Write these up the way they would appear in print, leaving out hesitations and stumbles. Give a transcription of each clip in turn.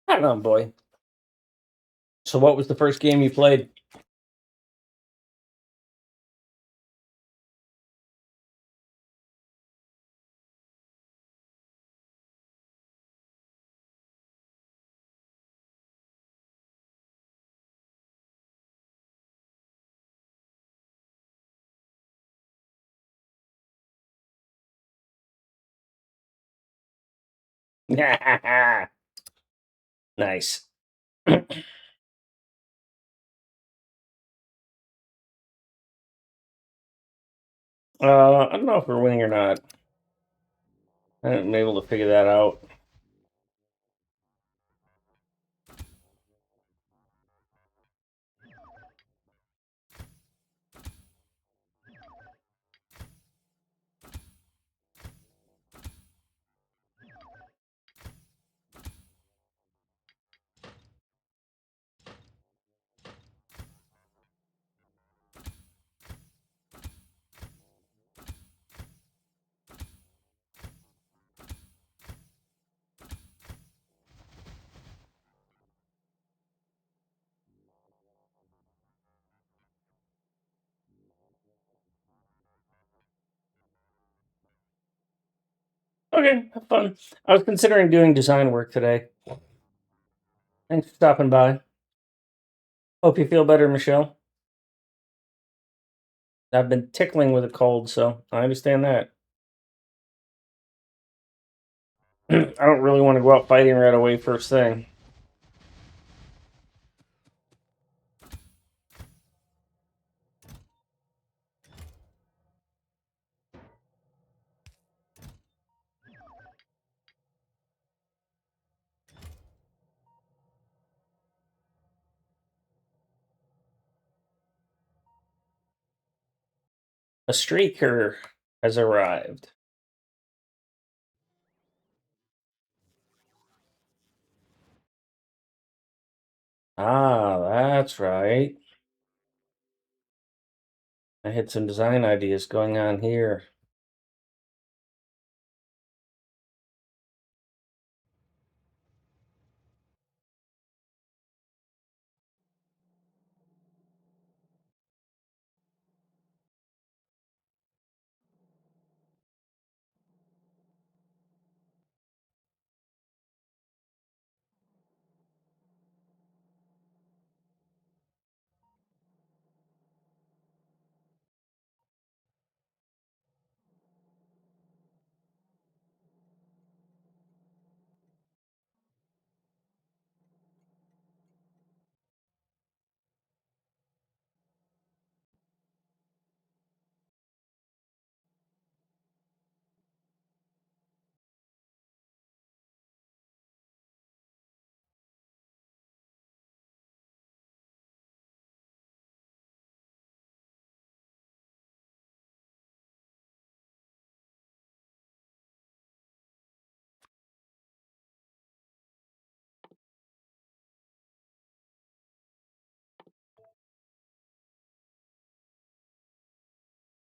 Right on, boy. So, what was the first game you played? Nice. I don't know if we're winning or not. I haven't been able to figure that out. Okay, have fun. I was considering doing design work today. Thanks for stopping by. Hope you feel better, Michelle. I've been tickling with a cold, so I understand that. I don't really want to go out fighting right away first thing. A streaker has arrived. Ah, that's right. I had some design ideas going on here.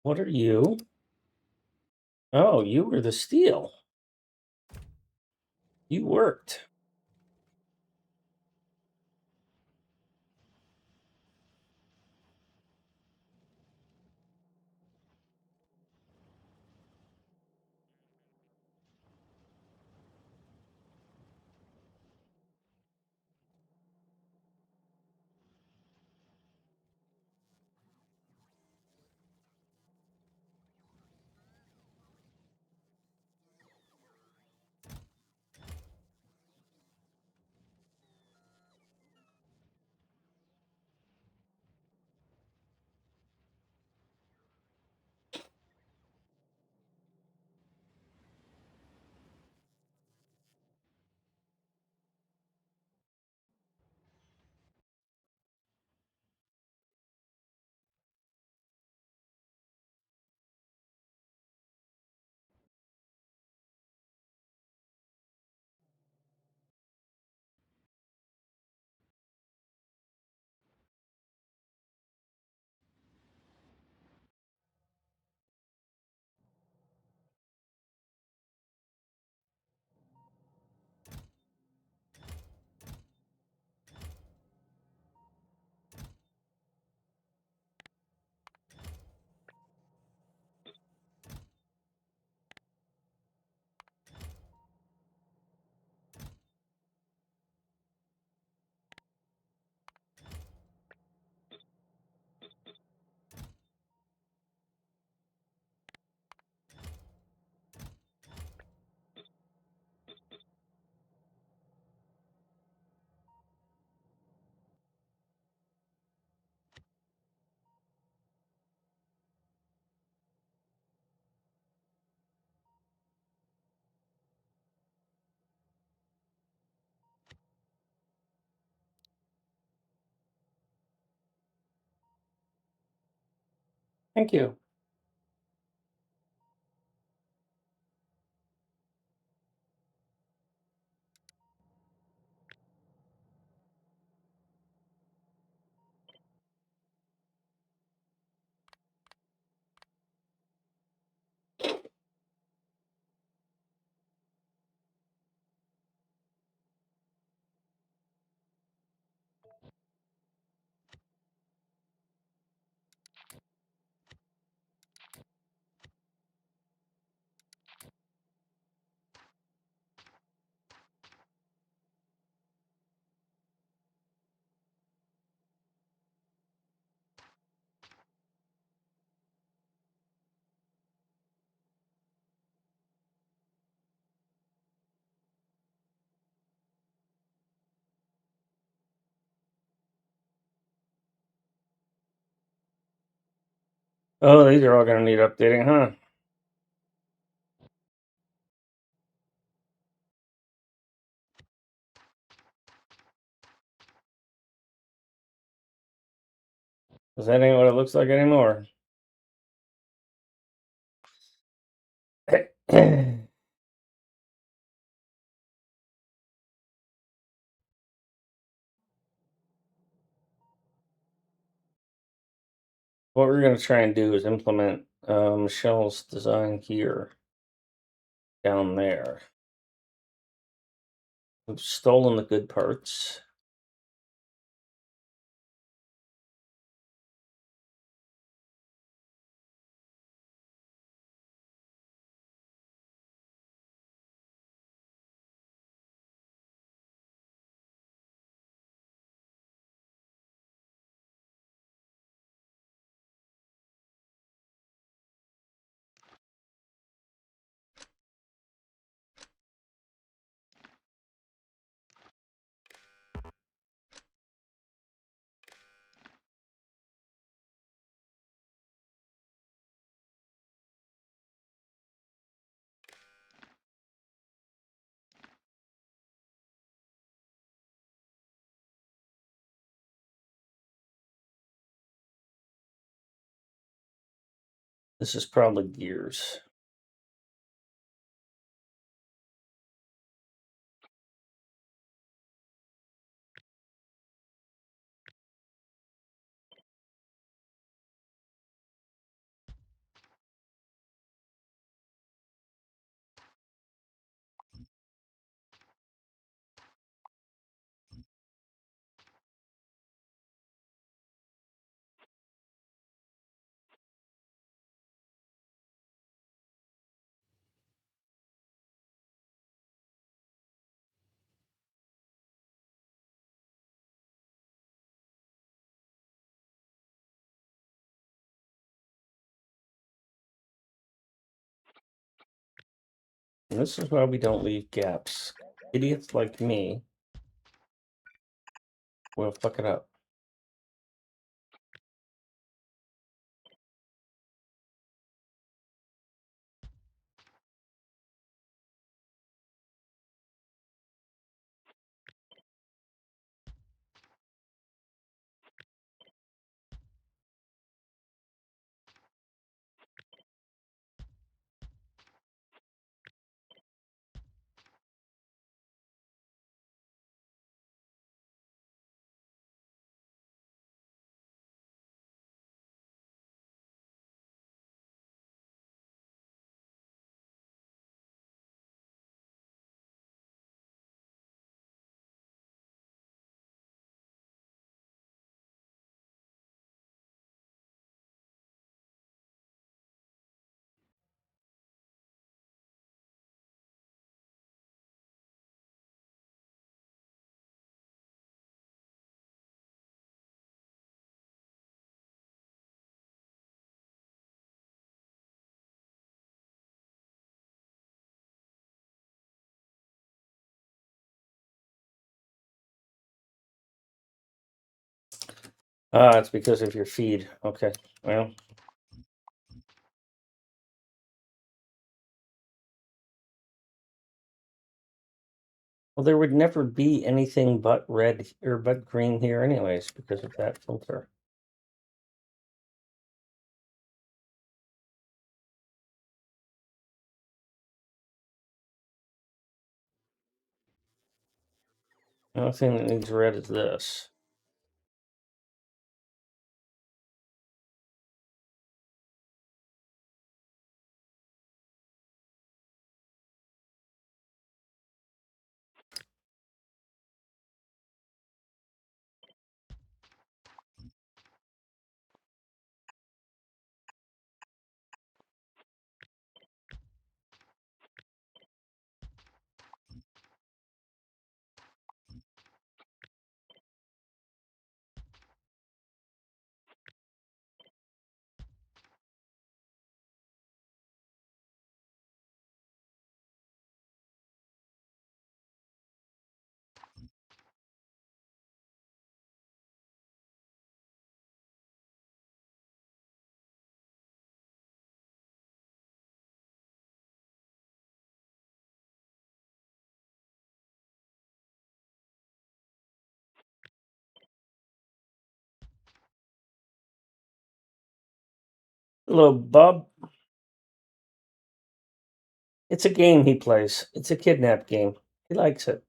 What are you? Oh, you were the steel. You worked. Thank you. Oh, these are all going to need updating, huh? Because that ain't what it looks like anymore. What we're going to try and do is implement Michelle's design here, down there. We've stolen the good parts. This is probably gears. And this is why we don't leave gaps. Idiots like me will fuck it up. Ah, it's because of your feed. Okay, well. Well, there would never be anything but red or but green here anyways because of that filter. The only thing that needs red is this. Hello, Bob. It's a game he plays. It's a kidnap game. He likes it.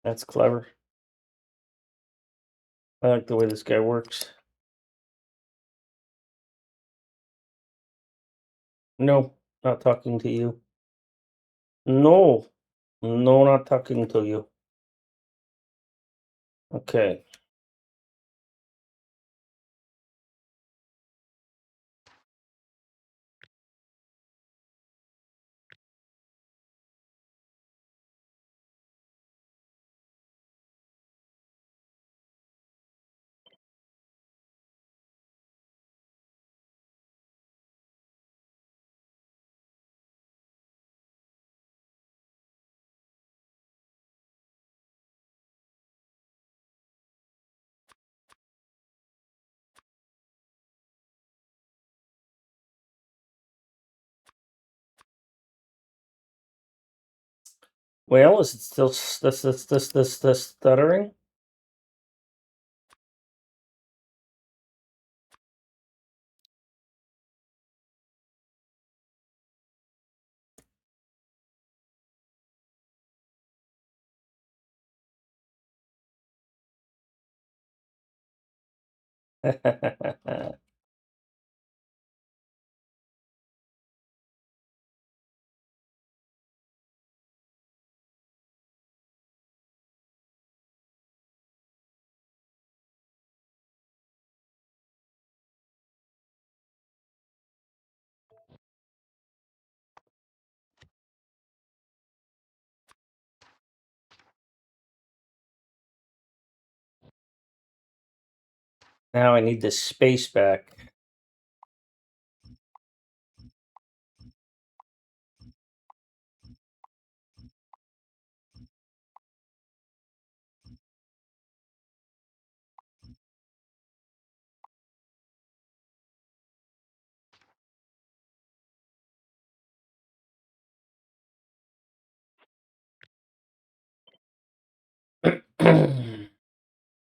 That's clever. I like the way this guy works. No, not talking to you. No, no, not talking to you. Okay. Well, is it still this stuttering? Now I need this space back.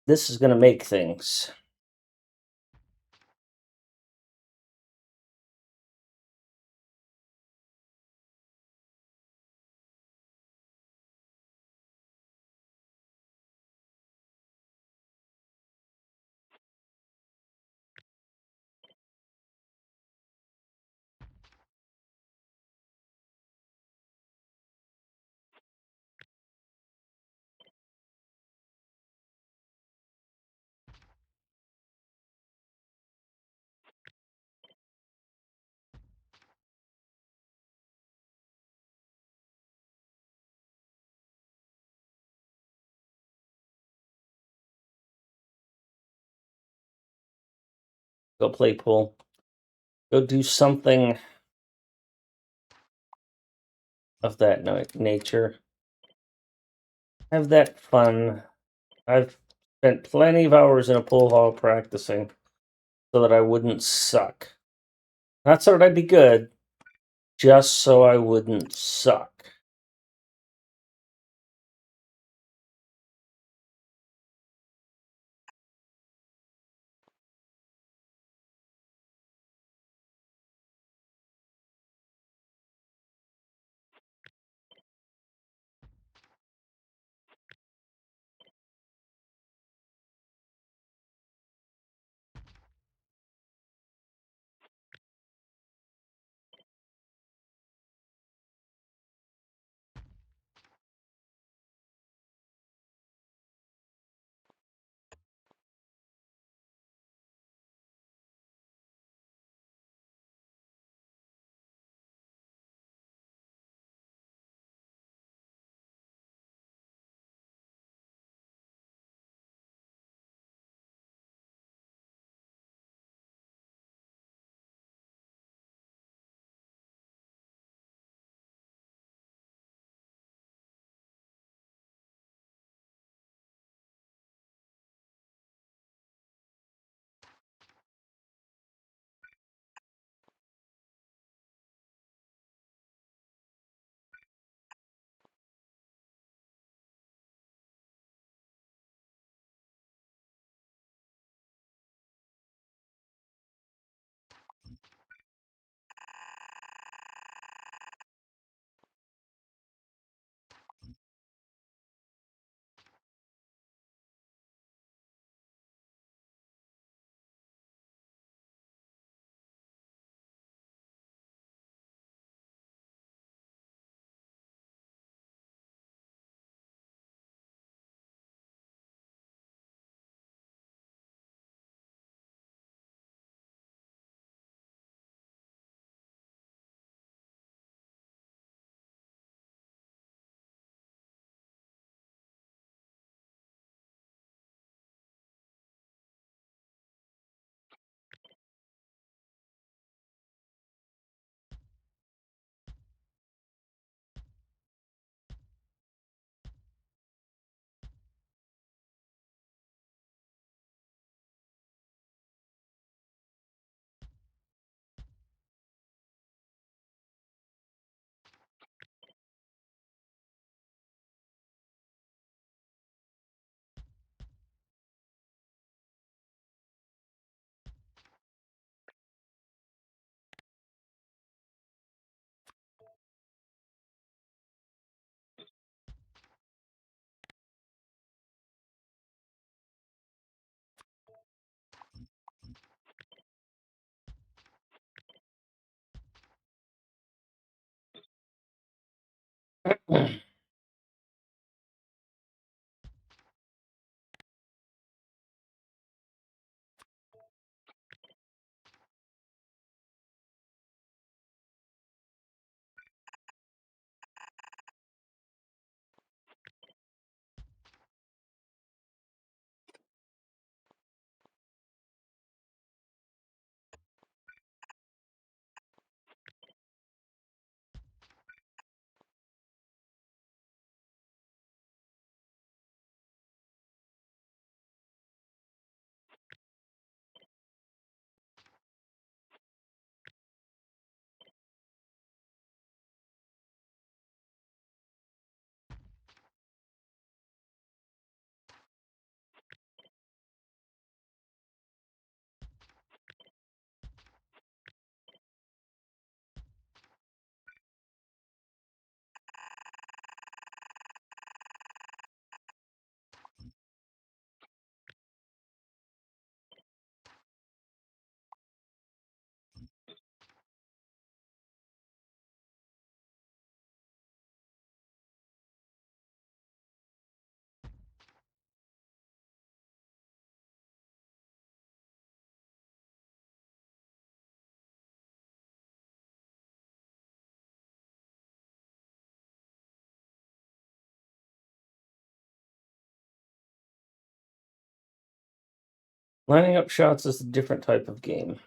This is gonna make things. Go play pool. Go do something of that nature. Have that fun. I've spent plenty of hours in a pool hall practicing so that I wouldn't suck. Not so that I'd be good, just so I wouldn't suck. Lining up shots is a different type of game.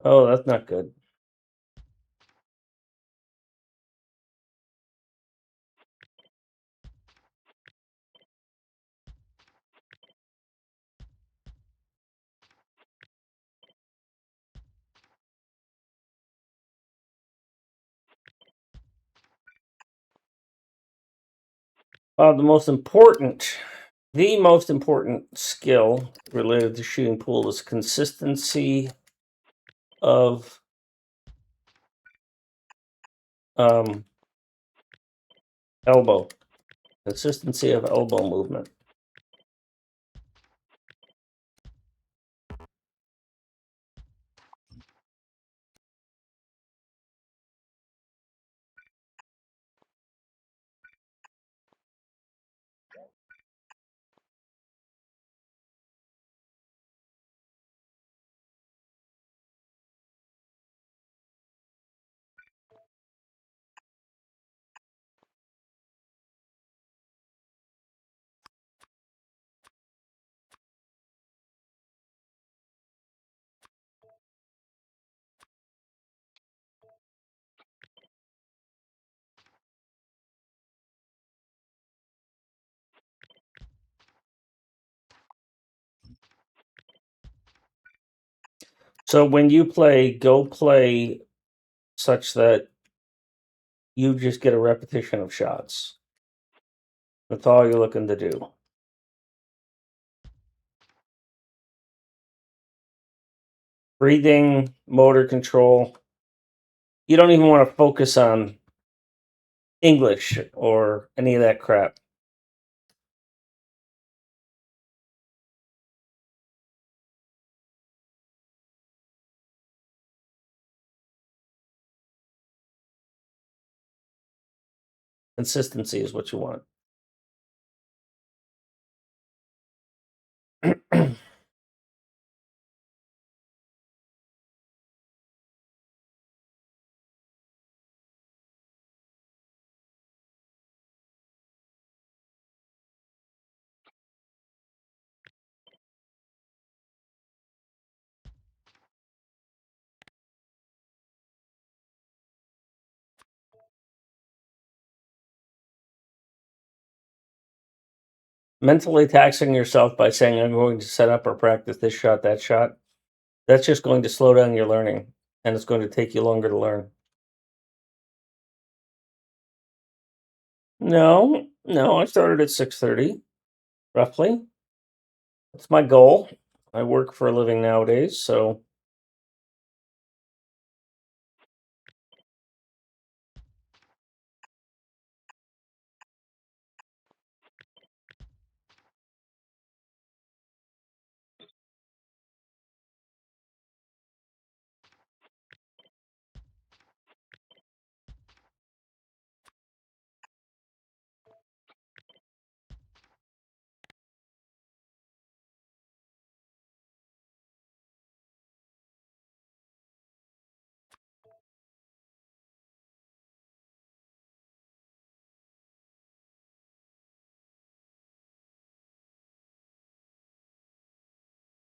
Oh, that's not good. The most important skill related to shooting pool is consistency of um, elbow. Consistency of elbow movement. So when you play, go play such that you just get a repetition of shots. That's all you're looking to do. Breathing, motor control. You don't even want to focus on English or any of that crap. Consistency is what you want. Mentally taxing yourself by saying, I'm going to set up or practice this shot, that shot, that's just going to slow down your learning and it's going to take you longer to learn. No, I started at 6:30, roughly. That's my goal. I work for a living nowadays, so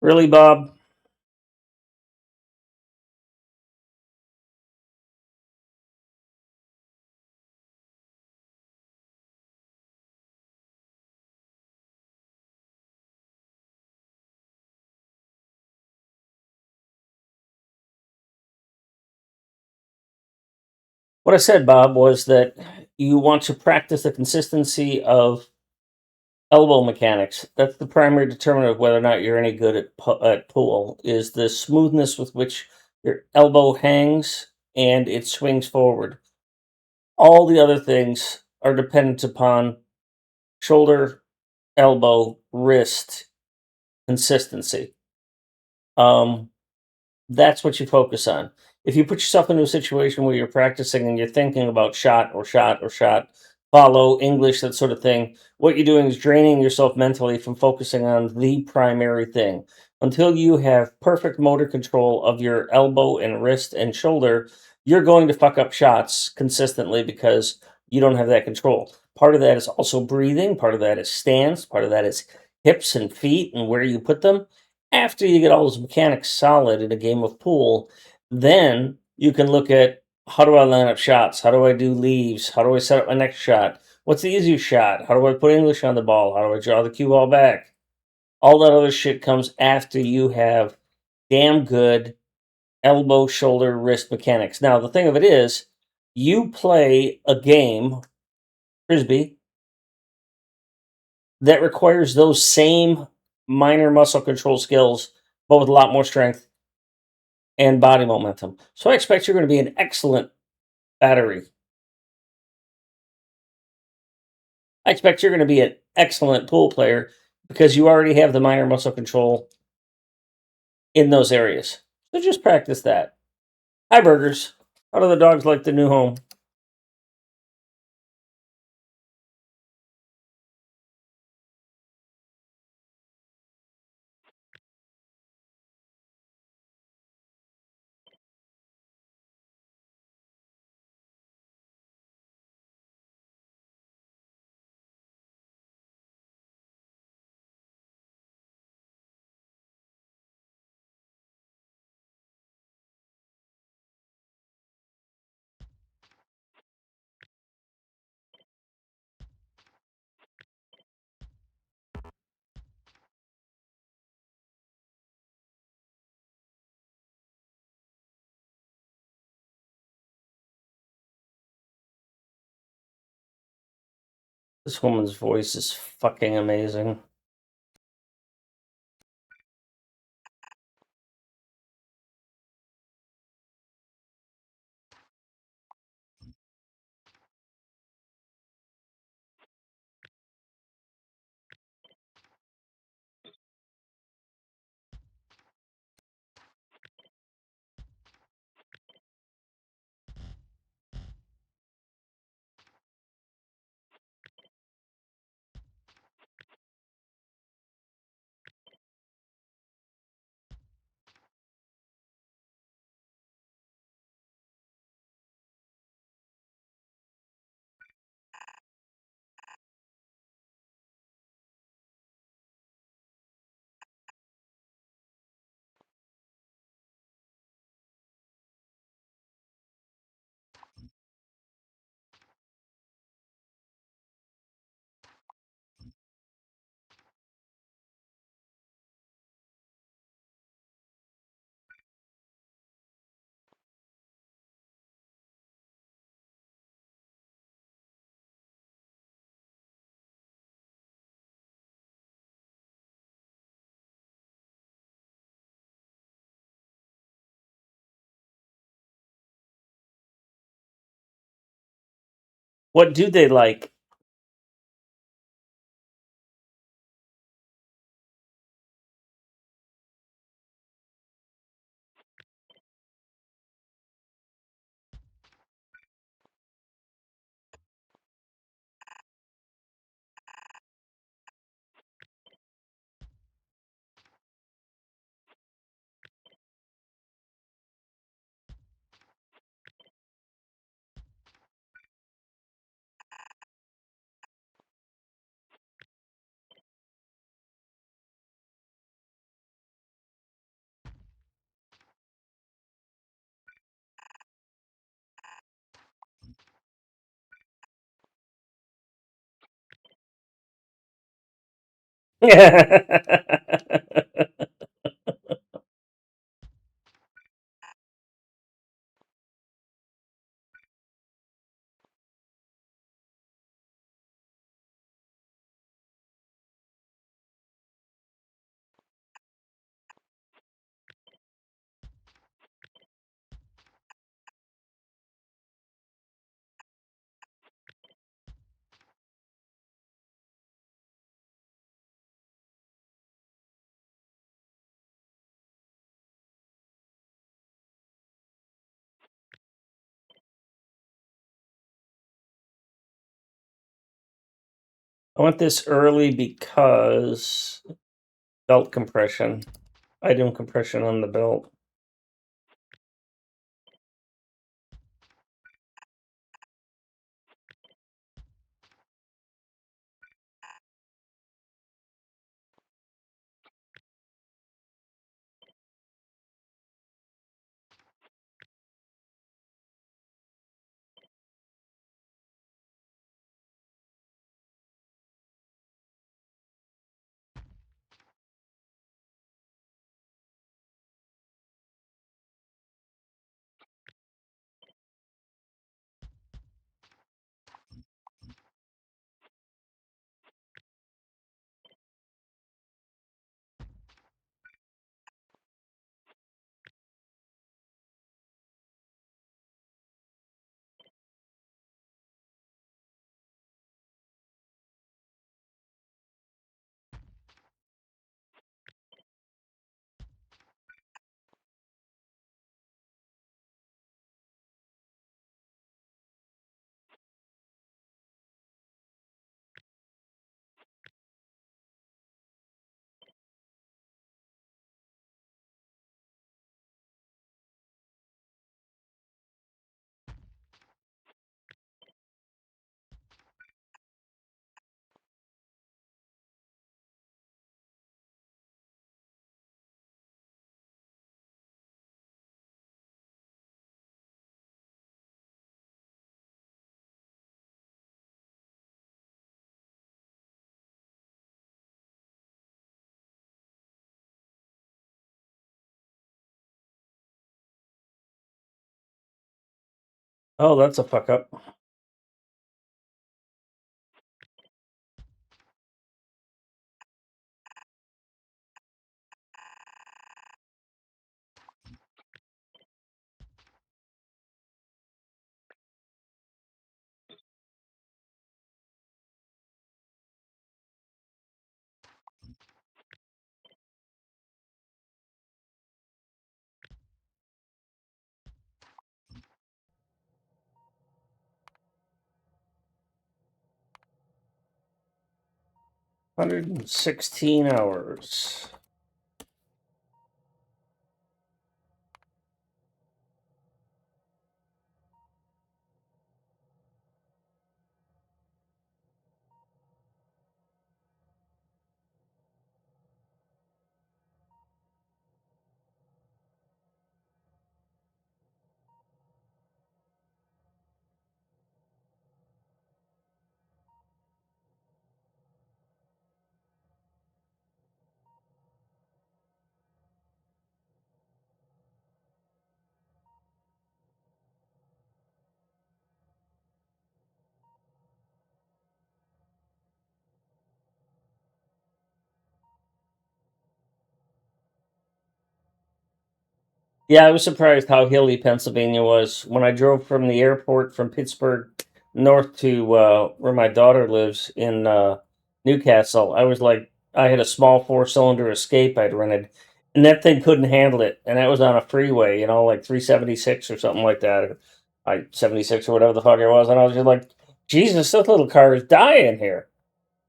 really, Bob, what I said, Bob, was that you want to practice the consistency of elbow mechanics. That's the primary determinant of whether or not you're any good at pool, is the smoothness with which your elbow hangs and it swings forward. All the other things are dependent upon shoulder, elbow, wrist, consistency. Um, that's what you focus on. If you put yourself into a situation where you're practicing and you're thinking about shot or shot or shot, follow, English, that sort of thing, what you're doing is draining yourself mentally from focusing on the primary thing. until you have perfect motor control of your elbow and wrist and shoulder, you're going to fuck up shots consistently because you don't have that control. Part of that is also breathing, part of that is stance, part of that is hips and feet and where you put them. After you get all those mechanics solid in a game of pool, then you can look at, how do I line up shots? How do I do leaves? How do I set up my next shot? What's the easiest shot? How do I put English on the ball? How do I draw the cue ball back? All that other shit comes after you have damn good elbow, shoulder, wrist mechanics. Now, the thing of it is, you play a game, Frisbee, that requires those same minor muscle control skills, but with a lot more strength and body momentum. So I expect you're going to be an excellent battery. I expect you're going to be an excellent pool player because you already have the minor muscle control in those areas. So just practice that. Hi, Burgers. How do the dogs like the new home? This woman's voice is fucking amazing. What do they like? I went this early because belt compression. item compression on the belt. Oh, that's a fuck up. $116. Yeah, I was surprised how hilly Pennsylvania was. When I drove from the airport from Pittsburgh north to where my daughter lives in Newcastle, I was like, I had a small four-cylinder Escape I'd rented, and that thing couldn't handle it. And that was on a freeway, like 376 or something like that, I 76 or whatever the fuck it was. And I was just like, Jesus, this little car is dying here.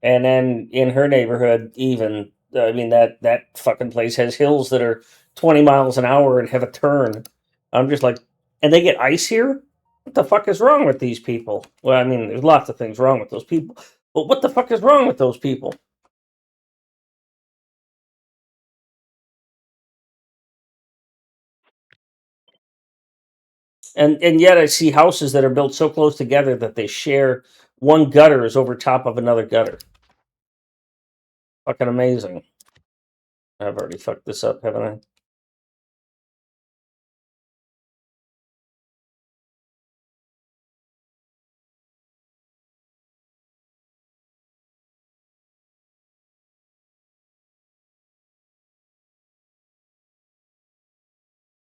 And then in her neighborhood, even I mean that fucking place has hills that are 20 miles an hour and have a turn. I'm just like, and they get ice here. What the fuck is wrong with these people? Well, I mean, there's lots of things wrong with those people, but what the fuck is wrong with those people? And yet I see houses that are built so close together that they share one gutter is over top of another gutter. Fucking amazing. I've already fucked this up, haven't I?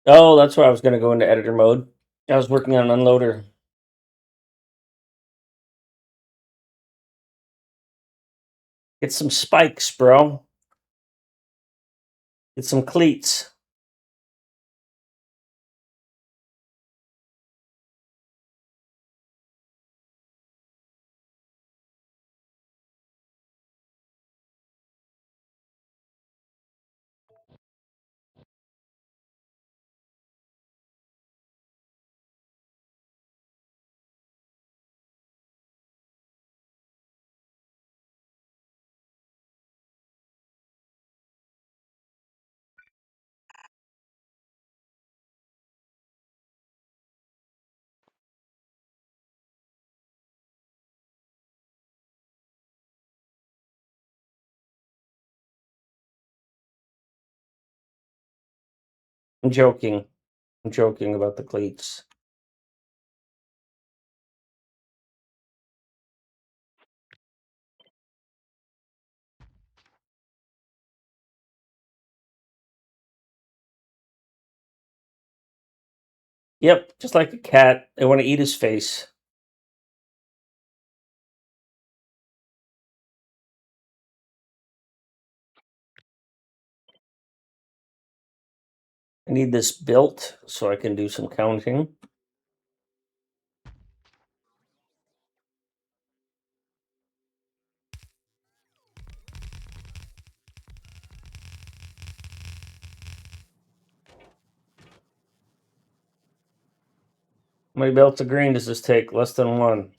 Oh, that's why I was going to go into editor mode. I was working on an unloader. Get some spikes, bro. Get some cleats. I'm joking. I'm joking about the cleats. Yep, just like a cat. They want to eat his face. I need this built so I can do some counting. How many belts of green does this take? Less than one.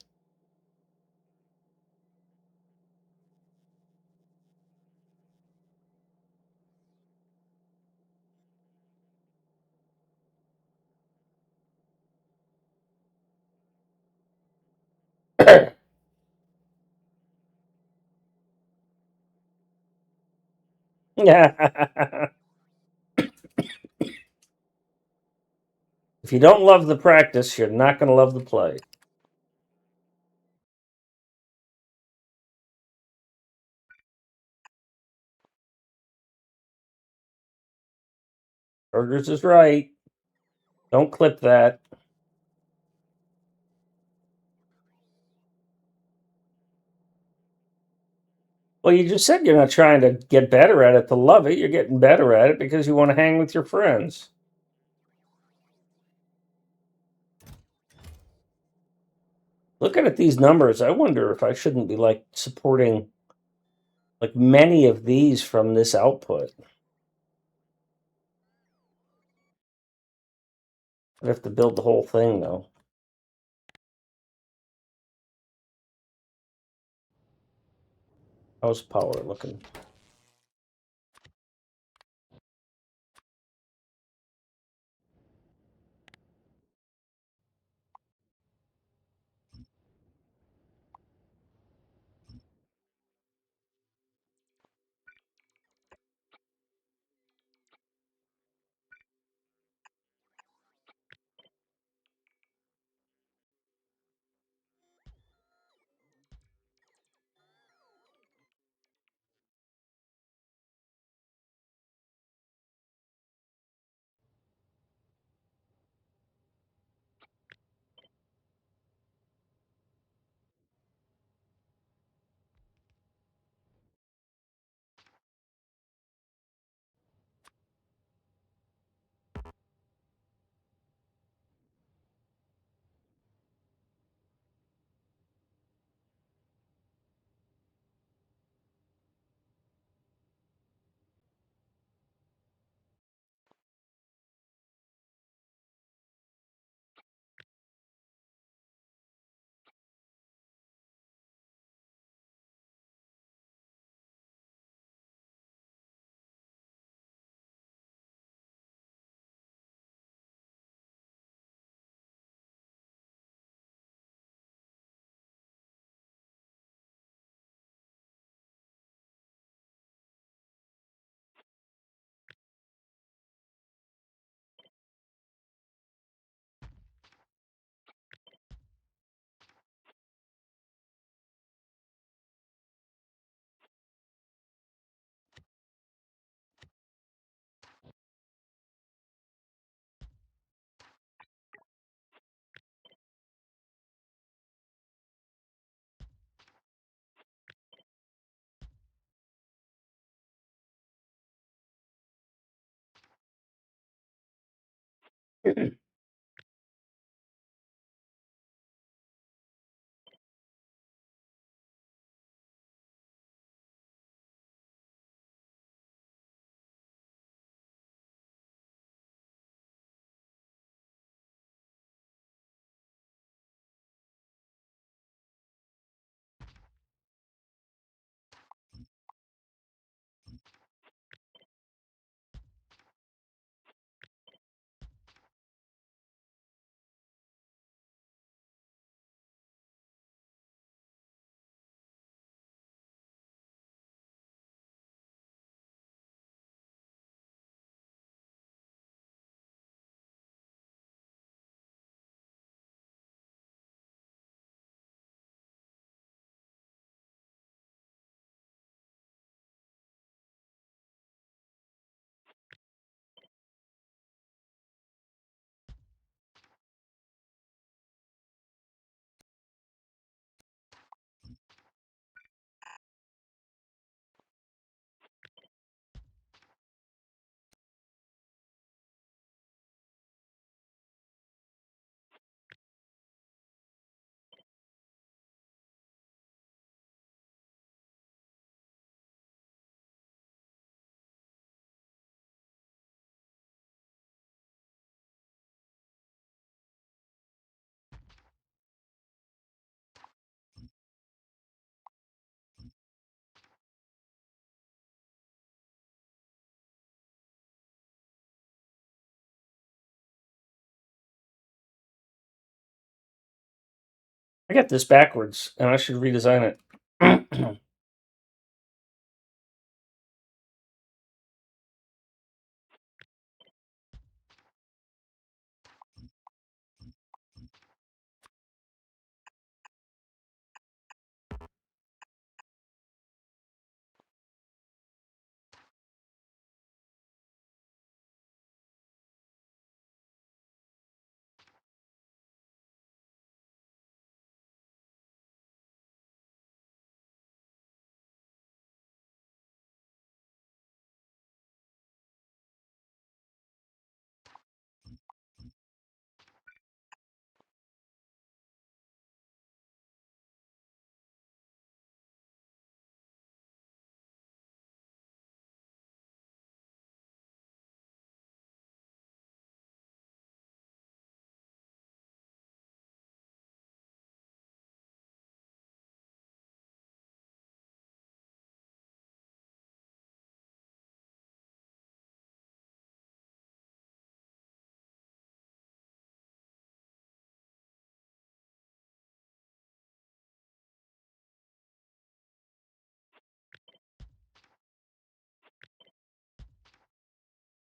Yeah. If you don't love the practice, you're not going to love the play. Burgers is right. Don't clip that. Well, you just said you're not trying to get better at it to love it. You're getting better at it because you want to hang with your friends. Looking at these numbers, I wonder if I shouldn't be like supporting like many of these from this output. I'd have to build the whole thing though. How's power looking? I got this backwards, and I should redesign it. I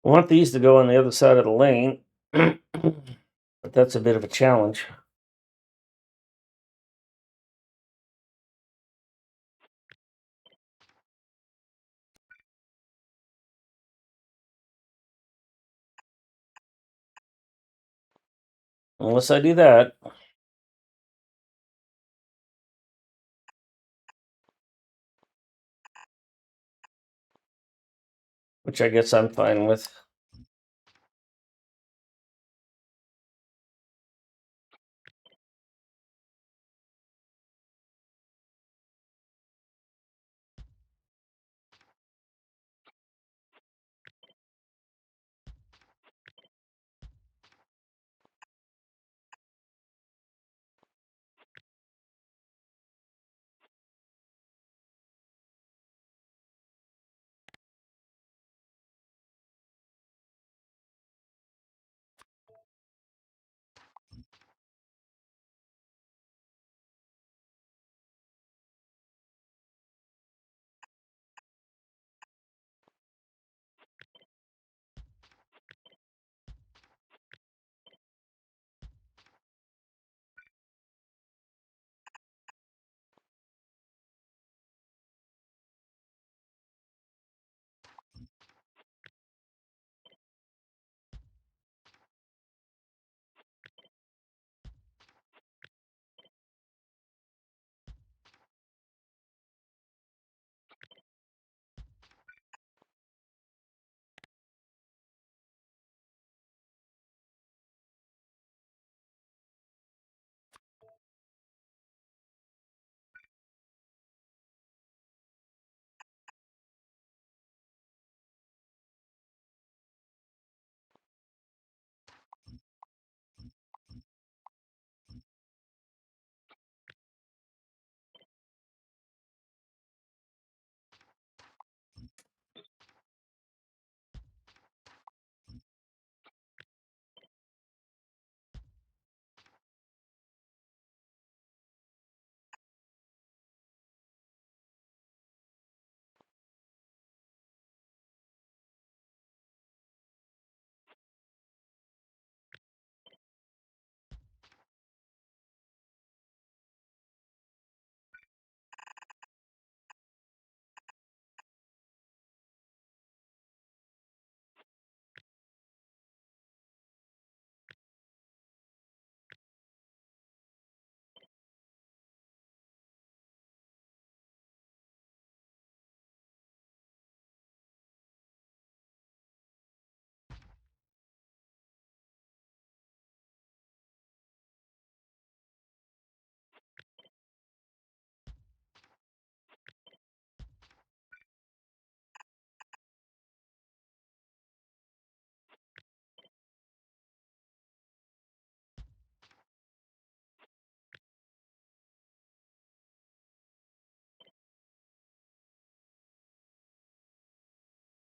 want these to go on the other side of the lane, but that's a bit of a challenge. Unless I do that, which I guess I'm fine with.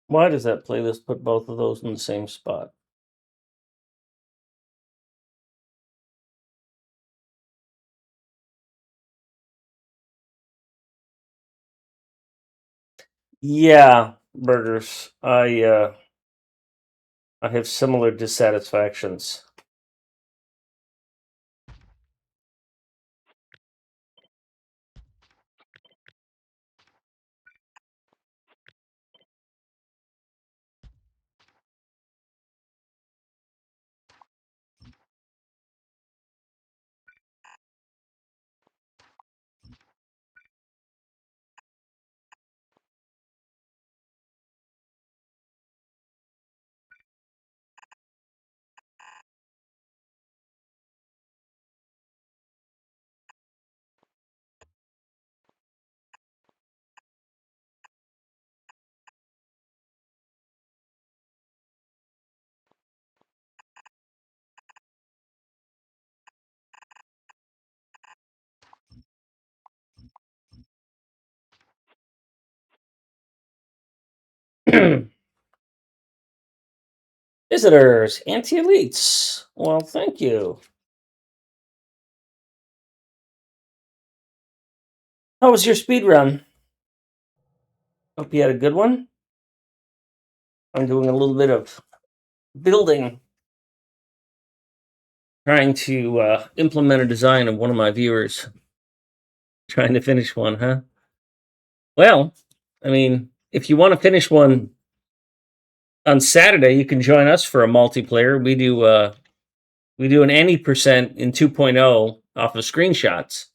Why does that playlist put both of those in the same spot? Yeah, burgers. I have similar dissatisfactions. Visitors, anti-elites. Well, thank you. How was your speed run? Hope you had a good one. I'm doing a little bit of building, trying to implement a design of one of my viewers. Trying to finish one, huh? Well, I mean, if you want to finish one on Saturday, you can join us for a multiplayer. We do an any percent in 2.0 off of screenshots.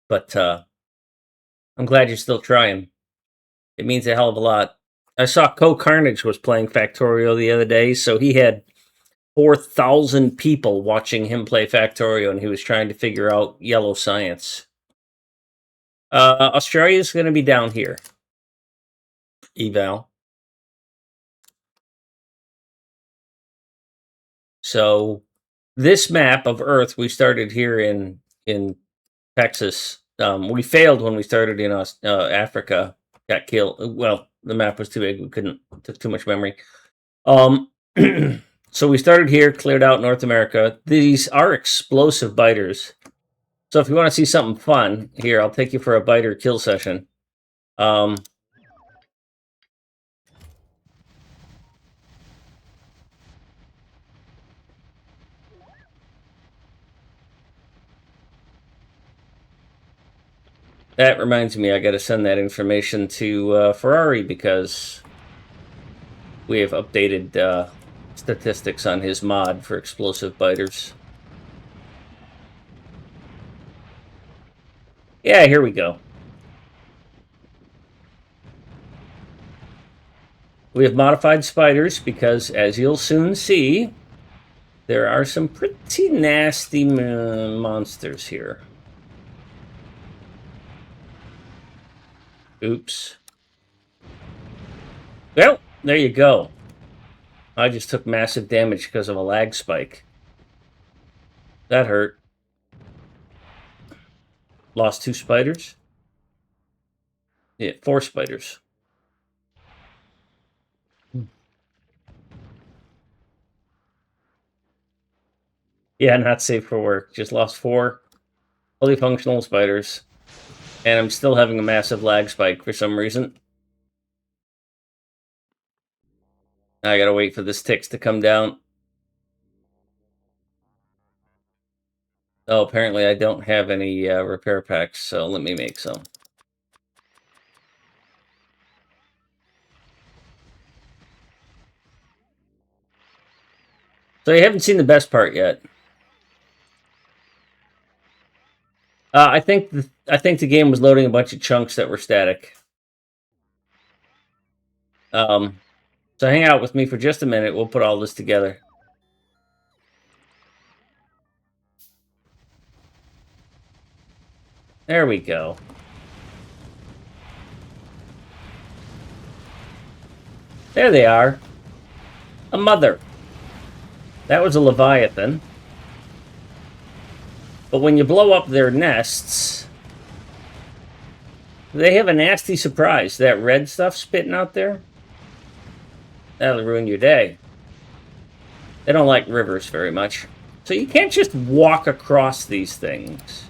But I'm glad you're still trying. It means a hell of a lot. I saw Co Carnage was playing Factorio the other day, so he had 4,000 people watching him play Factorio, and he was trying to figure out yellow science. Australia's going to be down here. Eval. So this map of Earth we started here in Texas. We failed when we started in Africa. Got killed. Well, the map was too big. We couldn't. Took too much memory. So we started here, cleared out North America. These are explosive biters. So if you want to see something fun, here I'll take you for a biter kill session. That reminds me, I got to send that information to Ferrari because we have updated statistics on his mod for explosive biters. Yeah, here we go. We have modified spiders because, as you'll soon see, there are some pretty nasty monsters here. Oops. Well, there you go. I just took massive damage because of a lag spike. That hurt. Lost 2 spiders. Yeah, 4 spiders. Yeah, not safe for work. Just lost 4 fully functional spiders. And I'm still having a massive lag spike for some reason. I gotta wait for this ticks to come down. Oh, apparently I don't have any repair packs, so let me make some. So you haven't seen the best part yet. I think the game was loading a bunch of chunks that were static. So hang out with me for just a minute. We'll put all this together. There we go. There they are. A mother. That was a Leviathan. But when you blow up their nests, they have a nasty surprise. That red stuff spitting out there, that'll ruin your day. They don't like rivers very much. So you can't just walk across these things.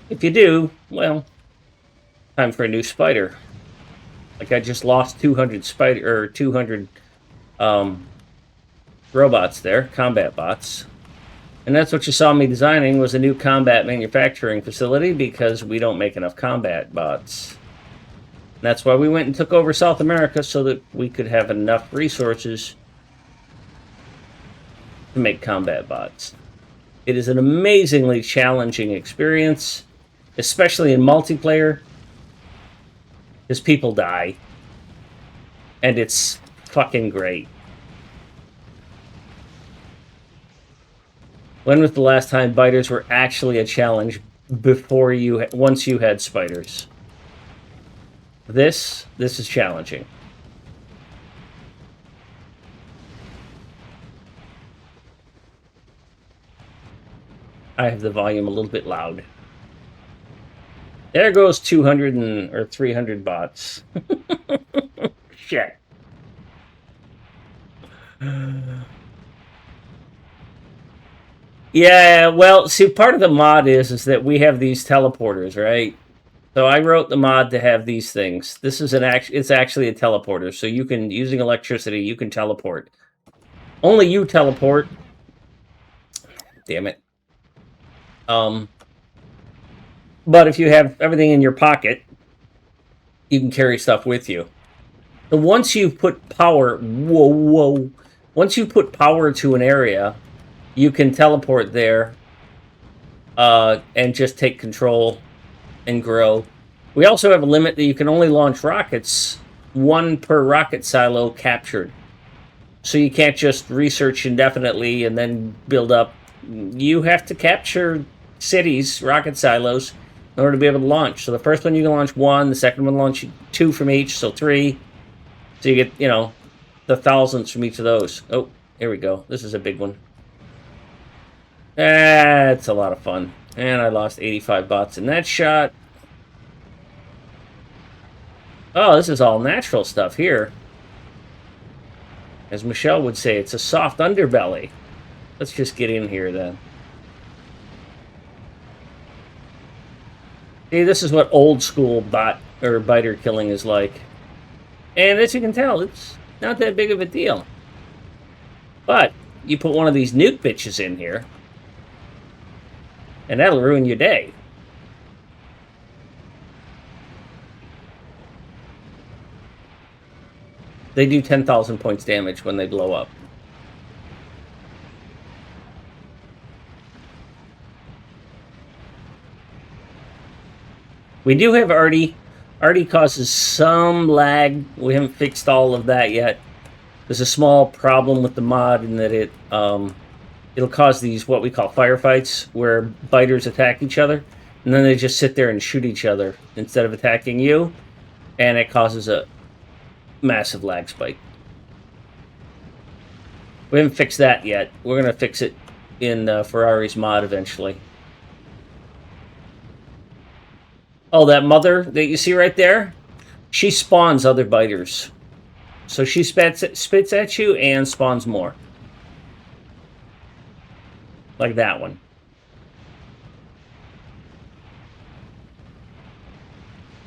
If you do, well, time for a new spider. Like I just lost 200 spider or 200 robots there, combat bots. And that's what you saw me designing was a new combat manufacturing facility because we don't make enough combat bots. And that's why we went and took over South America so that we could have enough resources to make combat bots. It is an amazingly challenging experience, especially in multiplayer, because people die. And it's fucking great. When was the last time biters were actually a challenge before you, once you had spiders? This is challenging. I have the volume a little bit loud. There goes 200 or 300 bots. Shit. Yeah, well, see, part of the mod is that we have these teleporters, right? So I wrote the mod to have these things. This is it's actually a teleporter, so you can, using electricity, you can teleport. Only you teleport. Damn it. But if you have everything in your pocket, you can carry stuff with you. So once you put power, once you put power to an area, you can teleport there and just take control and grow. We also have a limit that you can only launch rockets, one per rocket silo captured. So you can't just research indefinitely and then build up. You have to capture cities, rocket silos, in order to be able to launch. So the first one you can launch one, the second one launch two from each, so 3. So you get, you know, the thousands from each of those. Oh, here we go. This is a big one. That's a lot of fun. And I lost 85 bots in that shot. Oh, this is all natural stuff here. As Michelle would say, it's a soft underbelly. Let's just get in here then. See, this is what old school bot or biter killing is like. And as you can tell, it's not that big of a deal. But you put one of these nuke bitches in here, and that'll ruin your day. They do 10,000 points damage when they blow up. We do have Artie. Artie causes some lag. We haven't fixed all of that yet. There's a small problem with the mod in that it'll cause these what we call firefights, where biters attack each other, and then they just sit there and shoot each other instead of attacking you, and it causes a massive lag spike. We haven't fixed that yet. We're going to fix it in Ferrari's mod eventually. Oh, that mother that you see right there? She spawns other biters. So she spits at you and spawns more. Like that one.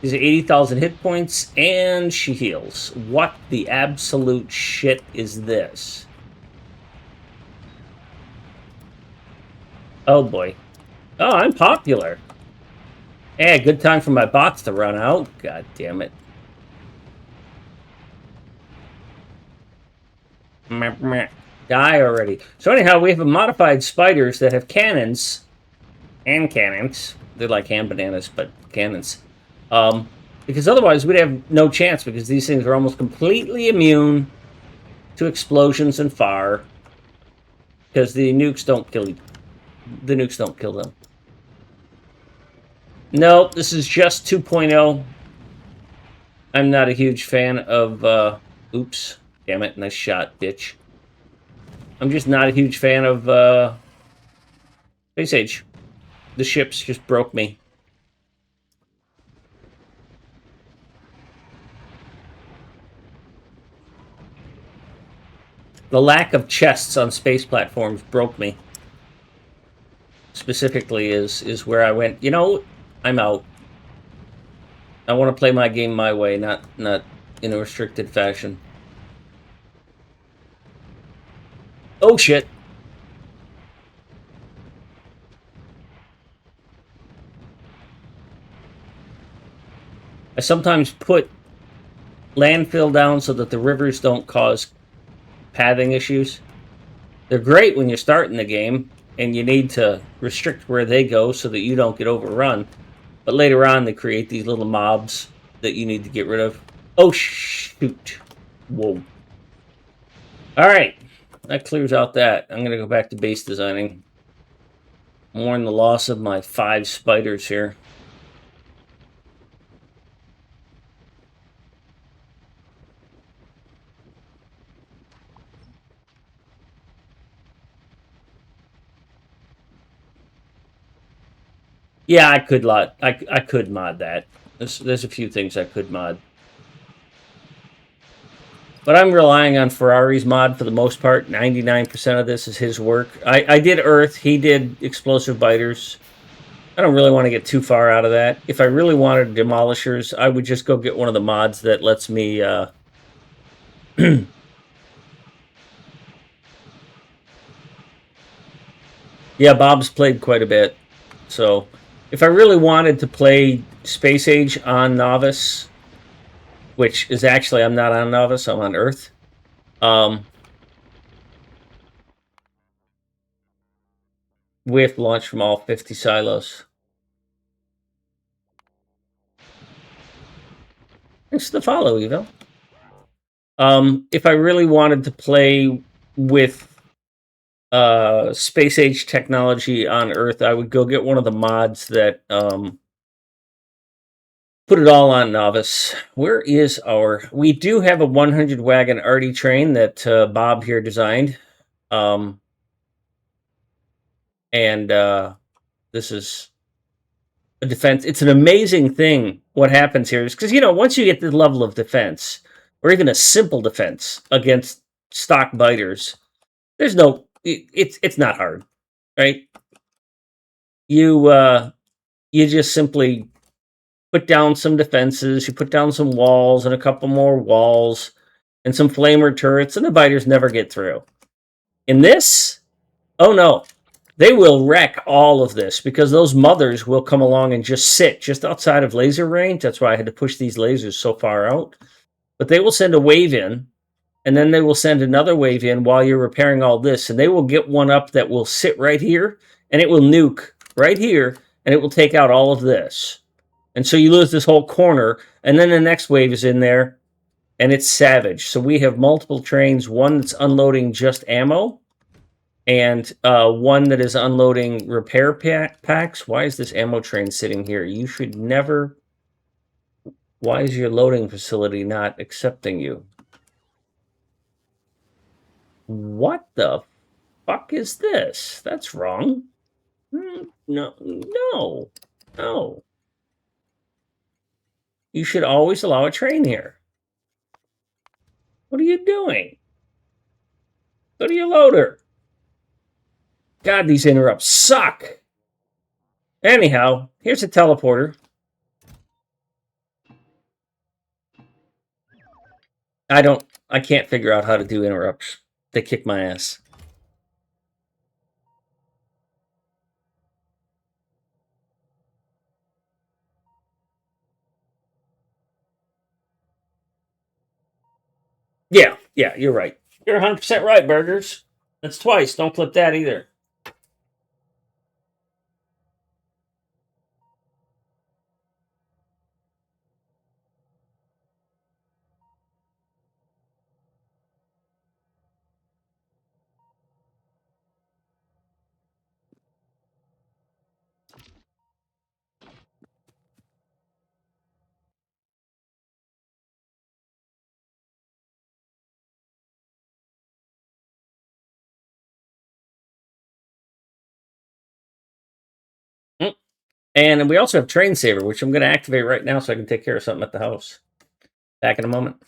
She's at 80,000 hit points, and she heals. What the absolute shit is this? Oh boy. Oh, I'm popular. Yeah, good time for my bots to run out. God damn it. Die already. So anyhow, we have modified spiders that have cannons. And cannons. They're like hand bananas, but cannons. Because otherwise we'd have no chance, because these things are almost completely immune to explosions and fire. Because the nukes don't kill you. The nukes don't kill them. No, this is just 2.0. I'm not a huge fan of, oops. Damn it, nice shot, bitch. I'm just not a huge fan of, Space Age. The ships just broke me. The lack of chests on space platforms broke me. Specifically is where I went, you know, I'm out. I want to play my game my way, not in a restricted fashion. Oh shit. I sometimes put landfill down so that the rivers don't cause pathing issues. They're great when you're starting the game and you need to restrict where they go so that you don't get overrun. But later on, they create these little mobs that you need to get rid of. Oh, shoot. Whoa. All right. That clears out that. I'm going to go back to base designing. Mourn the loss of my 5 spiders here. Yeah, I could mod that. There's a few things I could mod. But I'm relying on Ferrari's mod for the most part. 99% of this is his work. I did Earth. He did Explosive Biters. I don't really want to get too far out of that. If I really wanted Demolishers, I would just go get one of the mods that lets me... yeah, Bob's played quite a bit. So if I really wanted to play Space Age on Novice, which is actually, I'm not on Novice, I'm on Earth. We have to launch from all 50 silos. Thanks for the follow, Evo. If I really wanted to play with space age technology on Earth, I would go get one of the mods that put it all on Novice. Where is our... We do have a 100 wagon arty train that Bob here designed. And this is a defense. It's an amazing thing what happens here. Because, you know, once you get the level of defense, or even a simple defense against stock biters, there's no... It's not hard, right? You just simply put down some defenses, you put down some walls and a couple more walls and some flamer turrets, and the biters never get through. In this, oh no, they will wreck all of this because those mothers will come along and just sit just outside of laser range. That's why I had to push these lasers so far out. But they will send a wave in, and then they will send another wave in while you're repairing all this, and they will get one up that will sit right here, and it will nuke right here, and it will take out all of this. And so you lose this whole corner, and then the next wave is in there, and it's savage. So we have multiple trains, one that's unloading just ammo, and one that is unloading repair packs. Why is this ammo train sitting here? You should never... Why is your loading facility not accepting you? What the fuck is this? That's wrong. No, no, no. You should always allow a train here. What are you doing? Go to your loader. God, these interrupts suck. Anyhow, here's a teleporter. I can't figure out how to do interrupts. They kick my ass. Yeah, you're right. You're 100% right, Burgers. That's twice. Don't clip that either. And we also have Train Saver, which I'm going to activate right now so I can take care of something at the house. Back in a moment.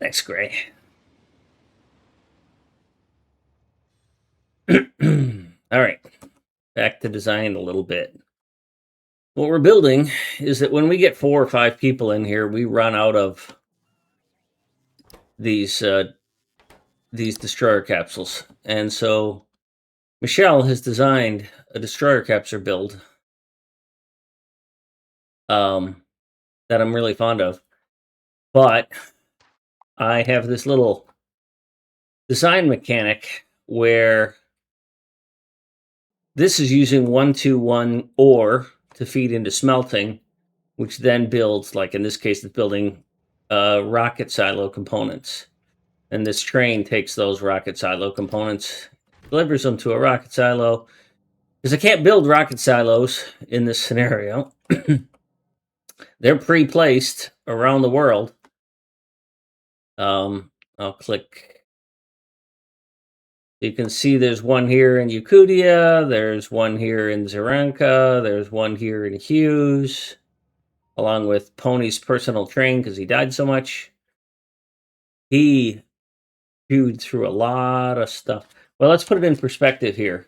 Thanks, Gray. All right, back to design a little bit. What we're building is that when we get 4 or 5 people in here, we run out of these destroyer capsules, and so Michelle has designed a destroyer capture build that I'm really fond of, but I have this little design mechanic where this is using 121 ore to feed into smelting, which then builds, like in this case, it's building rocket silo components. And this train takes those rocket silo components, delivers them to a rocket silo. Because I can't build rocket silos in this scenario. They're pre-placed around the world. I'll click. You can see there's one here in Yakutia, there's one here in Zaranka, there's one here in Hughes, along with Pony's personal train because he died so much. He chewed through a lot of stuff. Well, let's put it in perspective here.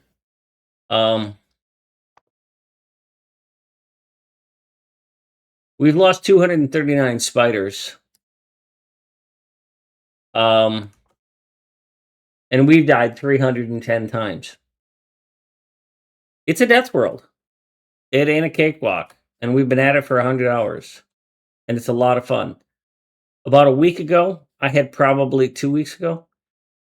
We've lost 239 spiders. And we've died 310 times. It's a death world. It ain't a cakewalk. And we've been at it for 100 hours. And it's a lot of fun. About a week ago, I had probably 2 weeks ago,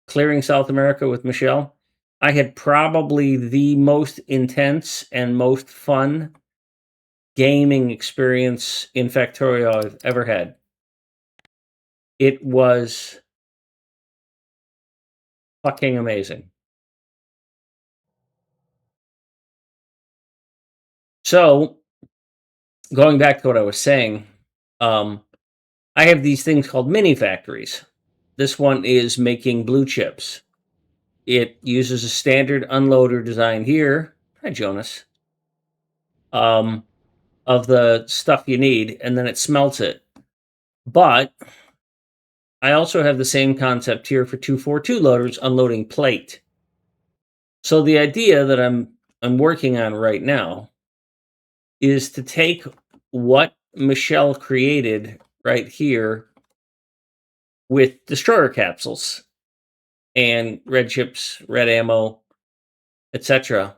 clearing South America with Michelle, I had probably the most intense and most fun gaming experience in Factorio I've ever had. It was fucking amazing. So, going back to what I was saying, I have these things called mini factories. This one is making blue chips. It uses a standard unloader design here. Hi, Jonas. Of the stuff you need, and then it smelts it. But I also have the same concept here for 242 loaders unloading plate. So the idea that I'm working on right now is to take what Michelle created right here with destroyer capsules and red chips, red ammo, etc.,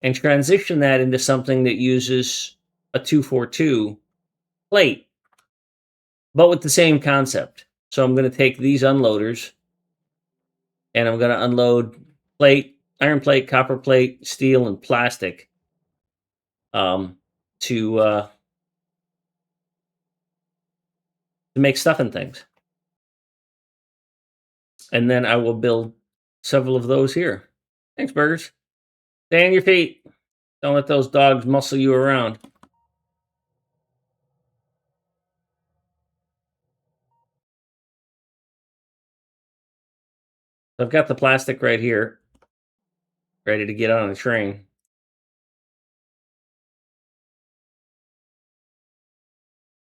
and transition that into something that uses a 242 plate, but with the same concept. So I'm going to take these unloaders and I'm going to unload plate, iron plate, copper plate, steel, and plastic to make stuff and things. And then I will build several of those here. Thanks, burgers. Stay on your feet. Don't let those dogs muscle you around. I've got the plastic right here, ready to get on a train.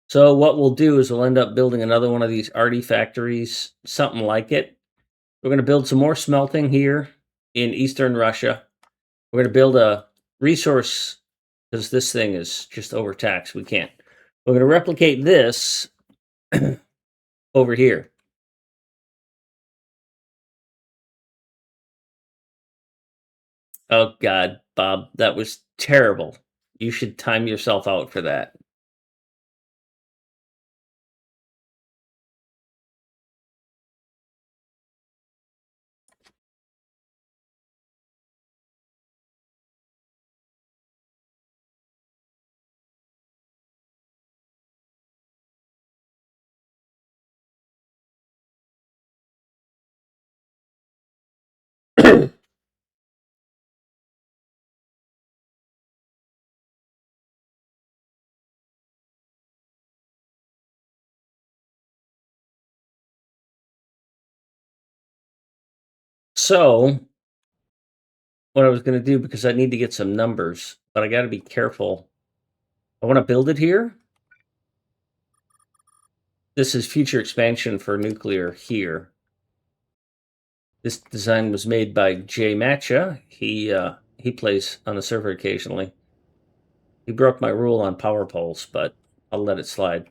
So what we'll do is we'll end up building another one of these arty factories, something like it. We're going to build some more smelting here in Eastern Russia. We're going to build a resource, because this thing is just overtaxed. We can't. We're going to replicate this over here. Oh, God, Bob, that was terrible. You should time yourself out for that. So, what I was going to do, because I need to get some numbers, but I got to be careful. I want to build it here. this is future expansion for nuclear here. This design was made by Jay Matcha. He plays on the server occasionally. He broke my rule on power poles, but I'll let it slide.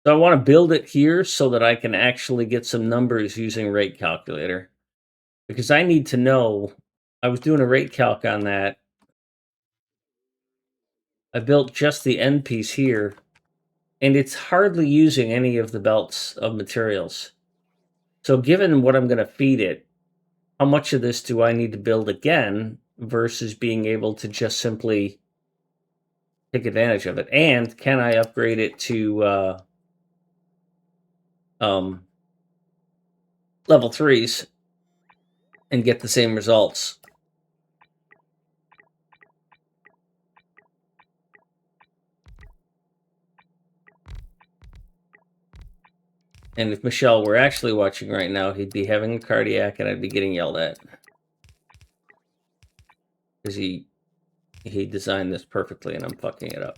So I want to build it here so that I can actually get some numbers using rate calculator. Because I need to know, I was doing a rate calc on that. I built just the end piece here, and it's hardly using any of the belts of materials. So given what I'm going to feed it, how much of this do I need to build again versus being able to just simply take advantage of it? And can I upgrade it to level 3s and get the same results? And if Michelle were actually watching right now, he'd be having a cardiac and I'd be getting yelled at. Because he designed this perfectly and I'm fucking it up.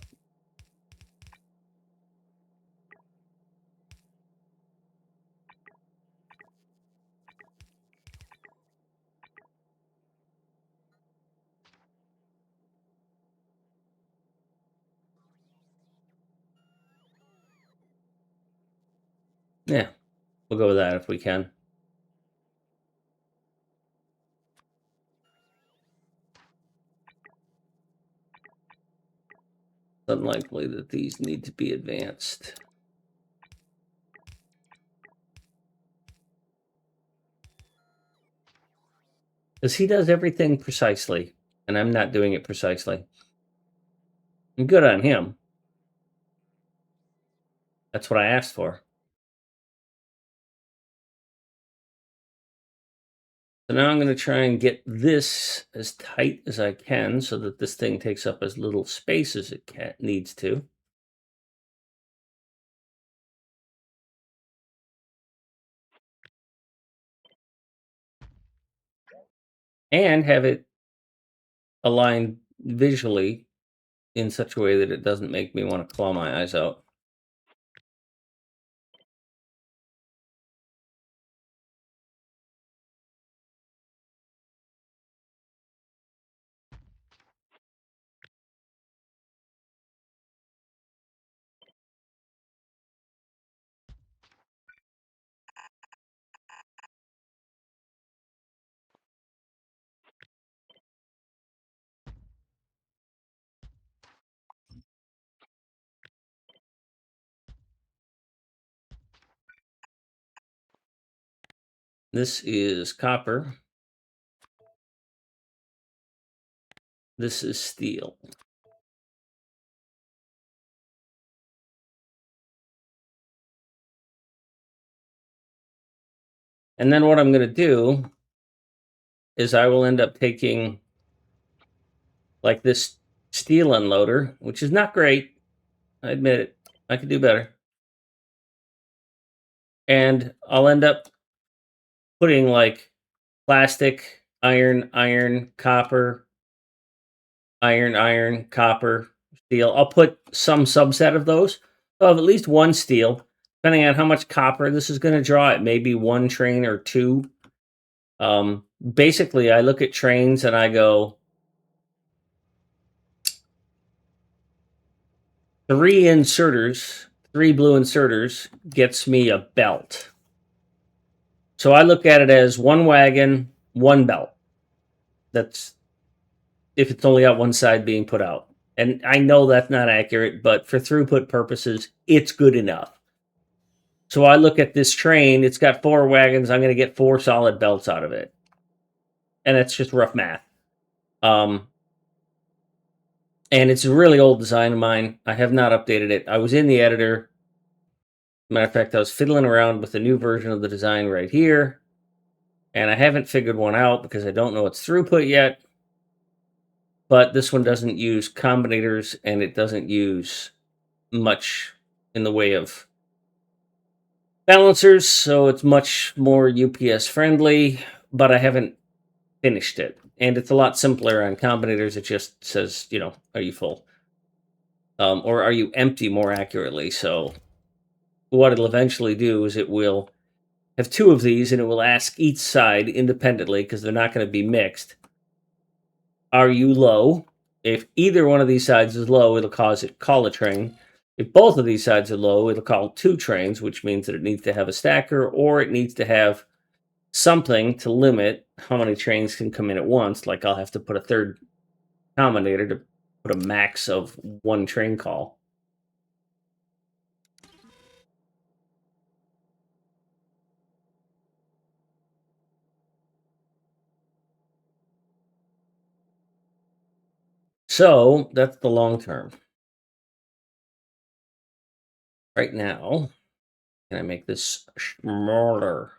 Yeah, we'll go with that if we can. It's unlikely that these need to be advanced. Because he does everything precisely, and I'm not doing it precisely. I'm good on him. That's what I asked for. So now I'm going to try and get this as tight as I can so that this thing takes up as little space as it needs to. And have it aligned visually in such a way that it doesn't make me want to claw my eyes out. This is copper. This is steel. And then what I'm going to do is I will end up taking like this steel unloader, which is not great. I admit it. I could do better. And I'll end up putting like plastic, iron, copper, iron, copper, steel. I'll put some subset of those. So I'll have at least one steel, depending on how much copper this is going to draw. It may be one train or two. Basically, I look at trains and I go, 3 inserters, 3 blue inserters gets me a belt. So I look at it as 1 wagon, 1 belt. That's if it's only got one side being put out. And I know that's not accurate, but for throughput purposes, it's good enough. So I look at this train, it's got 4 wagons, I'm going to get 4 solid belts out of it. And that's just rough math. And it's a really old design of mine. I have not updated it. I was in the editor. Matter of fact, I was fiddling around with the new version of the design right here. And I haven't figured one out because I don't know its throughput yet. but this one doesn't use combinators and it doesn't use much in the way of balancers, so it's much more UPS friendly, but I haven't finished it. And it's a lot simpler on combinators. It just says, are you full? Or are you empty, more accurately. So what it'll eventually do is it will have two of these and it will ask each side independently, because they're not going to be mixed. Are you low? If either one of these sides is low, it'll call a train. If both of these sides are low, it'll call two trains, which means that it needs to have a stacker or it needs to have something to limit how many trains can come in at once. Like I'll have to put a third combinator to put a max of one train call. So that's the long term. Right now, can I make this smaller?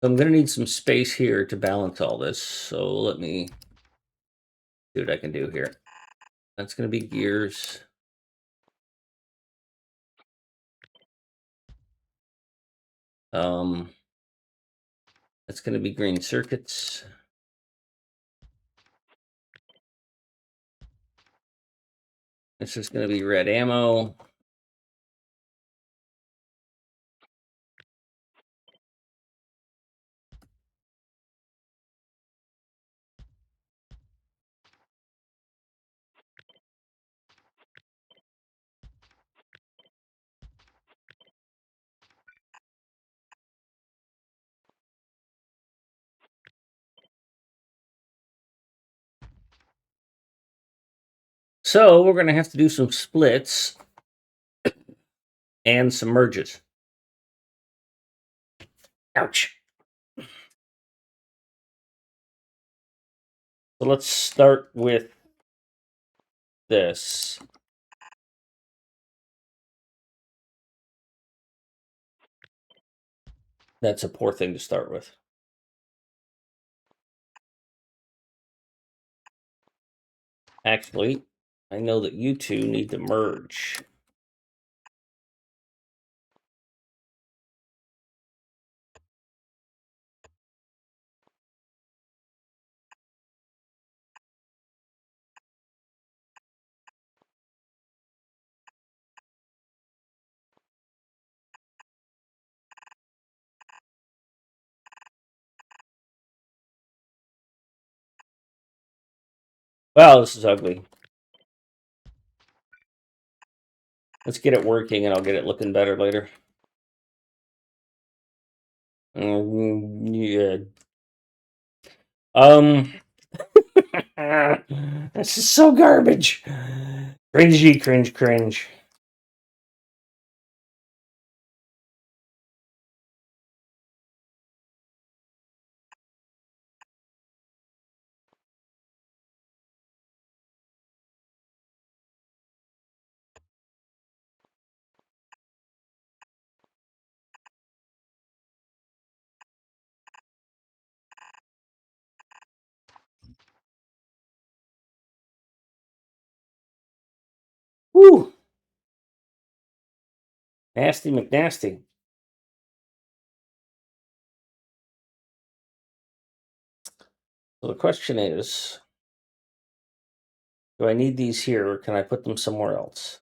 So I'm going to need some space here to balance all this. So let me see what I can do here. That's going to be gears. That's going to be green circuits. This is going to be red ammo. So we're going to have to do some splits and some merges. Ouch. So let's start with this. That's a poor thing to start with. Actually, I know that you two need to merge. Wow, this is ugly. Let's get it working and I'll get it looking better later. Yeah. This is so garbage. Cringy, cringe, cringe. Woo! Nasty McNasty. So the question is, do I need these here or can I put them somewhere else?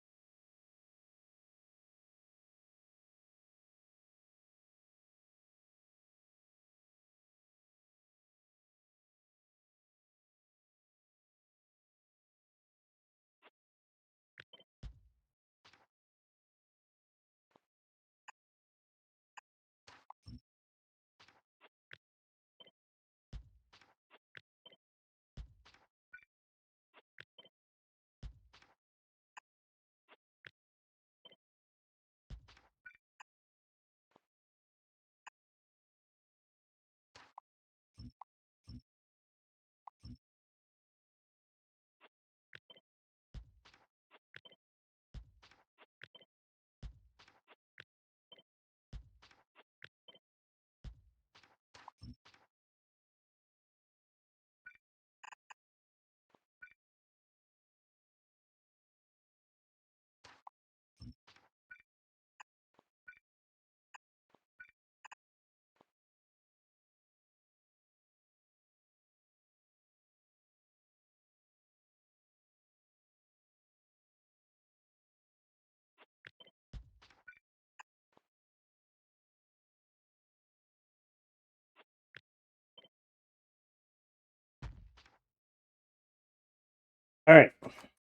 All right,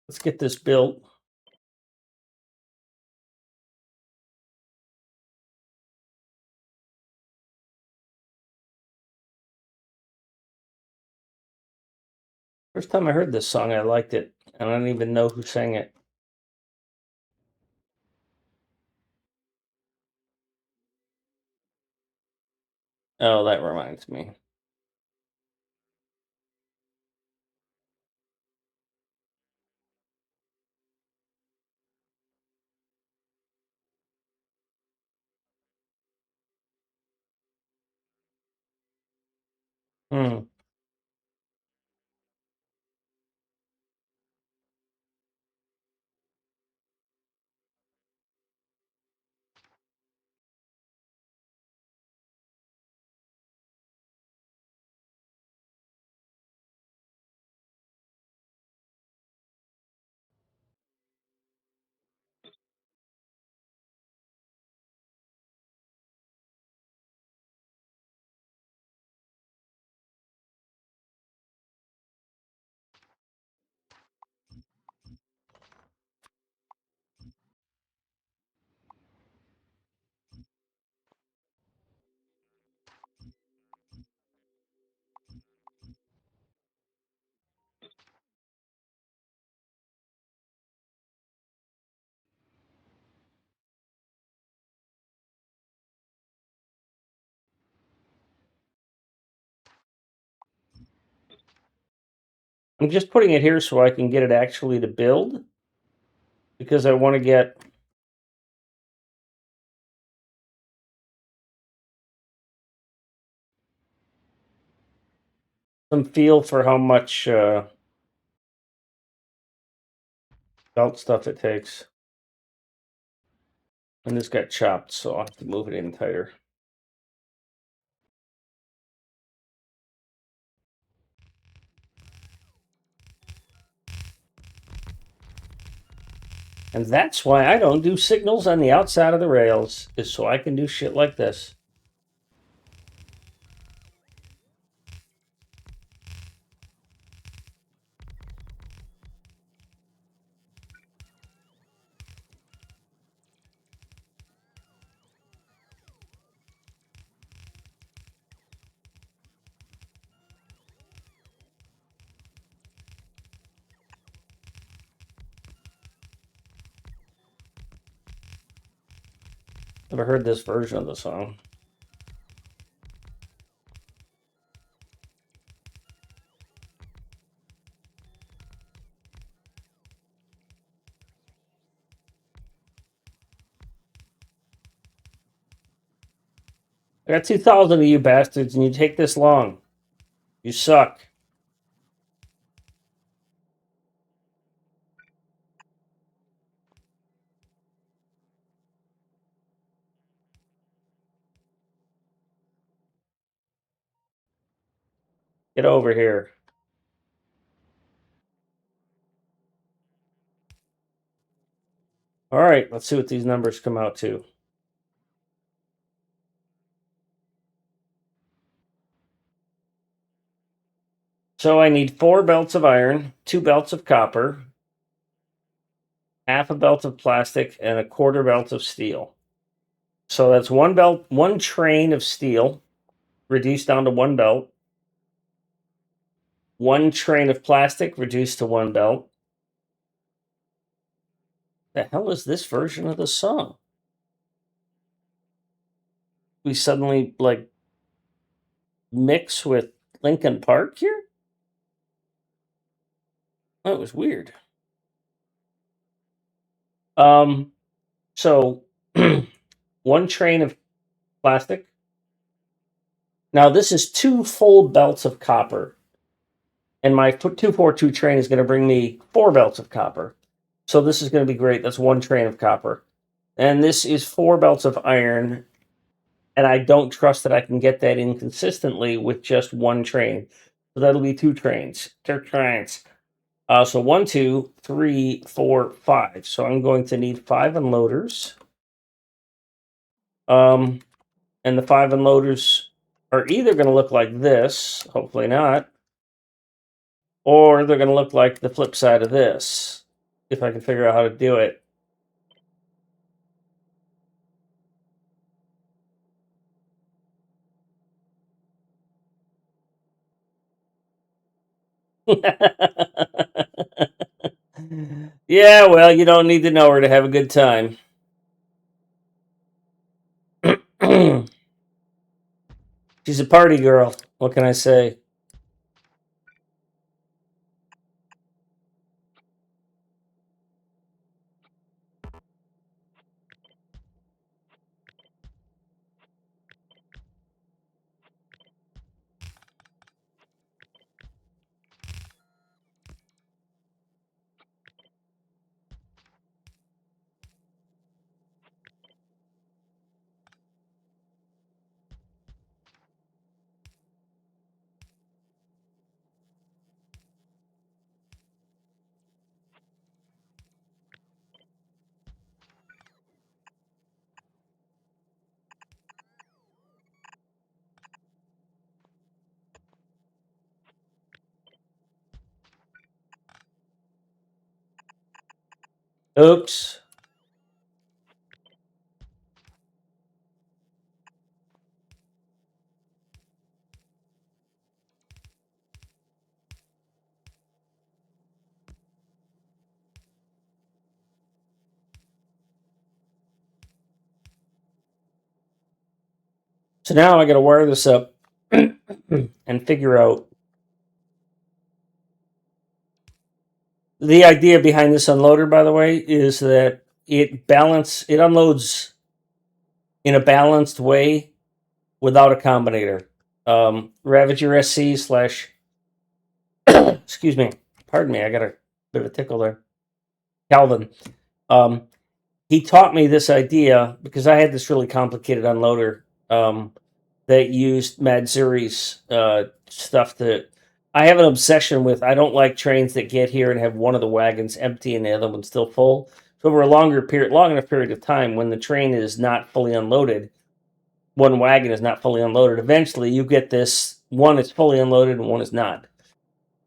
let's get this built. First time I heard this song, I liked it, and I don't even know who sang it. Oh, that reminds me. Hmm. I'm just putting it here so I can get it actually to build, because I want to get some feel for how much belt stuff it takes. And this got chopped, so I'll have to move it in tighter. And that's why I don't do signals on the outside of the rails, is so I can do shit like this. Never heard this version of the song. I got 2,000 of you bastards, and you take this long. You suck. Get over here. All right, let's see what these numbers come out to. So I need 4 belts of iron, 2 belts of copper, half a belt of plastic, and a quarter belt of steel. So that's 1 belt, 1 train of steel reduced down to 1 belt, 1 train of plastic reduced to 1 belt. The hell is this version of the song? We suddenly like mix with Linkin Park here? That was weird. So 1 train of plastic. Now this is 2 full belts of copper, and my 242 train is going to bring me 4 belts of copper. So this is going to be great. That's 1 train of copper, and this is 4 belts of iron. And I don't trust that I can get that in consistently with just 1 train. So that'll be 2 trains. 2 trains. So 1, 2, 3, 4, 5. So I'm going to need 5 unloaders. And the 5 unloaders are either going to look like this, hopefully not, or they're going to look like the flip side of this, if I can figure out how to do it. Yeah, well, you don't need to know her to have a good time. She's a party girl. What can I say? Oops. So now I got to wire this up and figure out the idea behind this unloader. By the way, is that it unloads in a balanced way without a combinator. Ravager SC slash excuse me, pardon me, I got a bit of a tickle there. Calvin, he taught me this idea because I had this really complicated unloader that used Madzuri's stuff to. I have an obsession with. I don't like trains that get here and have one of the wagons empty and the other one still full. So over a long enough period of time, when the train is not fully unloaded, one wagon is not fully unloaded. Eventually, you get this one is fully unloaded and one is not.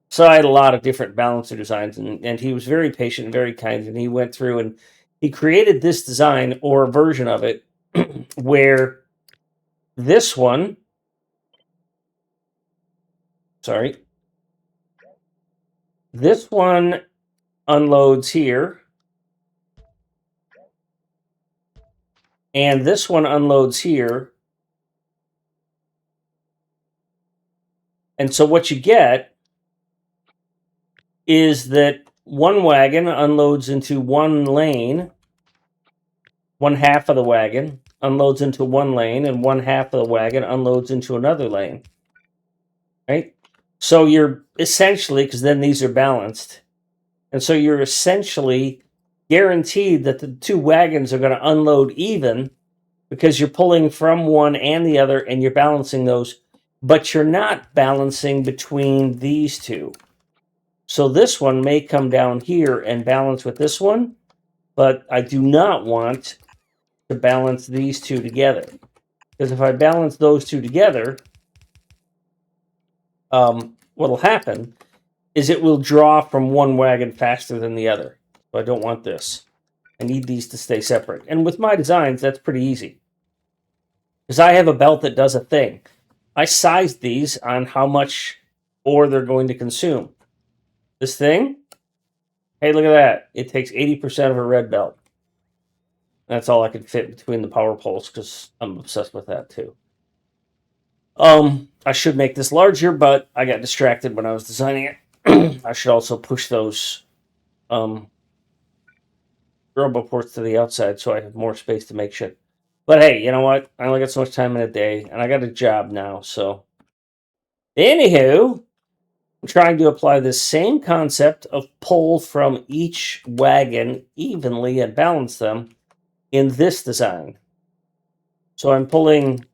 So I had a lot of different balancer designs, and he was very patient and very kind, and he went through and he created this design or a version of it where this one, sorry, this one unloads here, and this one unloads here. And so what you get is that one wagon unloads into one lane, one half of the wagon unloads into one lane, and one half of the wagon unloads into another lane. Right? So you're essentially, because then these are balanced, and so you're essentially guaranteed that the two wagons are going to unload even because you're pulling from one and the other and you're balancing those, but you're not balancing between these two. So this one may come down here and balance with this one, but I do not want to balance these two together. Because if I balance those two together, what'll happen is it will draw from one wagon faster than the other. So I don't want this. I need these to stay separate. And with my designs, that's pretty easy. Because I have a belt that does a thing. I sized these on how much ore they're going to consume. This thing, hey, look at that. It takes 80% of a red belt. That's all I could fit between the power poles because I'm obsessed with that too. I should make this larger, but I got distracted when I was designing it. I should also push those robo ports to the outside so I have more space to make shit. But hey, you know what? I only got so much time in a day, and I got a job now, so. Anywho, I'm trying to apply the same concept of pull from each wagon evenly and balance them in this design. So I'm pulling,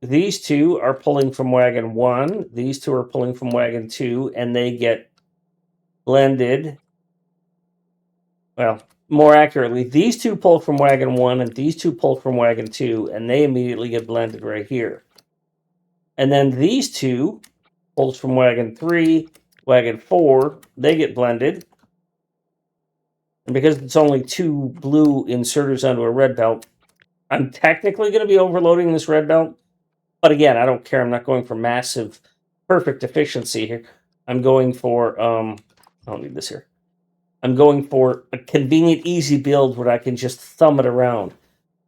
these two are pulling from wagon 1, these two are pulling from wagon 2, and they get blended. Well, more accurately, these two pull from wagon 1 and these two pull from wagon 2, and they immediately get blended right here. And then these two pulls from wagon 3, wagon 4, they get blended. And because it's only 2 blue inserters onto a red belt, I'm technically going to be overloading this red belt. But again, I don't care. I'm not going for massive, perfect efficiency here. I'm going for, I don't need this here. I'm going for a convenient, easy build where I can just thumb it around.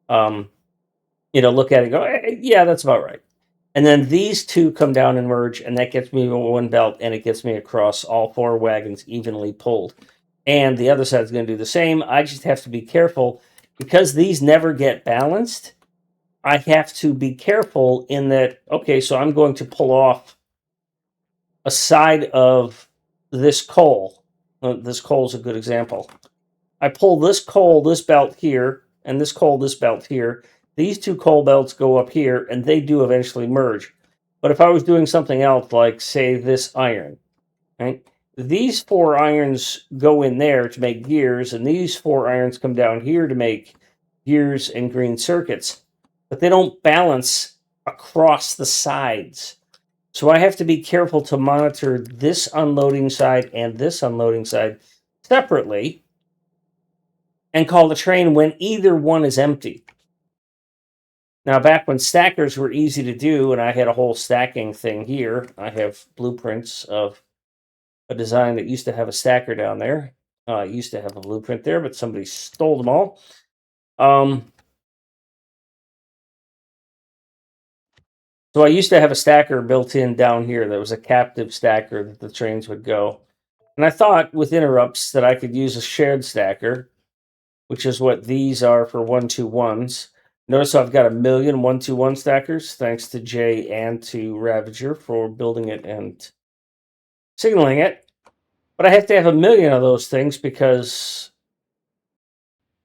Look at it and go, hey, yeah, that's about right. And then these two come down and merge, and that gets me one belt, and it gets me across all 4 wagons evenly pulled. And the other side's going to do the same. I just have to be careful because these never get balanced. I have to be careful in that, okay, so I'm going to pull off a side of this coal. This coal is a good example. I pull this coal, this belt here, and this coal, this belt here. These 2 coal belts go up here, and they do eventually merge. But if I was doing something else, like, say, this iron, right? These 4 irons go in there to make gears, and these 4 irons come down here to make gears and green circuits. But they don't balance across the sides. So I have to be careful to monitor this unloading side and this unloading side separately and call the train when either one is empty. Now, back when stackers were easy to do, and I had a whole stacking thing here, I have blueprints of a design that used to have a stacker down there. I used to have a blueprint there, but somebody stole them all. So I used to have a stacker built in down here that was a captive stacker that the trains would go. And I thought with interrupts that I could use a shared stacker, which is what these are for 121s. Notice I've got a million 121 stackers, thanks to Jay and to Ravager for building it and signaling it. But I have to have a million of those things because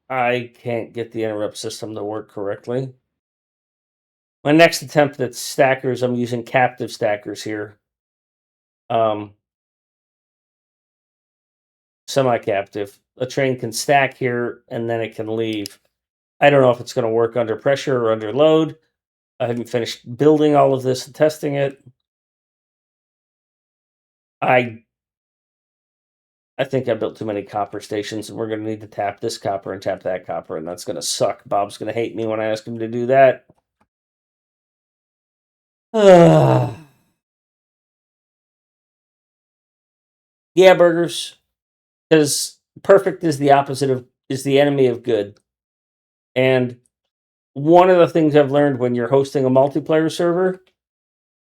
I can't get the interrupt system to work correctly. My next attempt at stackers, I'm using captive stackers here. Semi-captive. A train can stack here and then it can leave. I don't know if it's going to work under pressure or under load. I haven't finished building all of this and testing it. I think I built too many copper stations, and we're going to need to tap this copper and tap that copper, and that's going to suck. Bob's going to hate me when I ask him to do that. Yeah, burgers. Because perfect is the opposite of, is the enemy of good. And one of the things I've learned when you're hosting a multiplayer server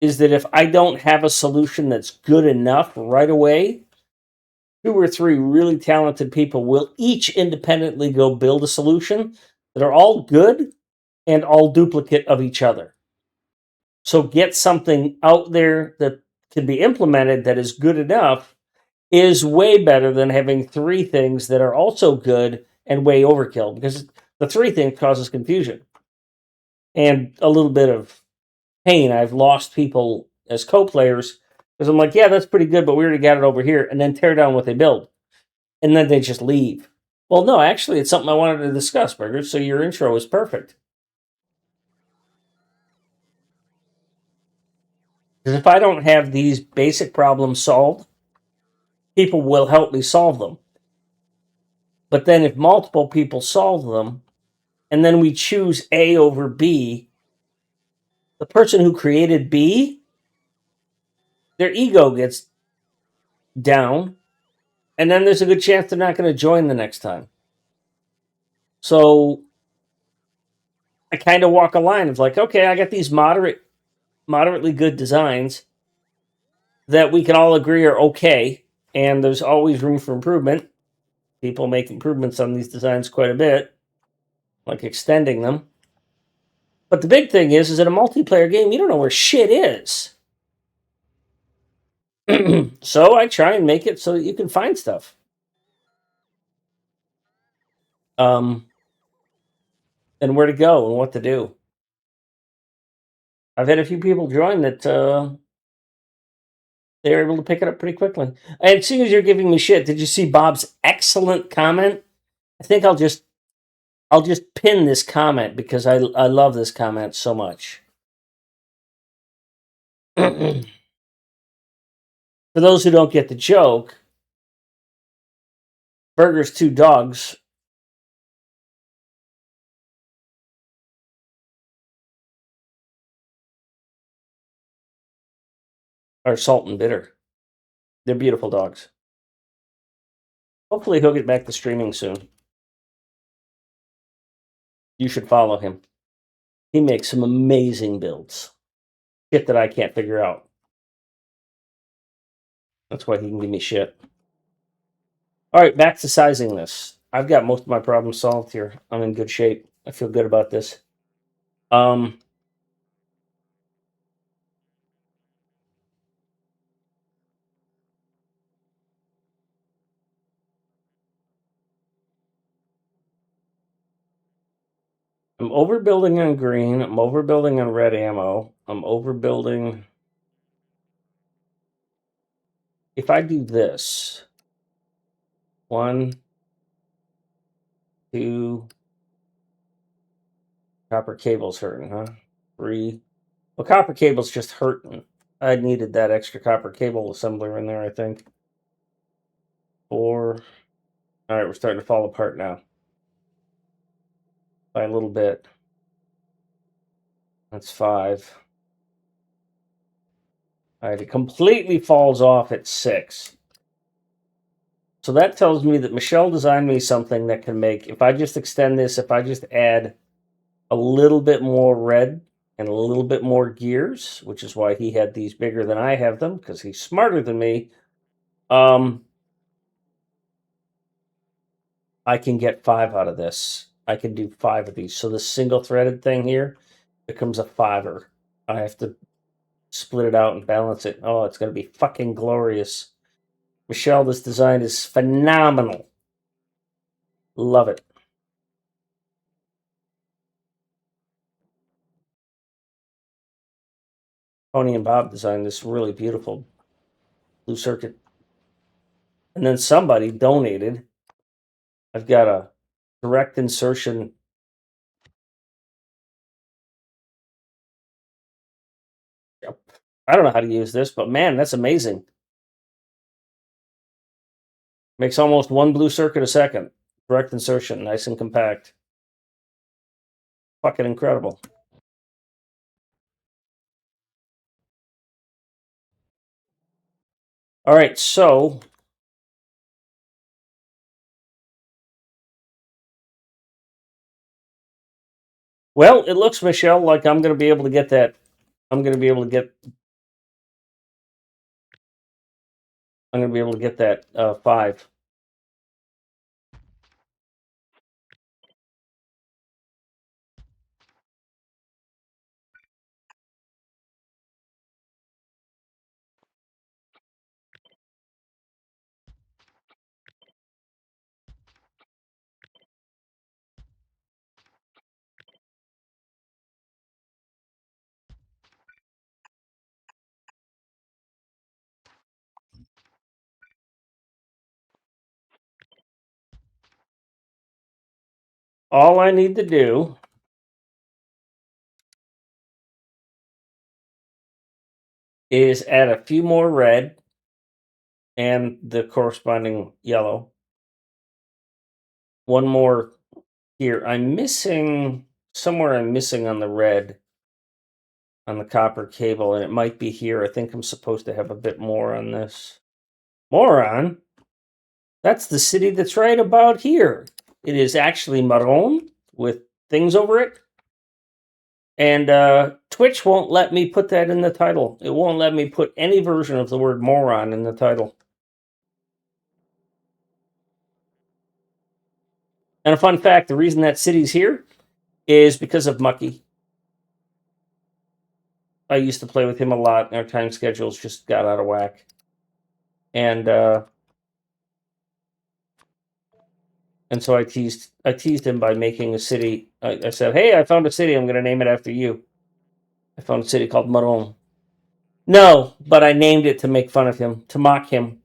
is that if I don't have a solution that's good enough right away, 2 or 3 really talented people will each independently go build a solution that are all good and all duplicate of each other. So get something out there that can be implemented that is good enough is way better than having 3 things that are also good and way overkill, because the 3 things causes confusion and a little bit of pain. I've lost people as co-players because I'm like, yeah, that's pretty good, but we already got it over here, and then tear down what they build. And then they just leave. Well, no, actually, it's something I wanted to discuss, Burger, so your intro is perfect. Because if I don't have these basic problems solved, people will help me solve them. But then if multiple people solve them, and then we choose A over B, the person who created B, their ego gets down, and then there's a good chance they're not going to join the next time. So I kind of walk a line of like, okay, I got these moderately good designs that we can all agree are okay, and there's always room for improvement. People make improvements on these designs quite a bit, like extending them. But the big thing is in a multiplayer game, you don't know where shit is. So I try and make it so that you can find stuff. And where to go and what to do. I've had a few people join that they were able to pick it up pretty quickly. And seeing as you're giving me shit, did you see Bob's excellent comment? I think I'll just pin this comment because I love this comment so much. For those who don't get the joke, Burger's two dogs are Salt and Bitter. They're beautiful dogs. Hopefully, he'll get back to streaming soon. You should follow him. He makes some amazing builds. Shit that I can't figure out. That's why he can give me shit. All right, back to sizing this. I've got most of my problems solved here. I'm in good shape. I feel good about this. I'm overbuilding on green. I'm overbuilding on red ammo. I'm overbuilding. If I do this, 1, 2, copper cable's hurting, huh? 3. Well, copper cable's just hurting. I needed that extra copper cable assembler in there, I think. 4. All right, we're starting to fall apart now. By a little bit. That's 5. All right, it completely falls off at 6. So that tells me that Michelle designed me something that can make, if I just extend this, if I just add a little bit more red and a little bit more gears, which is why he had these bigger than I have them, because he's smarter than me, I can get 5 out of this. I can do 5 of these. So the single threaded thing here becomes a 5er. I have to split it out and balance it. Oh, it's going to be fucking glorious. Michelle, this design is phenomenal. Love it. Tony and Bob designed this really beautiful blue circuit. And then somebody donated. I've got a direct insertion. I don't know how to use this, but man, that's amazing. Makes almost 1 blue circuit a second. Direct insertion, nice and compact. Fucking incredible. All right, so well, it looks, Michelle, like I'm going to be able to get that. I'm going to be able to get. I'm going to be able to get that 5. All I need to do is add a few more red and the corresponding yellow. One more here. I'm missing somewhere. I'm missing on the red on the copper cable, and it might be here. I think I'm supposed to have a bit more on this. Moron. That's the city that's right about here. It is actually Maron with things over it. And Twitch won't let me put that in the title. It won't let me put any version of the word moron in the title. And a fun fact, the reason that city's here is because of Mucky. I used to play with him a lot, and our time schedules just got out of whack. And so I teased him by making a city. I said, "Hey, I found a city. I'm going to name it after you." I found a city called Maron. No, but I named it to make fun of him, to mock him.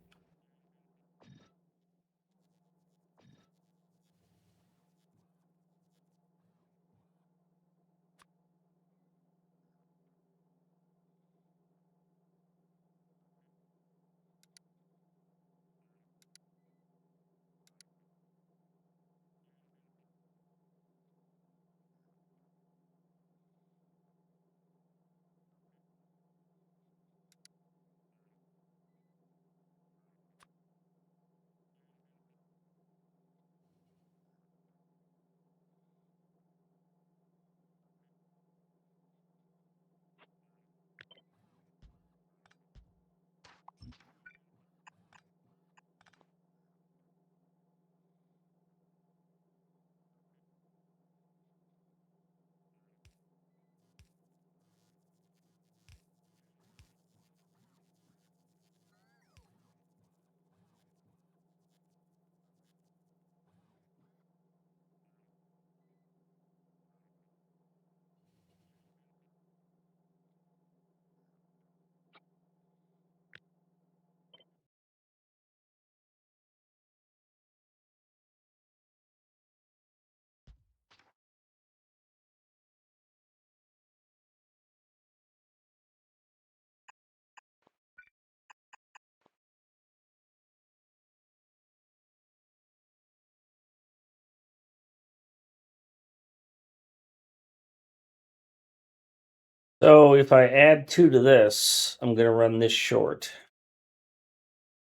So if I add 2 to this, I'm going to run this short.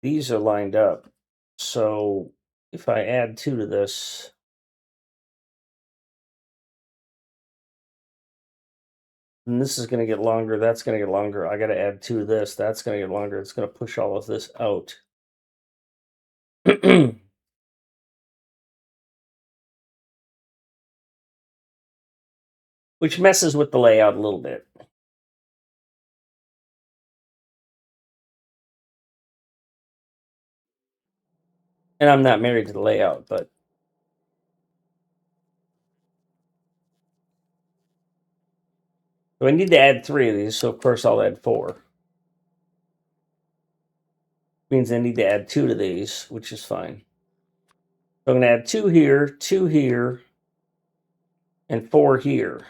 These are lined up. So if I add 2 to this, and this is going to get longer, that's going to get longer. I got to add 2 to this, that's going to get longer. It's going to push all of this out. Which messes with the layout a little bit. And I'm not married to the layout, but so I need to add 3 of these, so of course I'll add 4. Means I need to add 2 to these, which is fine. So I'm going to add 2 here, and 4 here.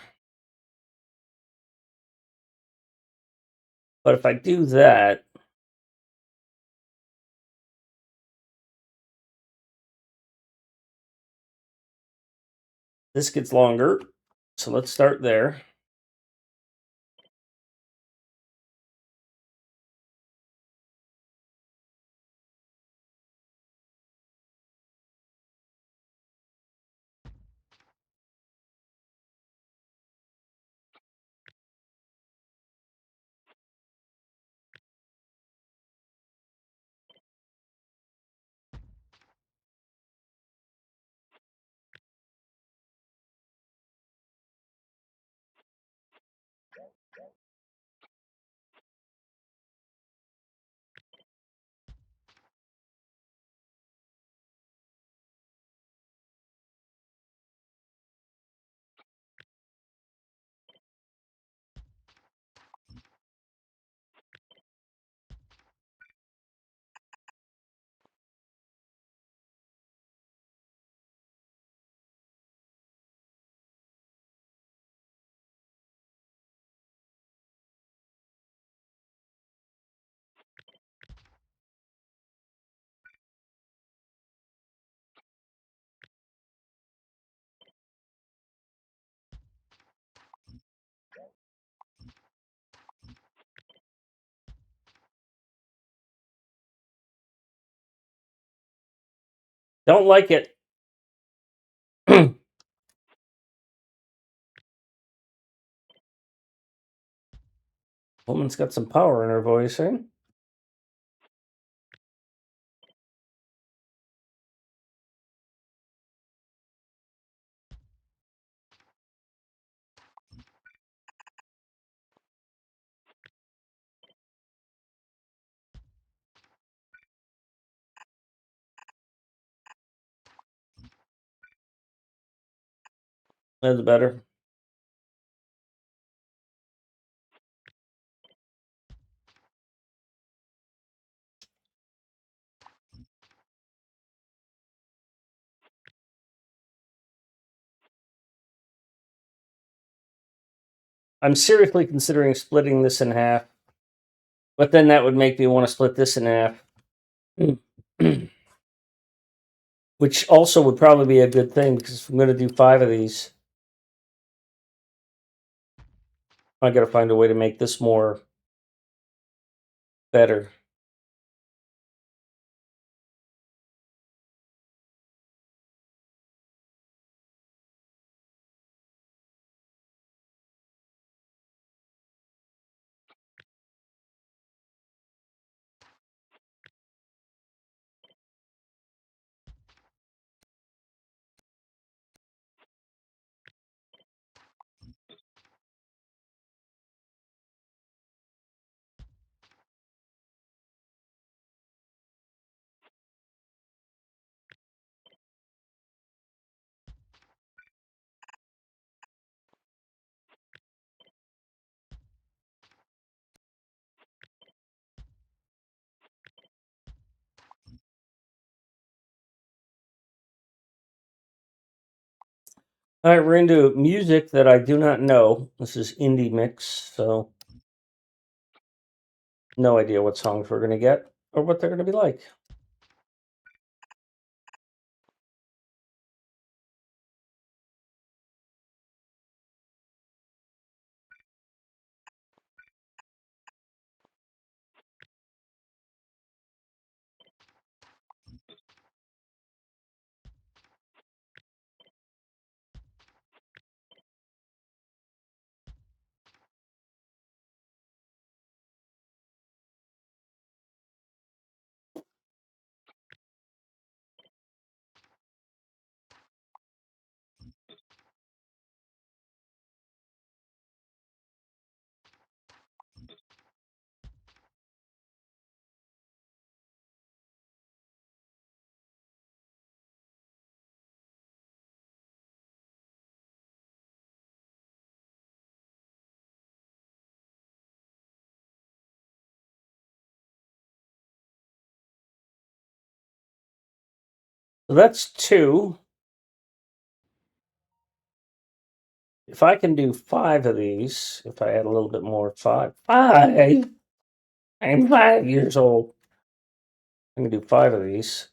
But if I do that, this gets longer. So let's start there. Don't like it. Woman's got some power in her voice, eh? That's better. I'm seriously considering splitting this in half, but then that would make me want to split this in half. Which also would probably be a good thing because if I'm going to do 5 of these, I got to find a way to make this more better. All right, we're into music that I do not know. This is indie mix, so no idea what songs we're going to get or what they're going to be like. So that's 2. If I can do 5 of these, if I add a little bit more, 5. 5! I'm 5 years old. I can do 5 of these.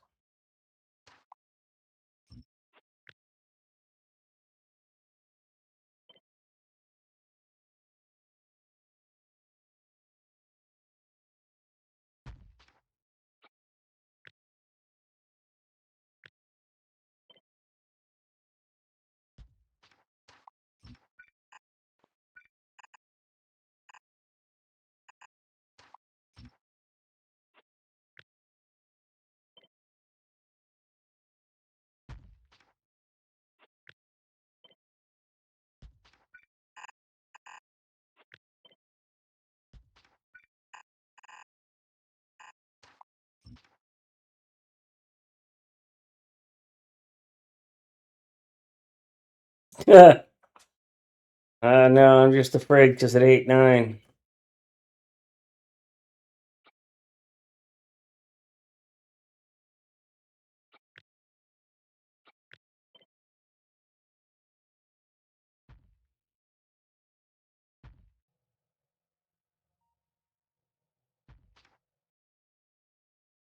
No, I'm just afraid because at 8, 9.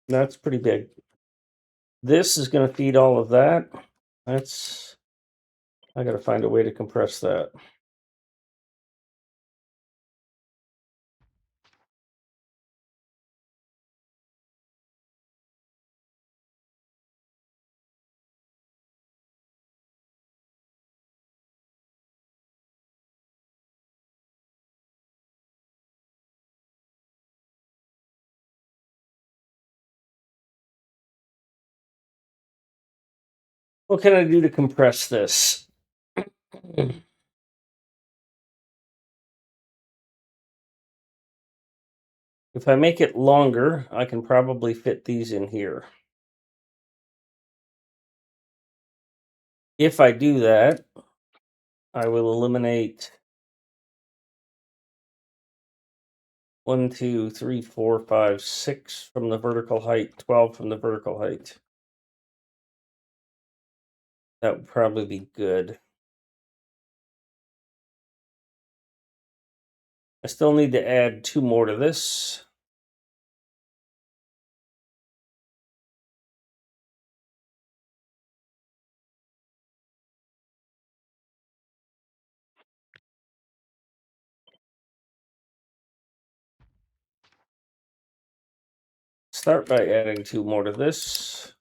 That's pretty big. This is going to feed all of that. That's. I got to find a way to compress that. What can I do to compress this? If I make it longer, I can probably fit these in here. If I do that, I will eliminate 1, 2, 3, 4, 5, 6 from the vertical height, 12 from the vertical height. That would probably be good. I still need to add 2 more to this. Start by adding 2 more to this.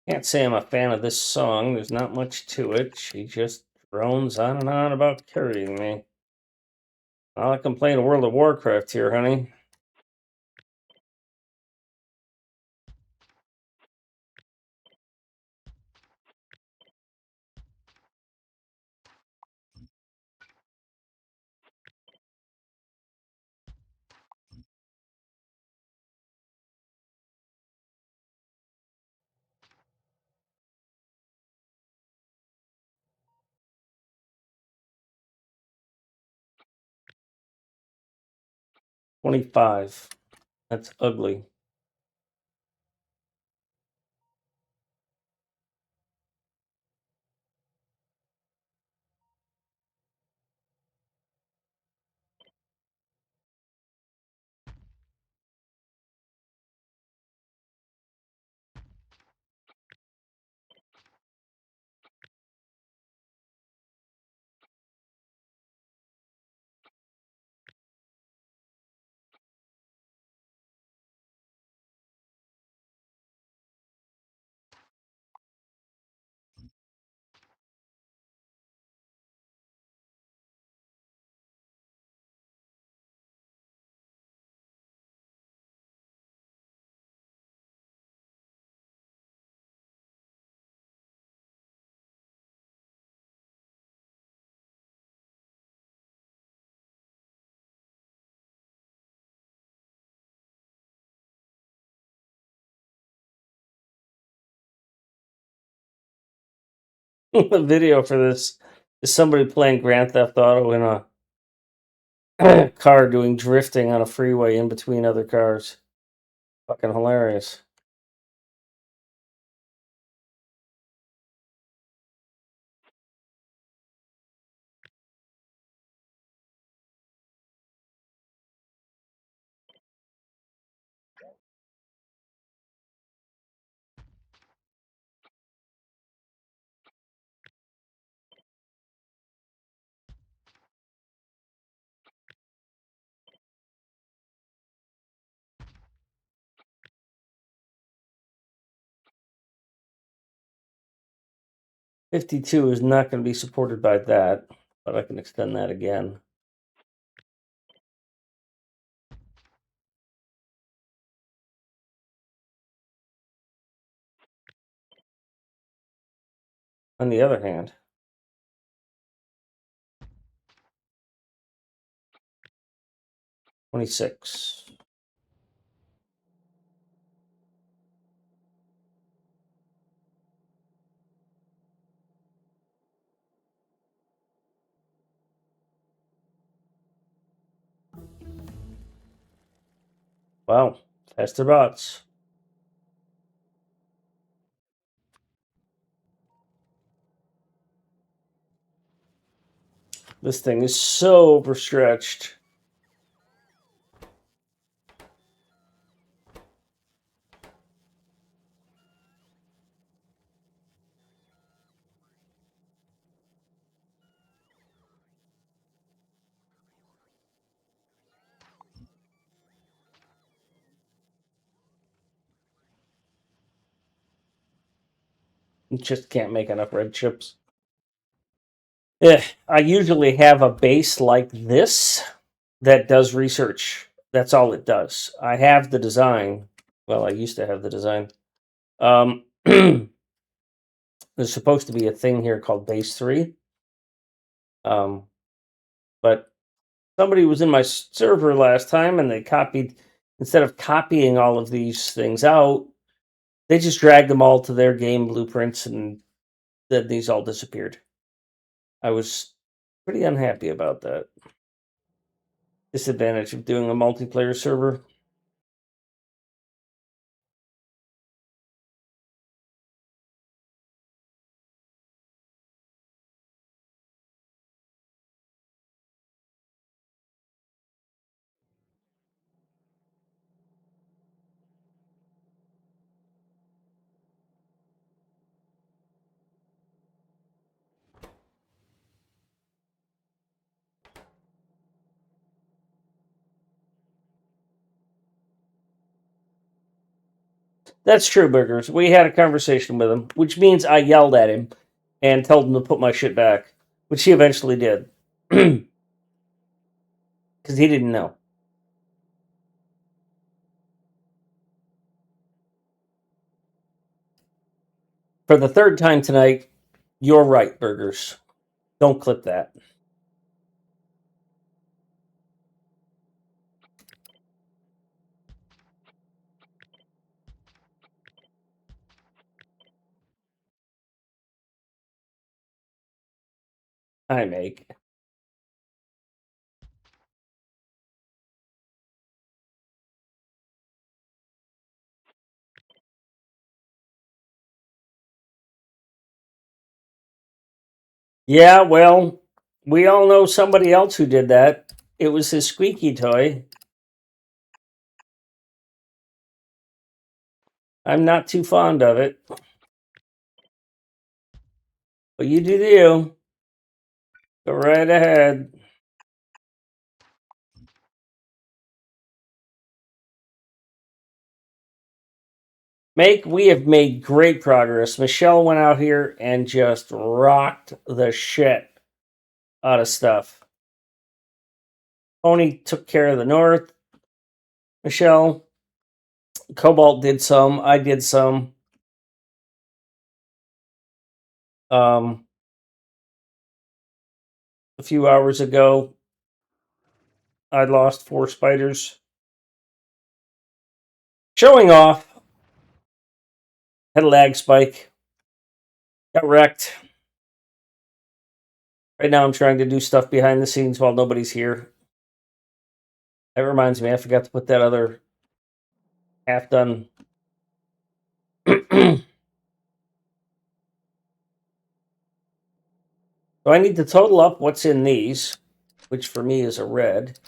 Can't say I'm a fan of this song. There's not much to it. She just drones on and on about carrying me. Not like I'm playing World of Warcraft here, honey. $25. That's ugly. The video for this is somebody playing Grand Theft Auto in a car doing drifting on a freeway in between other cars. Fucking hilarious. 52 is not going to be supported by that, but I can extend that again. On the other hand, $26. Wow, test their bots. This thing is so overstretched. You just can't make enough red chips. Yeah, I usually have a base like this that does research. That's all it does. I have the design. Well, I used to have the design. There's supposed to be a thing here called base 3. But somebody was in my server last time and they copied, instead of copying all of these things out, they just dragged them all to their game blueprints and then these all disappeared. I was pretty unhappy about that. Disadvantage of doing a multiplayer server. That's true, Burgers. We had a conversation with him, which means I yelled at him and told him to put my shit back, which he eventually did. Because he didn't know. For the third time tonight, you're right, Burgers. Don't clip that. I make. Yeah, well, we all know somebody else who did that. It was his squeaky toy. I'm not too fond of it. But you do you. Go right ahead. We have made great progress. Michelle went out here and just rocked the shit out of stuff. Pony took care of the north. Michelle, Cobalt did some. I did some. A few hours ago, I lost 4 spiders. Showing off. Had a lag spike. Got wrecked. Right now, I'm trying to do stuff behind the scenes while nobody's here. That reminds me, I forgot to put that other half done. So I need to total up what's in these, which for me is a red.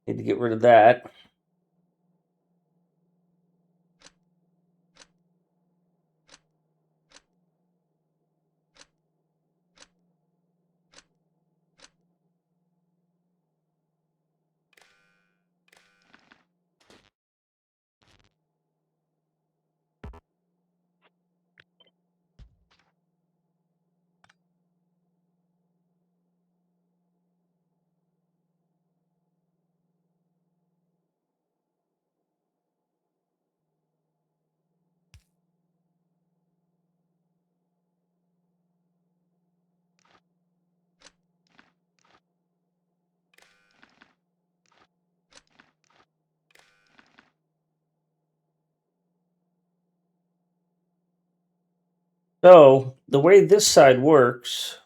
Need to get rid of that. So the way this side works,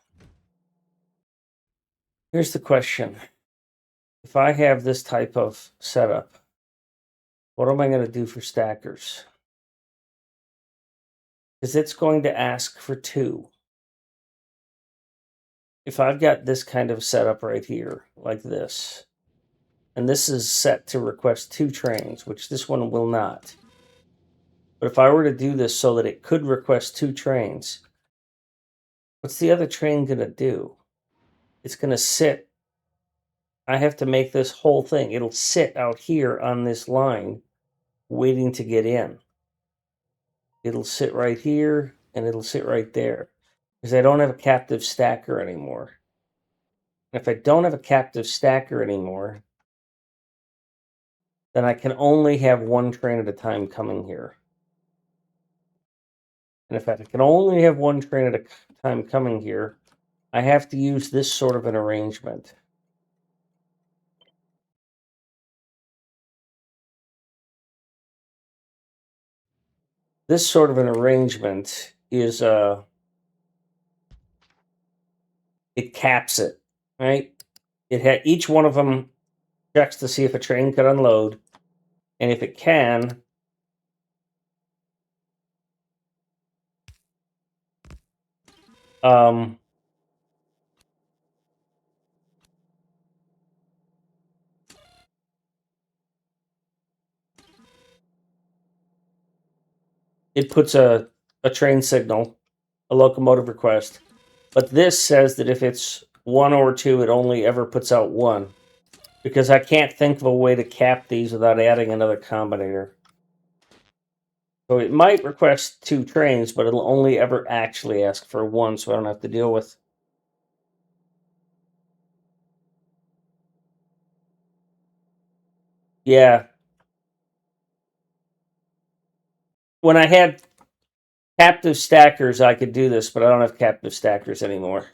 here's the question. If I have this type of setup, what am I going to do for stackers? Because it's going to ask for 2. If I've got this kind of setup right here, like this, and this is set to request 2 trains, which this one will not. But if I were to do this so that it could request 2 trains, what's the other train going to do? It's going to sit. I have to make this whole thing. It'll sit out here on this line waiting to get in. It'll sit right here and it'll sit right there because I don't have a captive stacker anymore. If I don't have a captive stacker anymore, then I can only have 1 train at a time coming here. And if I can only have 1 train at a time coming here, I have to use this sort of an arrangement. This sort of an arrangement is it caps it, right? Each one of them checks to see if a train can unload, and if it can, it puts a train signal, a locomotive request. But this says that if it's 1 or 2, it only ever puts out 1. Because I can't think of a way to cap these without adding another combinator. So it might request 2 trains, but it'll only ever actually ask for 1, so I don't have to deal with. Yeah. When I had captive stackers, I could do this, but I don't have captive stackers anymore.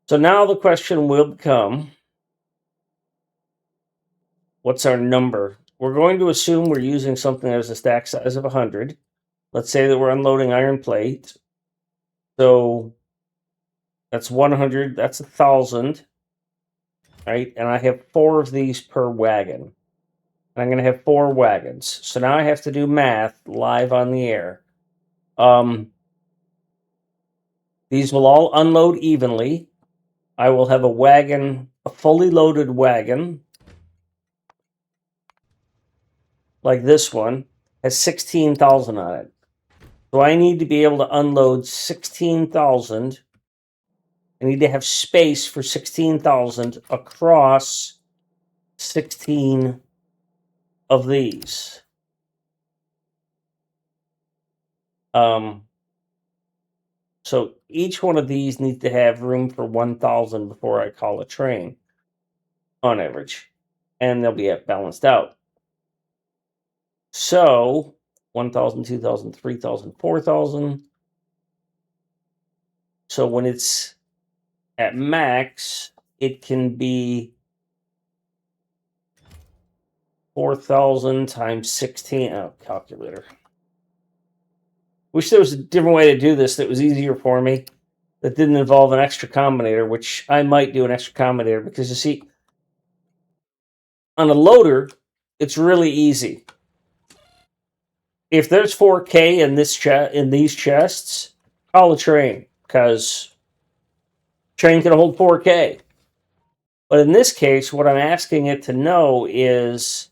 So now the question will become, what's our number? We're going to assume we're using something that has a stack size of 100. Let's say that we're unloading iron plate. So that's 100, that's 1,000, right? And I have 4 of these per wagon. And I'm going to have 4 wagons. So now I have to do math live on the air. These will all unload evenly. I will have a wagon, a fully loaded wagon, like this one, has 16,000 on it. So I need to be able to unload 16,000. I need to have space for 16,000 across 16 of these. So each one of these needs to have room for 1,000 before I call a train, on average. And they'll be balanced out. So 1,000, 2,000, 3,000, 4,000. So when it's at max, it can be 4,000 times 16. Oh, calculator. Wish there was a different way to do this that was easier for me, that didn't involve an extra combinator, which I might do an extra combinator, because you see, on a loader, it's really easy. If there's 4K in these chests, call a train, because train can hold 4K. But in this case, what I'm asking it to know is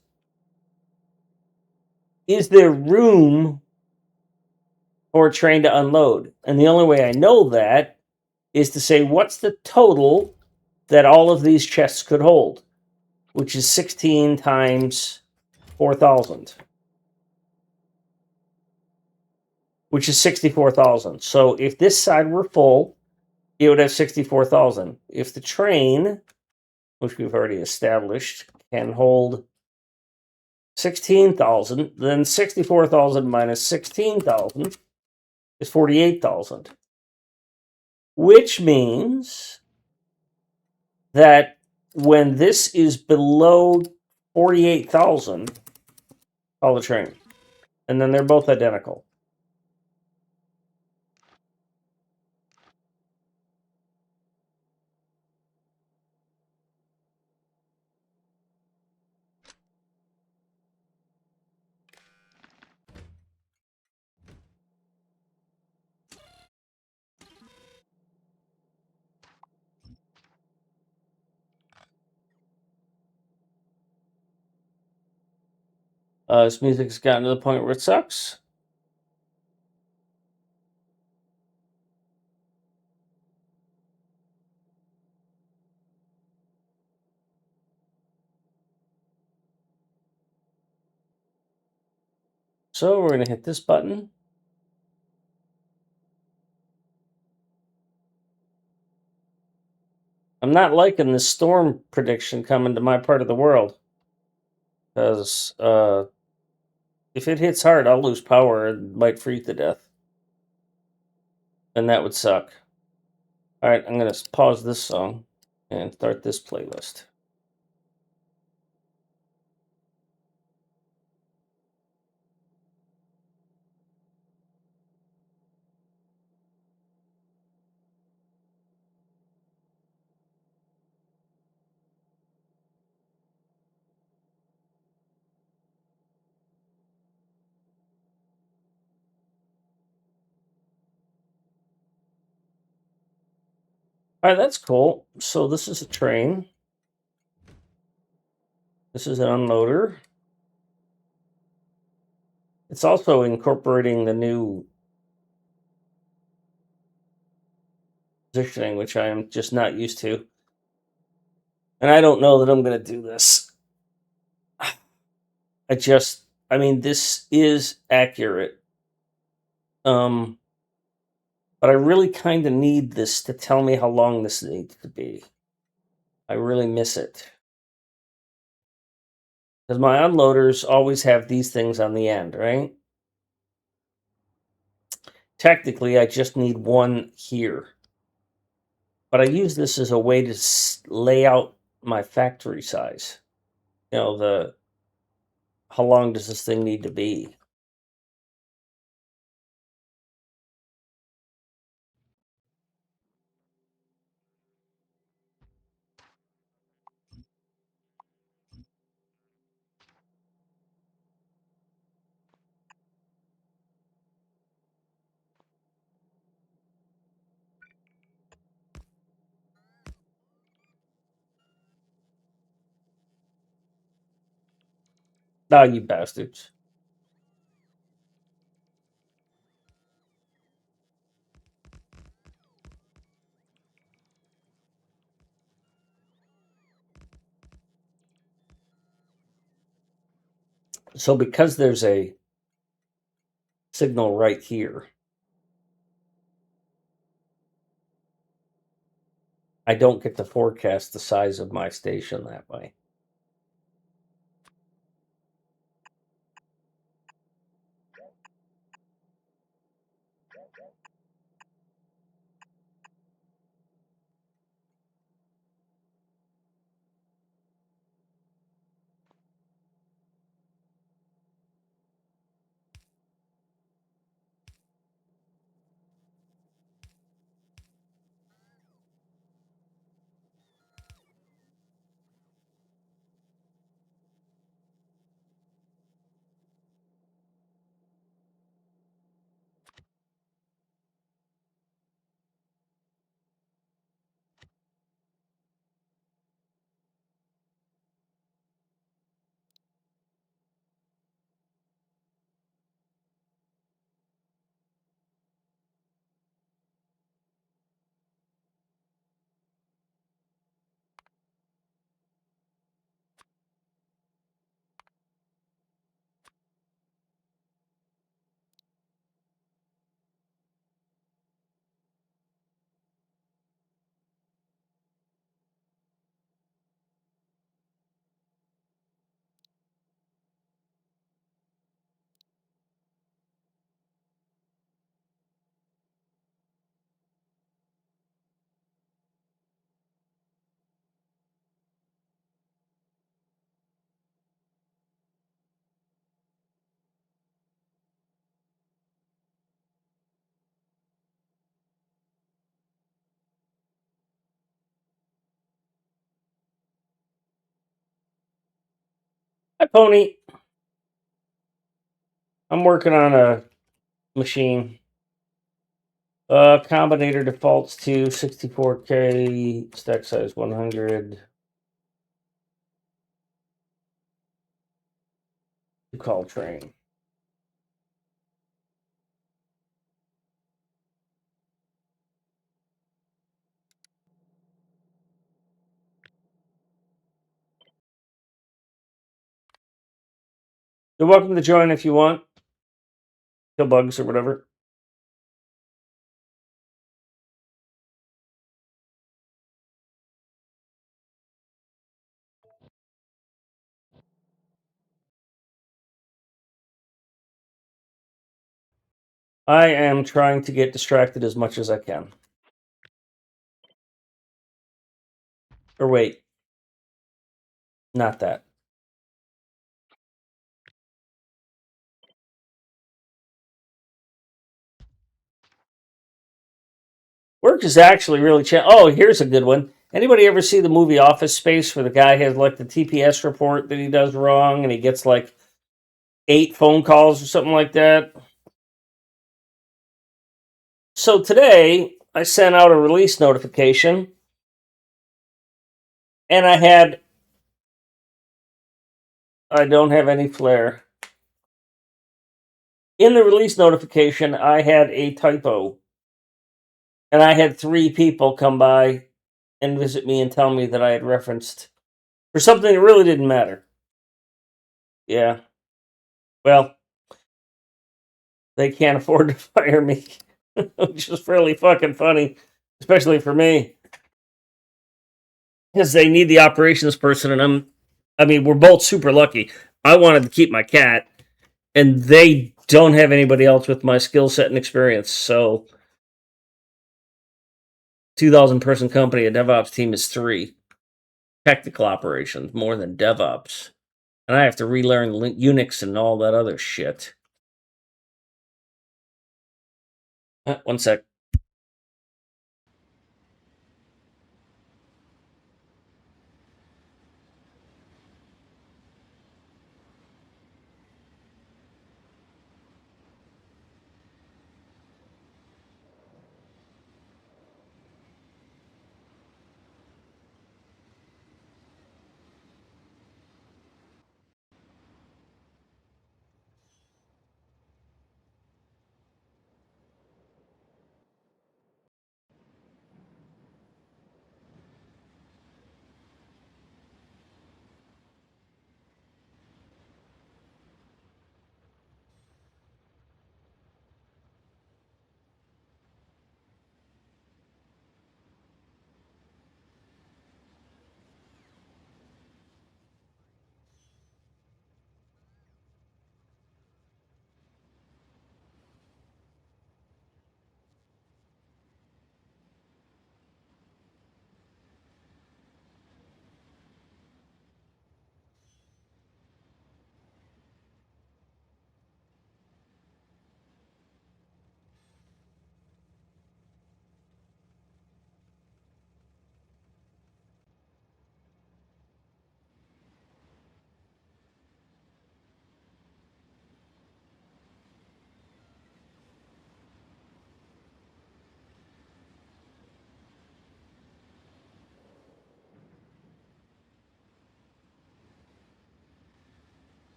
there room for a train to unload? And the only way I know that is to say, what's the total that all of these chests could hold, which is 16 times 4,000. which is 64,000. So if this side were full, it would have 64,000. If the train, which we've already established, can hold 16,000, then 64,000 minus 16,000 is 48,000. Which means that when this is below 48,000, call the train. And then they're both identical. This music's gotten to the point where it sucks. So we're going to hit this button. I'm not liking this storm prediction coming to my part of the world. Because if it hits hard, I'll lose power and might freeze to death. And that would suck. Alright, I'm going to pause this song and start this playlist. Alright, that's cool. So this is a train. This is an unloader. It's also incorporating the new positioning, which I am just not used to. And I don't know that I'm going to do this. I mean, this is accurate. But I really kind of need this to tell me how long this needs to be. I really miss it. Because my unloaders always have these things on the end, right? Technically, I just need one here. But I use this as a way to lay out my factory size. You know, how long does this thing need to be? Ah, you bastards. So because there's a signal right here, I don't get to forecast the size of my station that way. Pony. I'm working on a machine. Combinator defaults to 64K, stack size 100. Call train. You're welcome to join if you want. Kill bugs or whatever. I am trying to get distracted as much as I can. Or wait. Not that. Work is actually really Oh, here's a good one. Anybody ever see the movie Office Space where the guy has like the TPS report that he does wrong and he gets like 8 phone calls or something like that? So today I sent out a release notification and I don't have any flare. In the release notification, I had a typo. And I had 3 people come by and visit me and tell me that I had referenced for something that really didn't matter. Yeah. Well, they can't afford to fire me, which is fairly fucking funny, especially for me, because they need the operations person, and we're both super lucky. I wanted to keep my cat, and they don't have anybody else with my skill set and experience. So, 2,000 person company, a DevOps team is 3 technical operations, more than DevOps, and I have to relearn Unix and all that other shit. One sec.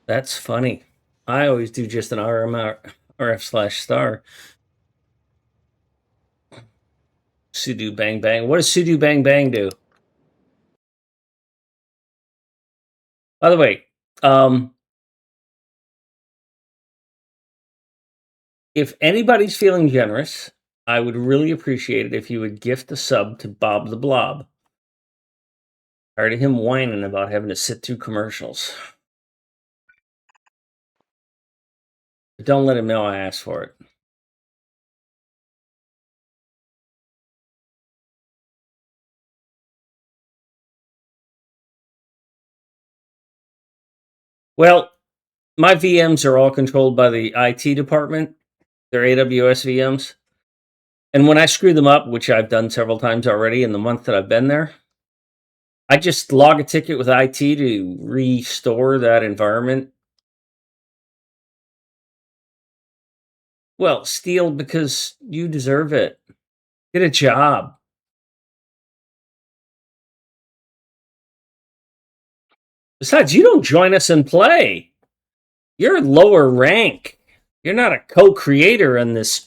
That's funny. I always do just an RF/star. Sudo bang bang. What does sudo bang bang do? By the way, um, if anybody's feeling generous, I would really appreciate it if you would gift a sub to Bob the Blob. Tired of him whining about having to sit through commercials. But don't let him know I asked for it. Well, my VMs are all controlled by the IT department. They're AWS VMs. And when I screw them up, which I've done several times already in the month that I've been there, I just log a ticket with IT to restore that environment. Well, steal because you deserve it. Get a job. Besides, you don't join us and play. You're lower rank. You're not a co-creator in this.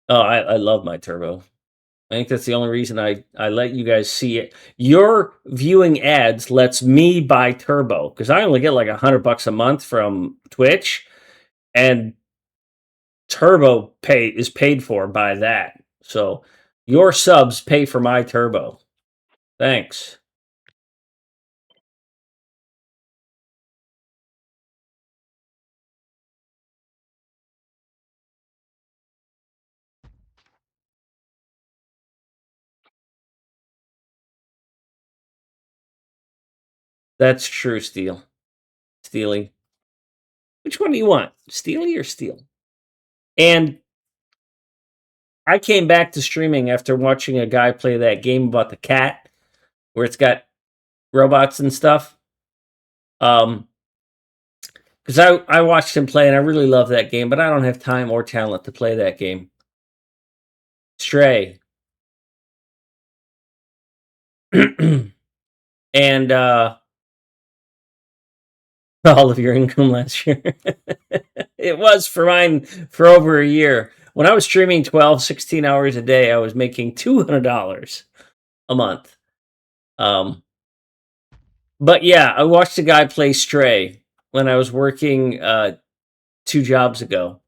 Oh, I love my turbo. I think that's the only reason I let you guys see it. Your viewing ads lets me buy turbo because I only get like $100 a month from Twitch, and turbo pay is paid for by that. So your subs pay for my turbo. Thanks. That's true, Steel. Steely. Which one do you want? Steely or Steel? And I came back to streaming after watching a guy play that game about the cat where it's got robots and stuff. Because I watched him play and I really love that game, but I don't have time or talent to play that game. Stray. And all of your income last year. It was for mine for over a year. When I was streaming 12, 16 hours a day, I was making $200 a month. Um, but yeah, I watched a guy play Stray when I was working 2 jobs ago.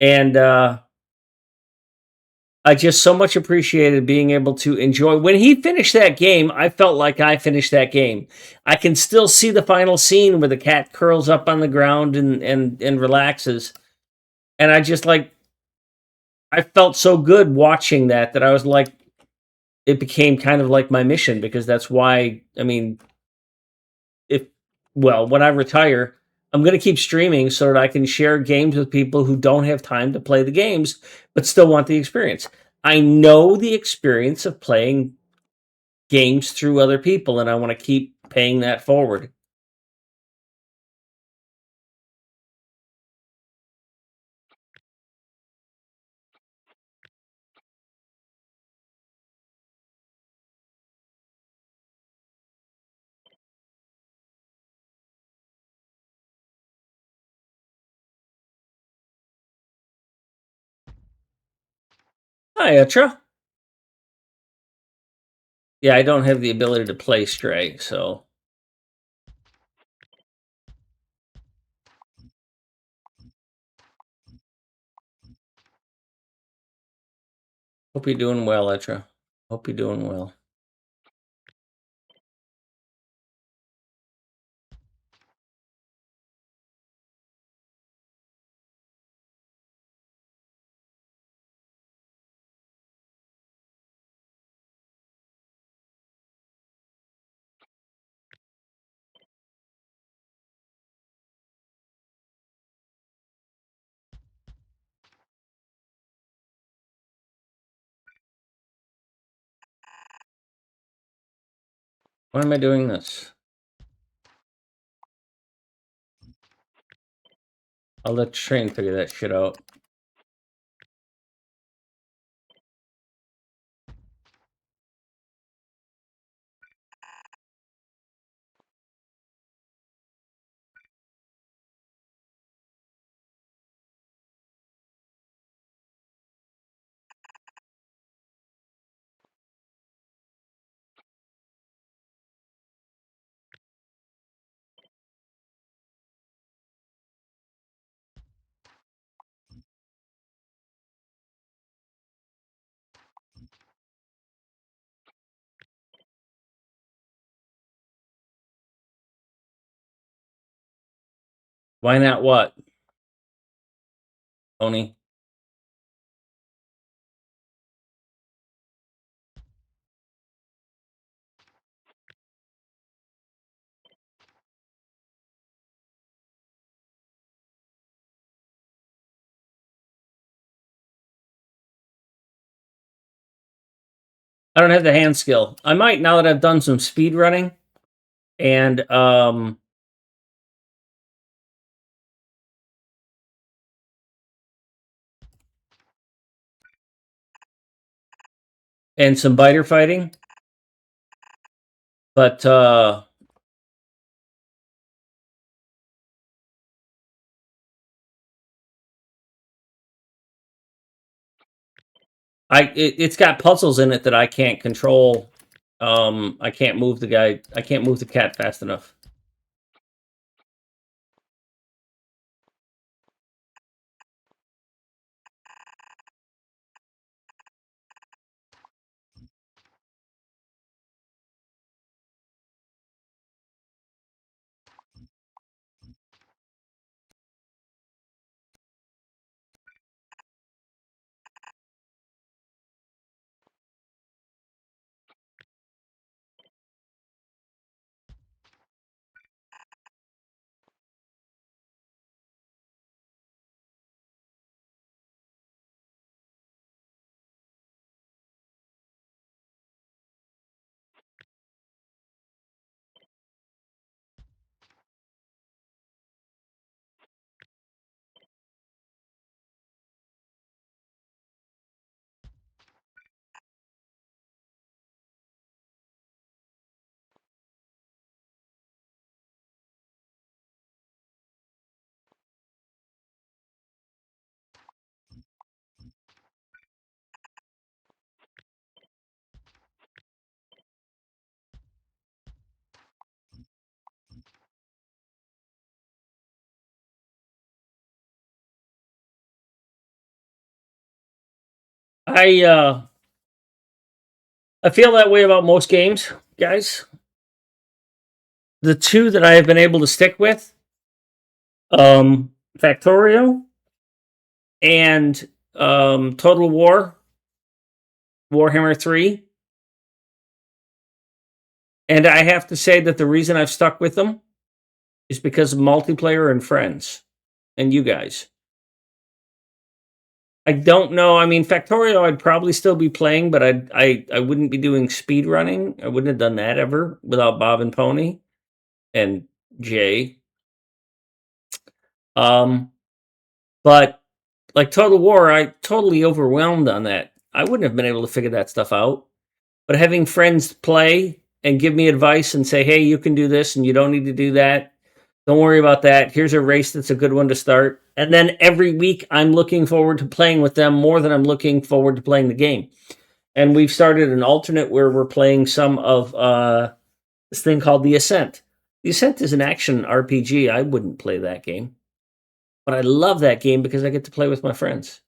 And I just so much appreciated being able to enjoy. When he finished that game, I felt like I finished that game. I can still see the final scene where the cat curls up on the ground and relaxes. And I just like I felt so good watching that I was like it became kind of like my mission because that's why I mean if well, when I retire, I'm going to keep streaming so that I can share games with people who don't have time to play the games but still want the experience. I know the experience of playing games through other people and I want to keep paying that forward. Hi, Etra. Yeah, I don't have the ability to play Stray, so hope you're doing well, Etra. Hope you're doing well. Why am I doing this? I'll let Train figure that shit out. Why not what? Tony? I don't have the hand skill. I might now that I've done some speed running and some biter fighting. But it's got puzzles in it that I can't control. I can't move the guy. I can't move the cat fast enough. I feel that way about most games, guys. The two that I have been able to stick with, Factorio and Total War, Warhammer 3. And I have to say that the reason I've stuck with them is because of multiplayer and friends and you guys. I don't know. I mean, Factorio, I'd probably still be playing, but I wouldn't be doing speed running. I wouldn't have done that ever without Bob and Pony and Jay. But like Total War, I totally overwhelmed on that. I wouldn't have been able to figure that stuff out. But having friends play and give me advice and say, "Hey, you can do this, and you don't need to do that. Don't worry about that. Here's a race that's a good one to start." And then every week, I'm looking forward to playing with them more than I'm looking forward to playing the game. And we've started an alternate where we're playing some of this thing called The Ascent. The Ascent is an action RPG. I wouldn't play that game, but I love that game because I get to play with my friends.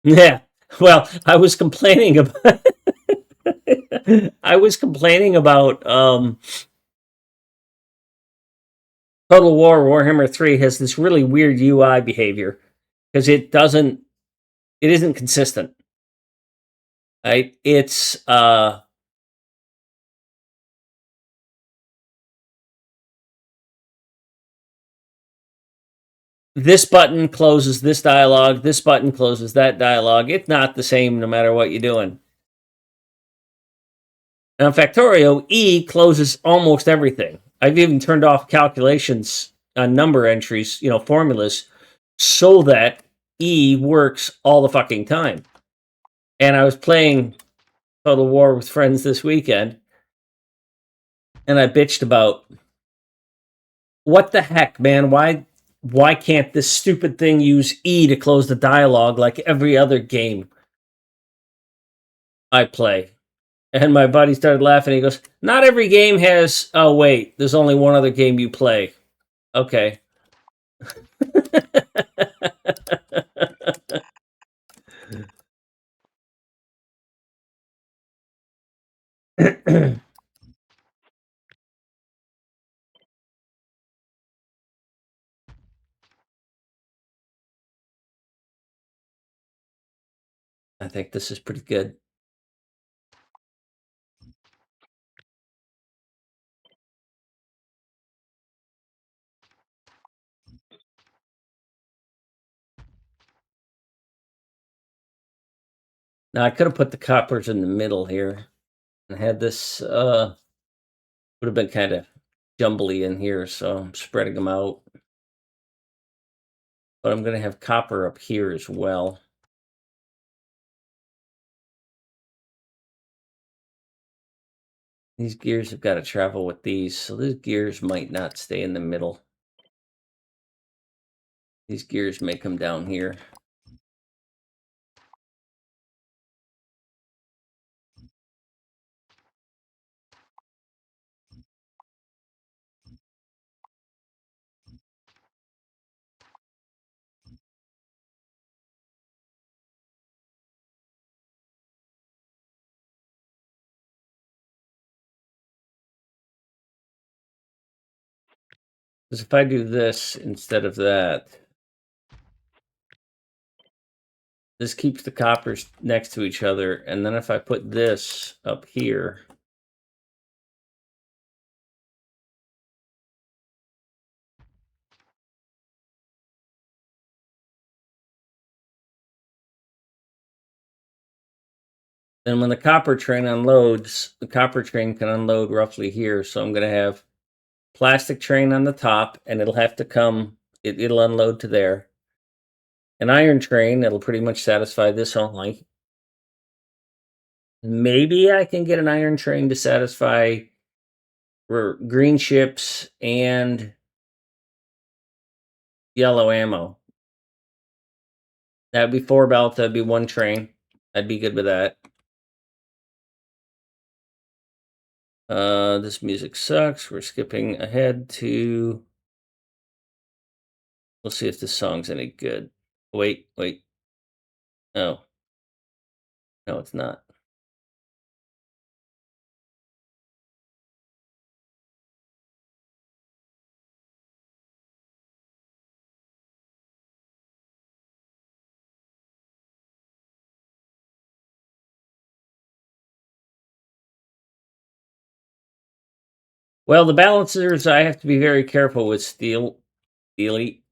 Yeah. Well, I was complaining about I was complaining about Total War Warhammer 3 has this really weird UI behavior because it isn't consistent. Right? It's this button closes this dialogue, this button closes that dialogue. It's not the same no matter what you're doing. Now, Factorio, E closes almost everything. I've even turned off calculations on number entries, formulas, so that E works all the fucking time. And I was playing Total War with friends this weekend, and I bitched about what the heck, man? Why can't this stupid thing use E to close the dialogue like every other game I play? And my buddy started laughing. He goes, "Not every game has." Oh wait, there's only one other game you play. Okay. I think this is pretty good. Now I could have put the coppers in the middle here and had this would have been kind of jumbly in here, so I'm spreading them out. But I'm going to have copper up here as well. These gears have got to travel with these, so these gears might not stay in the middle. These gears may come down here. Because if I do this instead of that, this keeps the coppers next to each other. And then if I put this up here, then when the copper train unloads, the copper train can unload roughly here. So I'm going to have plastic train on the top, and it'll have to come, it'll unload to there. An iron train, it'll pretty much satisfy this only. Maybe I can get an iron train to satisfy green ships and yellow ammo. That'd be 4 belts, that'd be 1 train. I'd be good with that. This music sucks. We're skipping ahead to... We'll see if this song's any good. Wait. Oh. No, it's not. Well, the balancers, I have to be very careful with steely.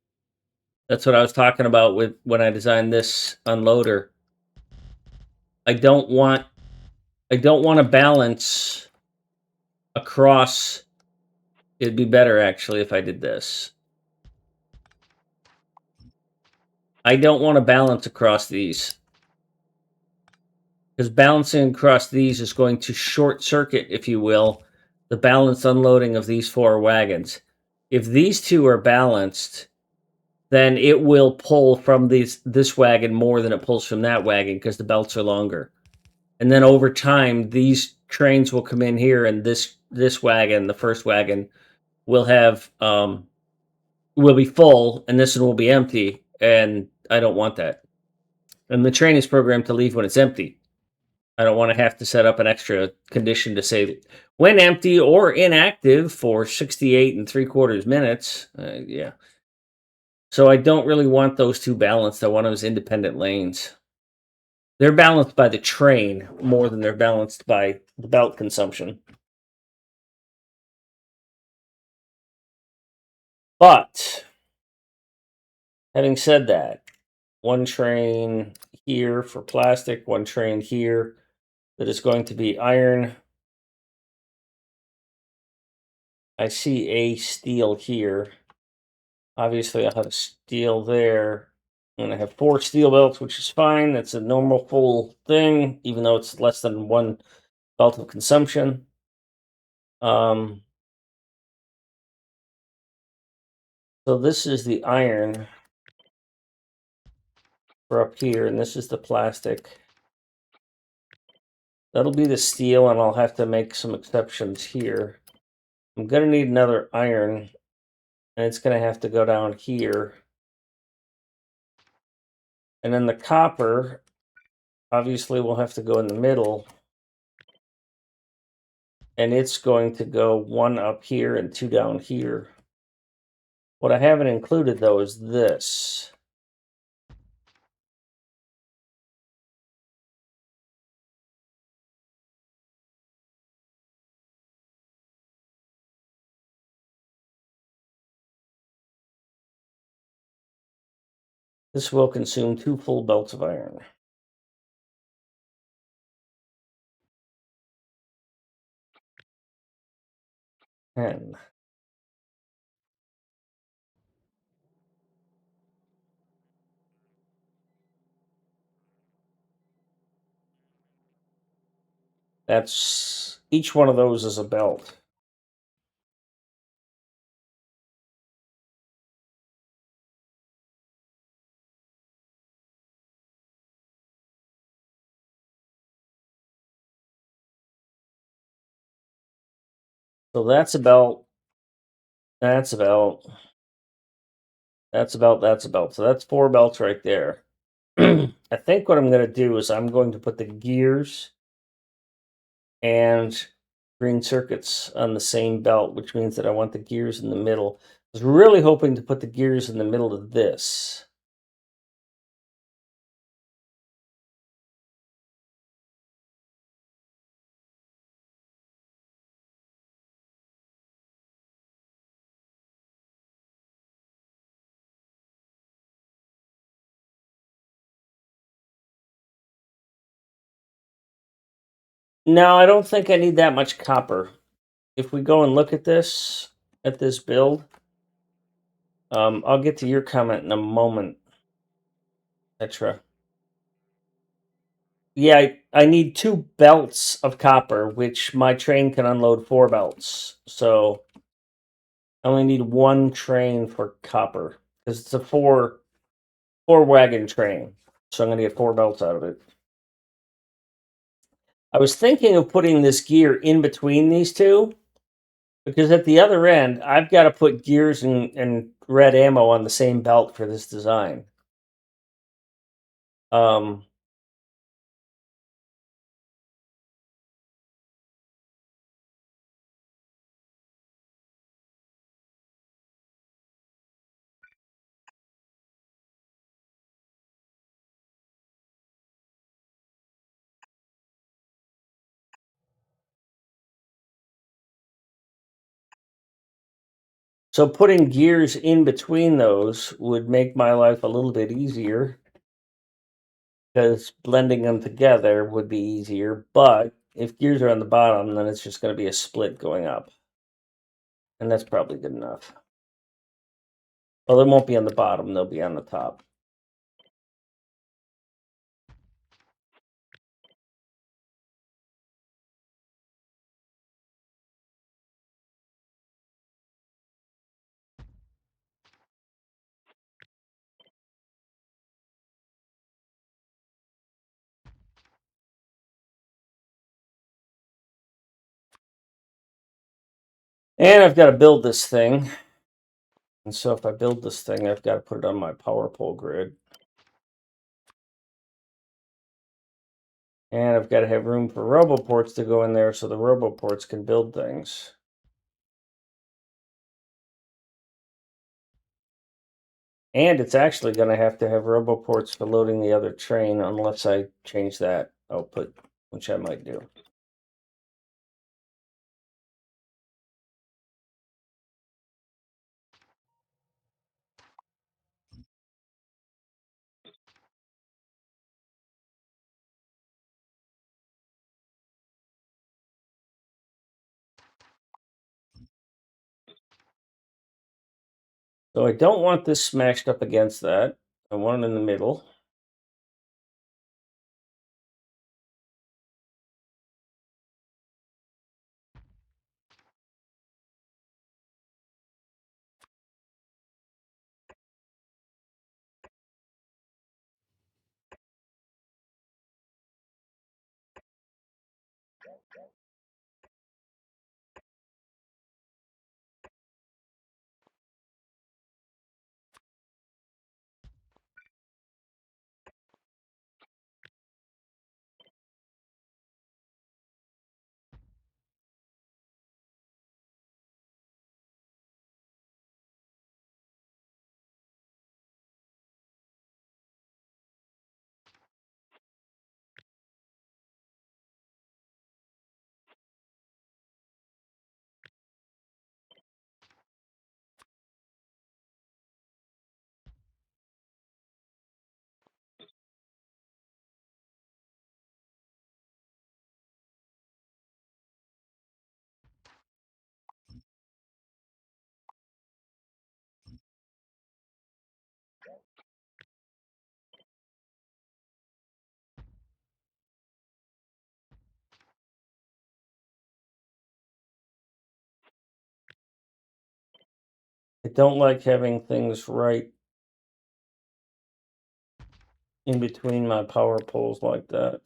That's what I was talking about with when I designed this unloader. I don't want to balance across. It'd be better actually if I did this. I don't want to balance across these, because balancing across these is going to short circuit, if you will, the balanced unloading of these 4 wagons. If these 2 are balanced, then it will pull from this wagon more than it pulls from that wagon because the belts are longer. And then over time, these trains will come in here, and this wagon, the first wagon, will have will be full, and this one will be empty. And I don't want that. And the train is programmed to leave when it's empty. I don't want to have to set up an extra condition to say when empty or inactive for 68 3/4 minutes. Yeah. So I don't really want those 2 balanced. I want them as independent lanes. They're balanced by the train more than they're balanced by the belt consumption. But having said that, 1 train here for plastic, 1 train here that is going to be iron. I see a steel here. Obviously, I'll have a steel there. I'm going to have 4 steel belts, which is fine. That's a normal full thing, even though it's less than 1 belt of consumption. So this is the iron for up here, and this is the plastic. That'll be the steel, and I'll have to make some exceptions here. I'm going to need another iron, and it's going to have to go down here. And then the copper, obviously, will have to go in the middle. and it's going to go one up here and two down here. What I haven't included though is this. This will consume 2 full belts of iron. And that's each one of those is a belt. So that's a belt. That's a belt. That's a belt. That's a belt. So that's 4 belts right there. I think what I'm going to do is I'm going to put the gears and green circuits on the same belt, which means that I want the gears in the middle. I was really hoping to put the gears in the middle of this. No, I don't think I need that much copper. If we go and look at this build, I'll get to your comment in a moment, Petra. Yeah, I need 2 belts of copper, which my train can unload 4 belts. So I only need 1 train for copper because it's a four wagon train. So I'm going to get 4 belts out of it. I was thinking of putting this gear in between these two because at the other end, I've got to put gears and red ammo on the same belt for this design. Um, so putting gears in between those would make my life a little bit easier because blending them together would be easier. But if gears are on the bottom, then it's just going to be a split going up. And that's probably good enough. Well, they won't be on the bottom, they'll be on the top. And I've got to build this thing. And so if I build this thing, I've got to put it on my power pole grid. And I've got to have room for roboports to go in there so the roboports can build things. And it's actually going to have roboports for loading the other train unless I change that output, which I might do. So I don't want this smashed up against that. I want it in the middle. I don't like having things right in between my power poles like that.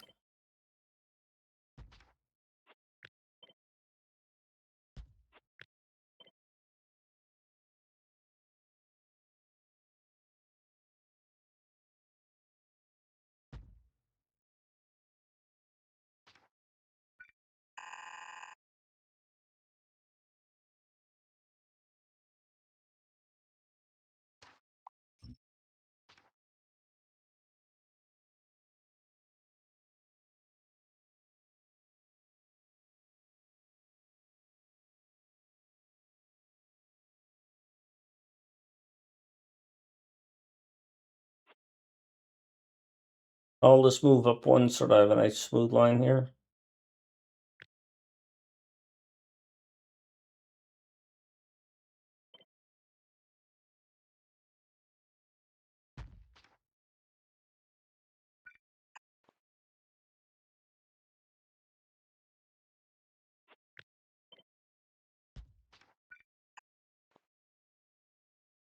I'll just move up one so that I have a nice smooth line here.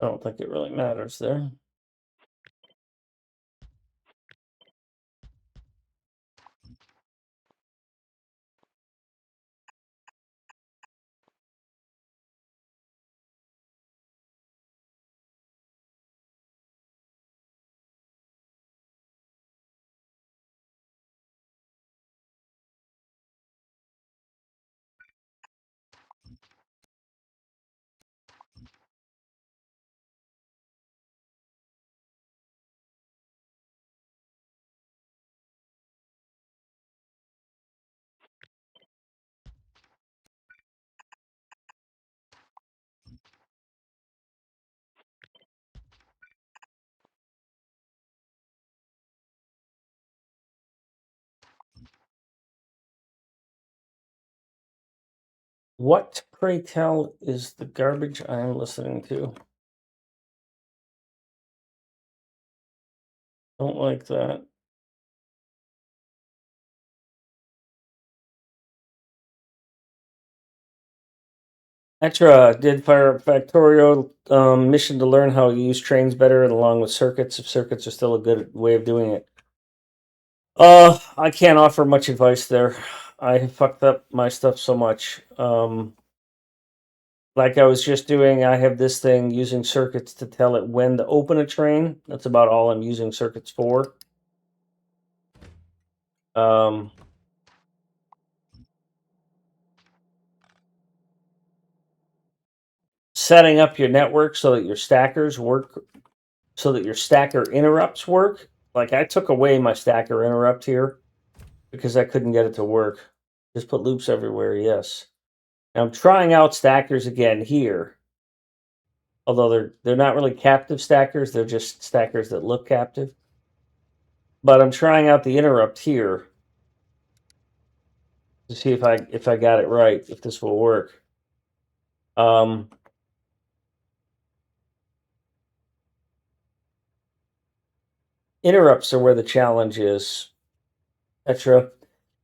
I don't think it really matters there. What, pray tell, is the garbage I am listening to? Don't like that. Etra did fire up Factorio mission to learn how to use trains better and along with circuits, if circuits are still a good way of doing it. I can't offer much advice there. I fucked up my stuff so much. Like I was just doing, I have this thing using circuits to tell it when to open a train. That's about all I'm using circuits for. Setting up your network so that your stackers work, so that your stacker interrupts work. Like I took away my stacker interrupt here because I couldn't get it to work. Just put loops everywhere, yes. Now I'm trying out stackers again here. Although they're not really captive stackers, they're just stackers that look captive. But I'm trying out the interrupt here to see if I got it right, if this will work. Interrupts are where the challenge is. Petra.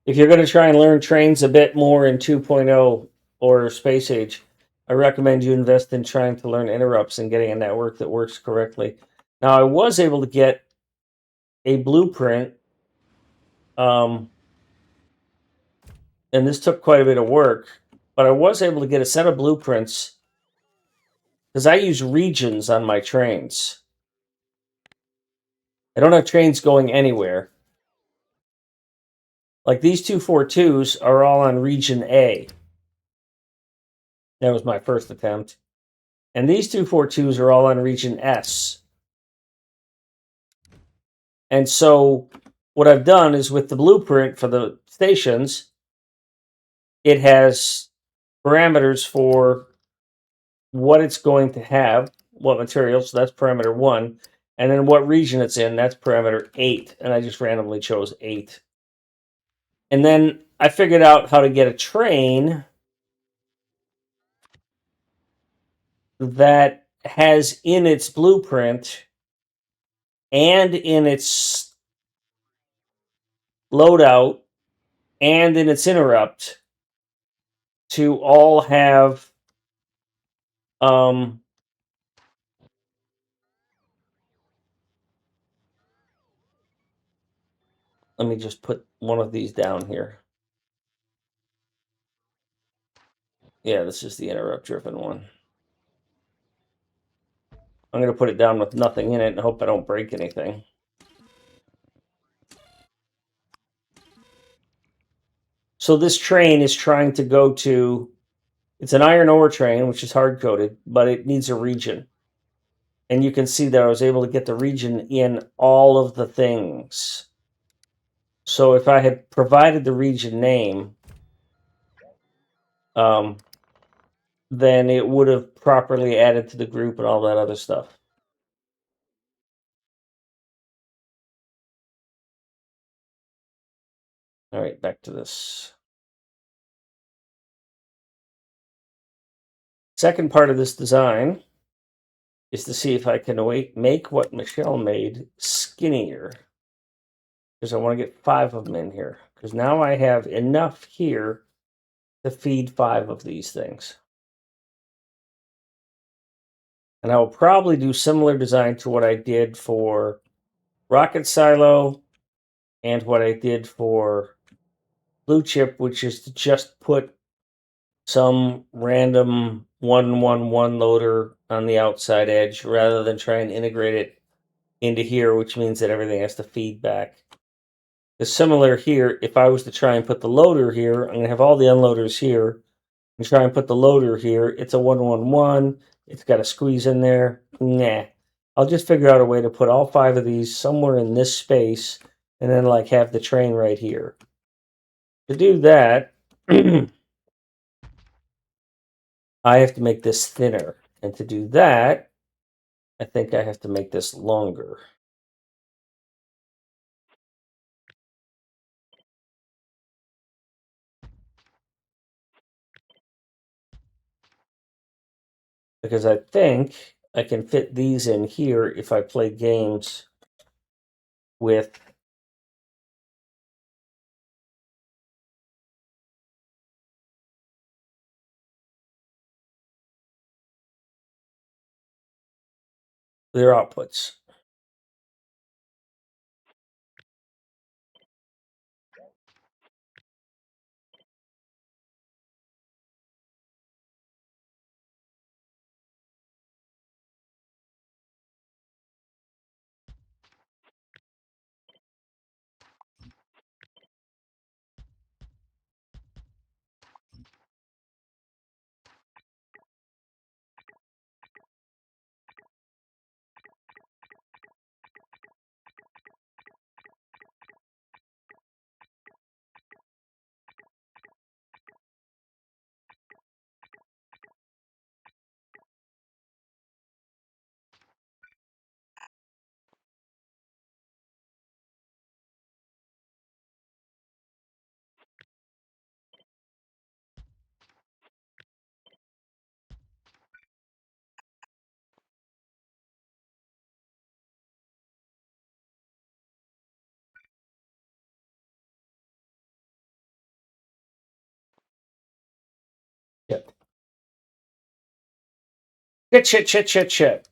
If you're going to try and learn trains a bit more in 2.0 or Space Age, I recommend you invest in trying to learn interrupts and getting a network that works correctly. Now, I was able to get a blueprint, and this took quite a bit of work, but I was able to get a set of blueprints because I use regions on my trains. I don't have trains going anywhere. Like these 242s are all on region A. That was my first attempt. And these 242s are all on region S. And so what I've done is with the blueprint for the stations, it has parameters for what it's going to have, what materials, so that's parameter 1, and then what region it's in, that's parameter 8, and I just randomly chose 8. And then I figured out how to get a train that has in its blueprint and in its loadout and in its interrupt to all have let me just put one of these down here. Yeah, this is the interrupt-driven one. I'm going to put it down with nothing in it and hope I don't break anything. So this train is trying to go to, it's an iron ore train, which is hard-coded, but it needs a region. And you can see that I was able to get the region in all of the things. So if I had provided the region name, then it would have properly added to the group and all that other stuff. All right, back to this. Second part of this design is to see if I can make what Michelle made skinnier. Because I want to get 5 of them in here. Because now I have enough here to feed 5 of these things. And I will probably do similar design to what I did for Rocket Silo and what I did for Blue Chip, which is to just put some random 111 loader on the outside edge rather than try and integrate it into here, which means that everything has to feed back. It's similar here. If I was to try and put the loader here, I'm going to have all the unloaders here and try and put the loader here. It's a 111. It's got a squeeze in there. Nah. I'll just figure out a way to put all 5 of these somewhere in this space and then like have the train right here. To do that, I have to make this thinner. And to do that, I think I have to make this longer. Because I think I can fit these in here if I play games with their outputs. Yep. Shit.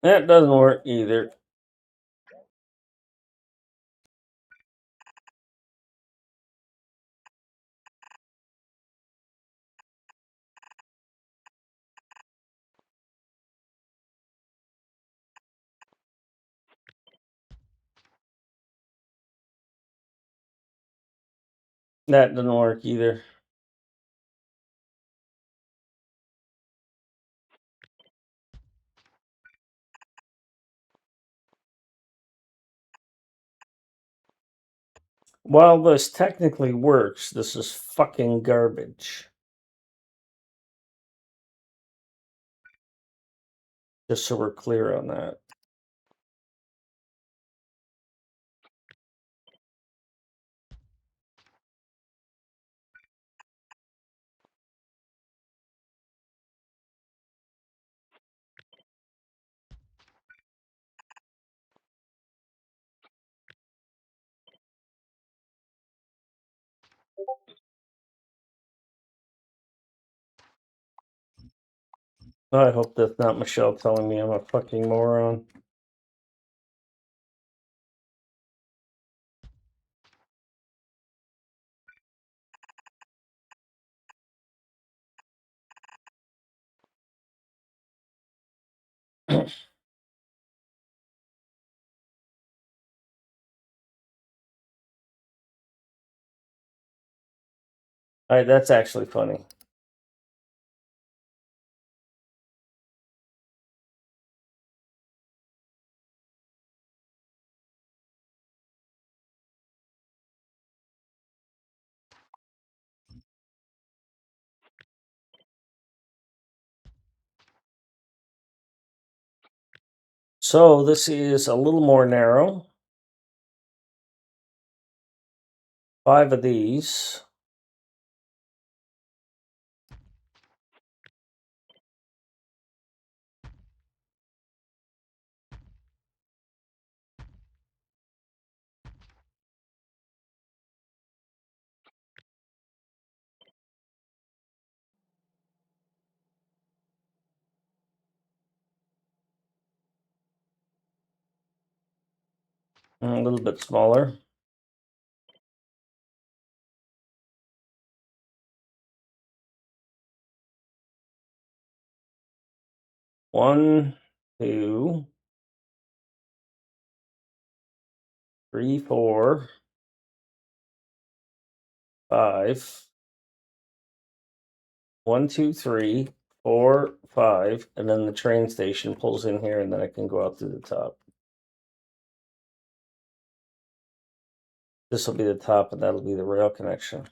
That doesn't work either. That didn't work either. While this technically works, this is fucking garbage. Just so we're clear on that. I hope that's not Michelle telling me I'm a fucking moron. Alright, that's actually funny. So this is a little more narrow. 5 of these. A little bit smaller. One, two, three, 4, 5. 1, 2, 3, 4, 5, and then the train station pulls in here, and then I can go out through the top. This will be the top, and that'll be the rail connection.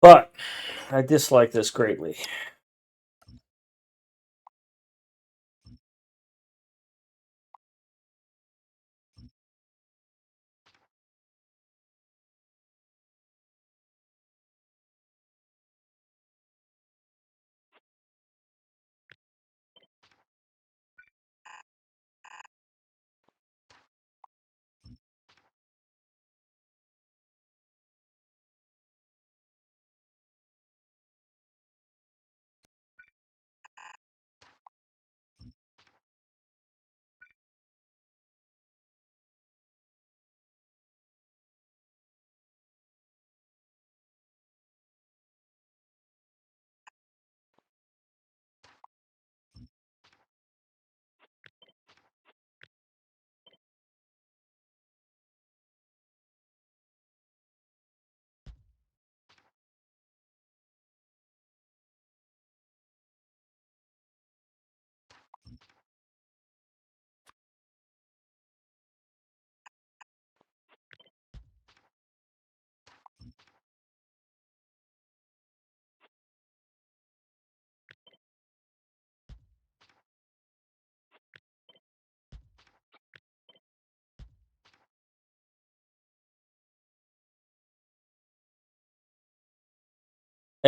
But I dislike this greatly.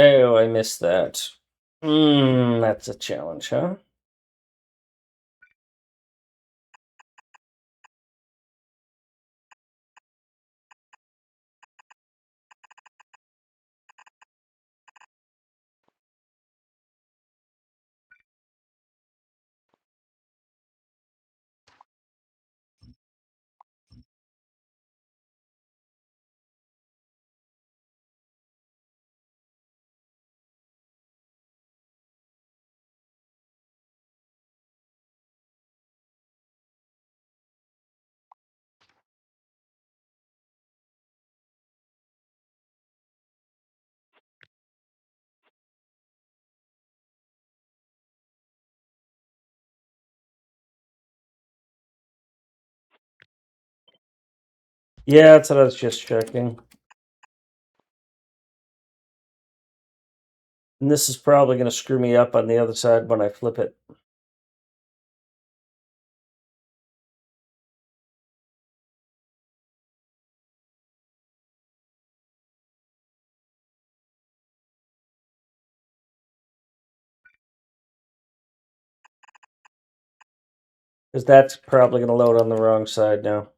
Oh, I missed that. That's a challenge, huh? Yeah, that's what I was just checking. And this is probably going to screw me up on the other side when I flip it. Because that's probably going to load on the wrong side now.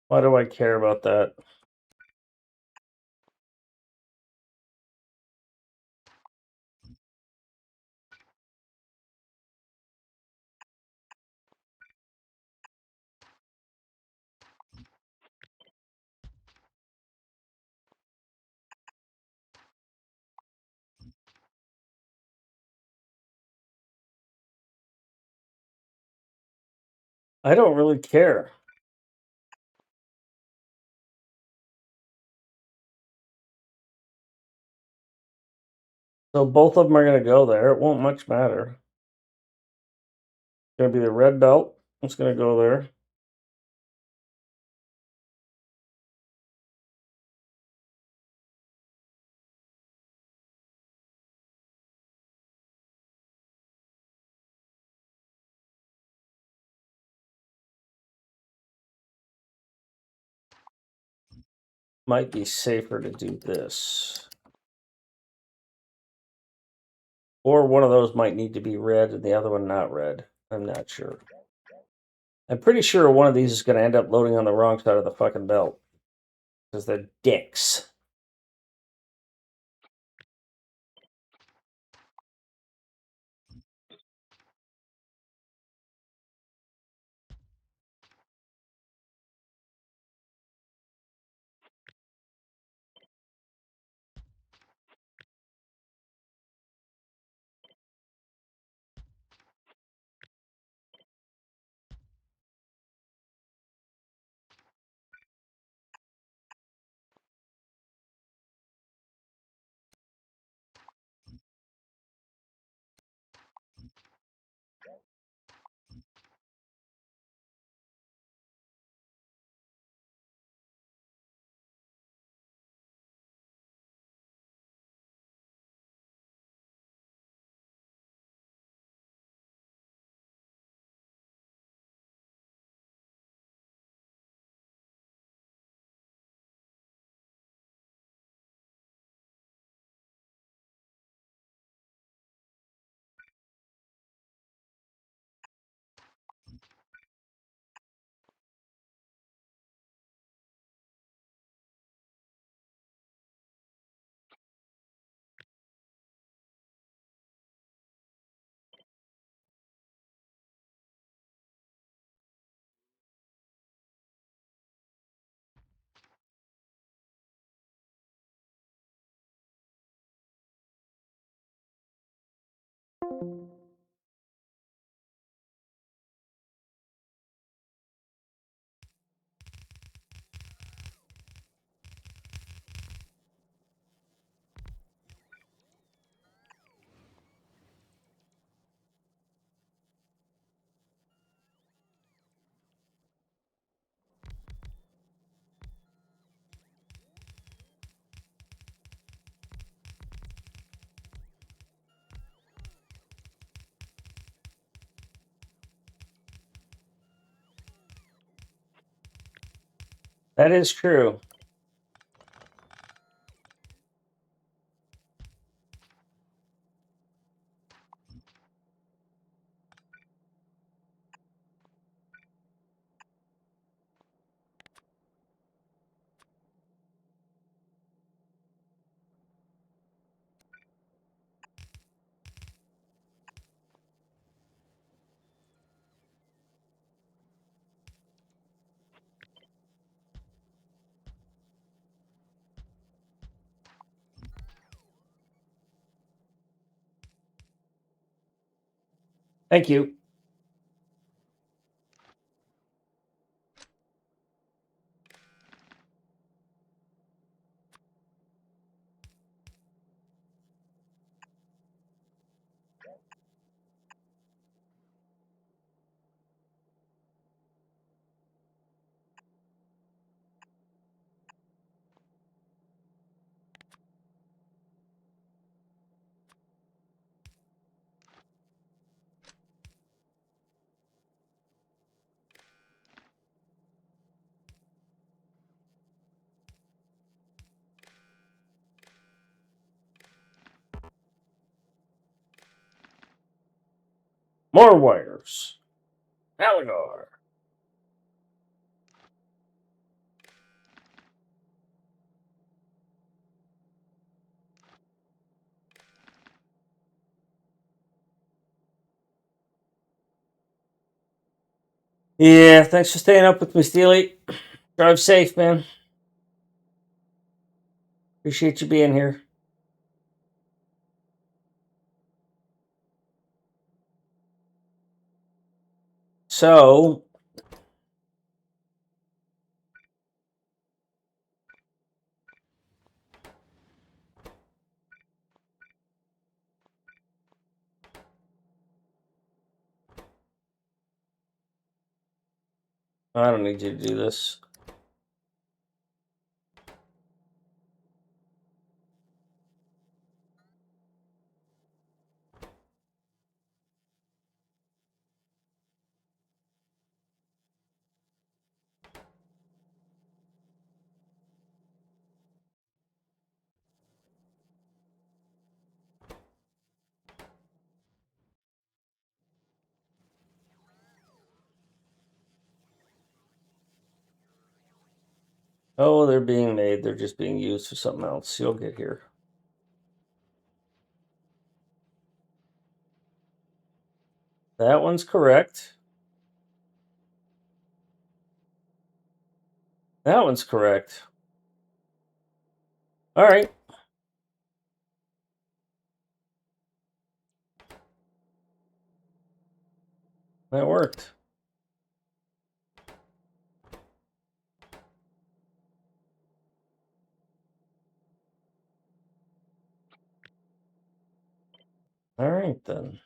Why do I care about that? I don't really care. So both of them are going to go there. It won't much matter. It's going to be the red belt. It's going to go there. Might be safer to do this. Or one of those might need to be red and the other one not red. I'm not sure. I'm pretty sure one of these is going to end up loading on the wrong side of the fucking belt. Because they're dicks. That is true. Thank you. More wires. Alligar. Yeah, thanks for staying up with me, Steely. Drive safe, man. Appreciate you being here. So, I don't need you to do this. Oh, they're being made. They're just being used for something else. You'll get here. That one's correct. That one's correct. All right. That worked. All right, then.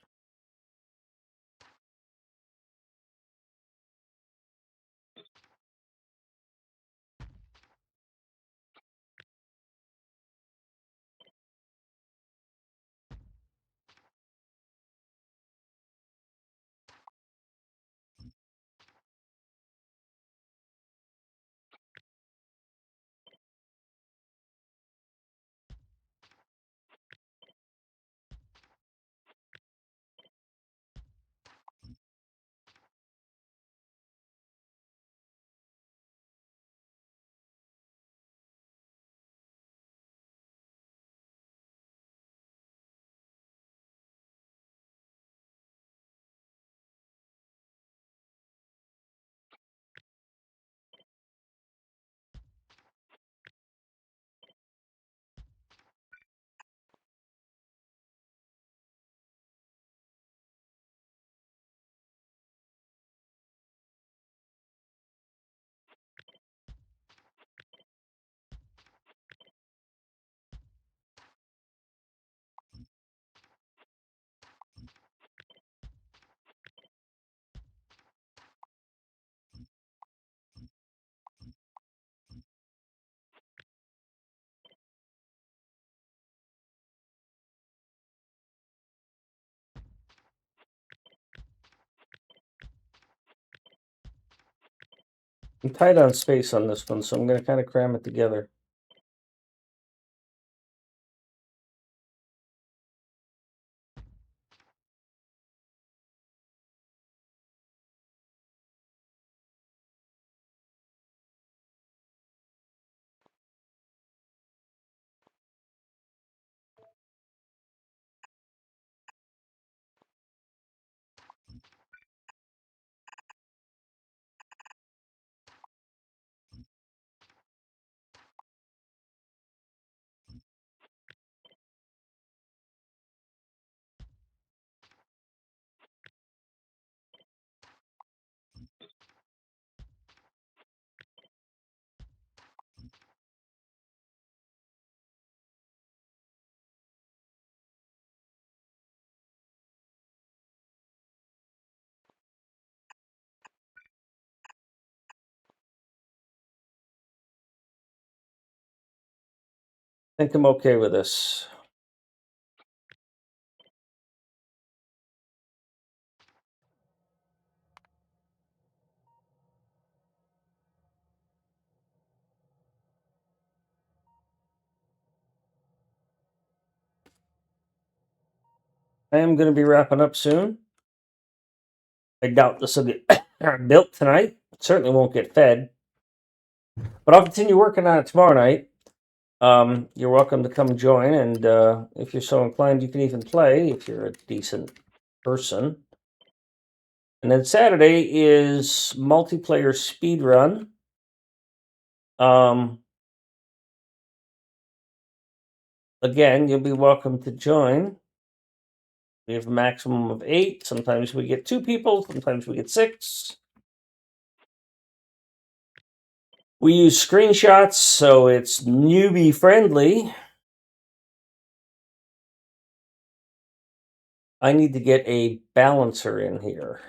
I'm tight on space on this one, so I'm going to kind of cram it together. I think I'm okay with this. I am going to be wrapping up soon. I doubt this will get built tonight. It certainly won't get fed. But I'll continue working on it tomorrow night. You're welcome to come join, and if you're so inclined, you can even play if you're a decent person. And then Saturday is multiplayer speed run. Again, you'll be welcome to join. We have a maximum of 8. Sometimes we get 2 people. Sometimes we get 6. We use screenshots, so it's newbie friendly. I need to get a balancer in here.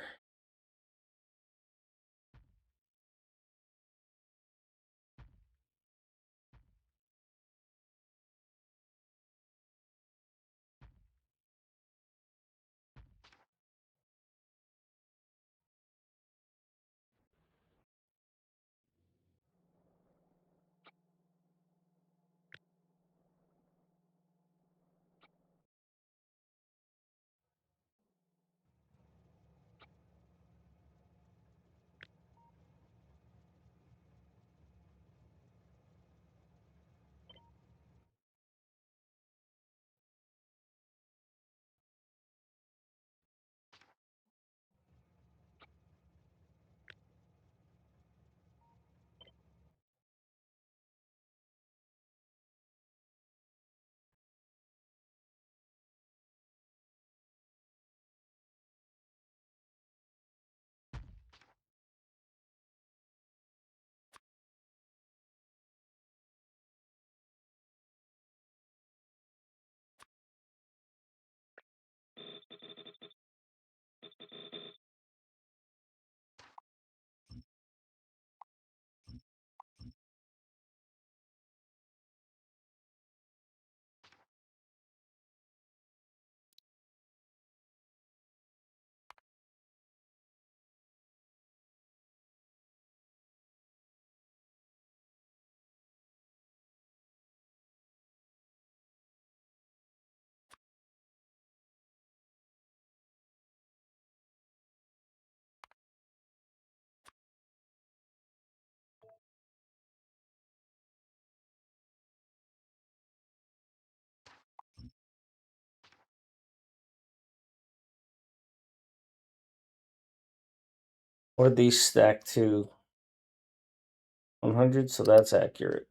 Or these stack to 100, so that's accurate.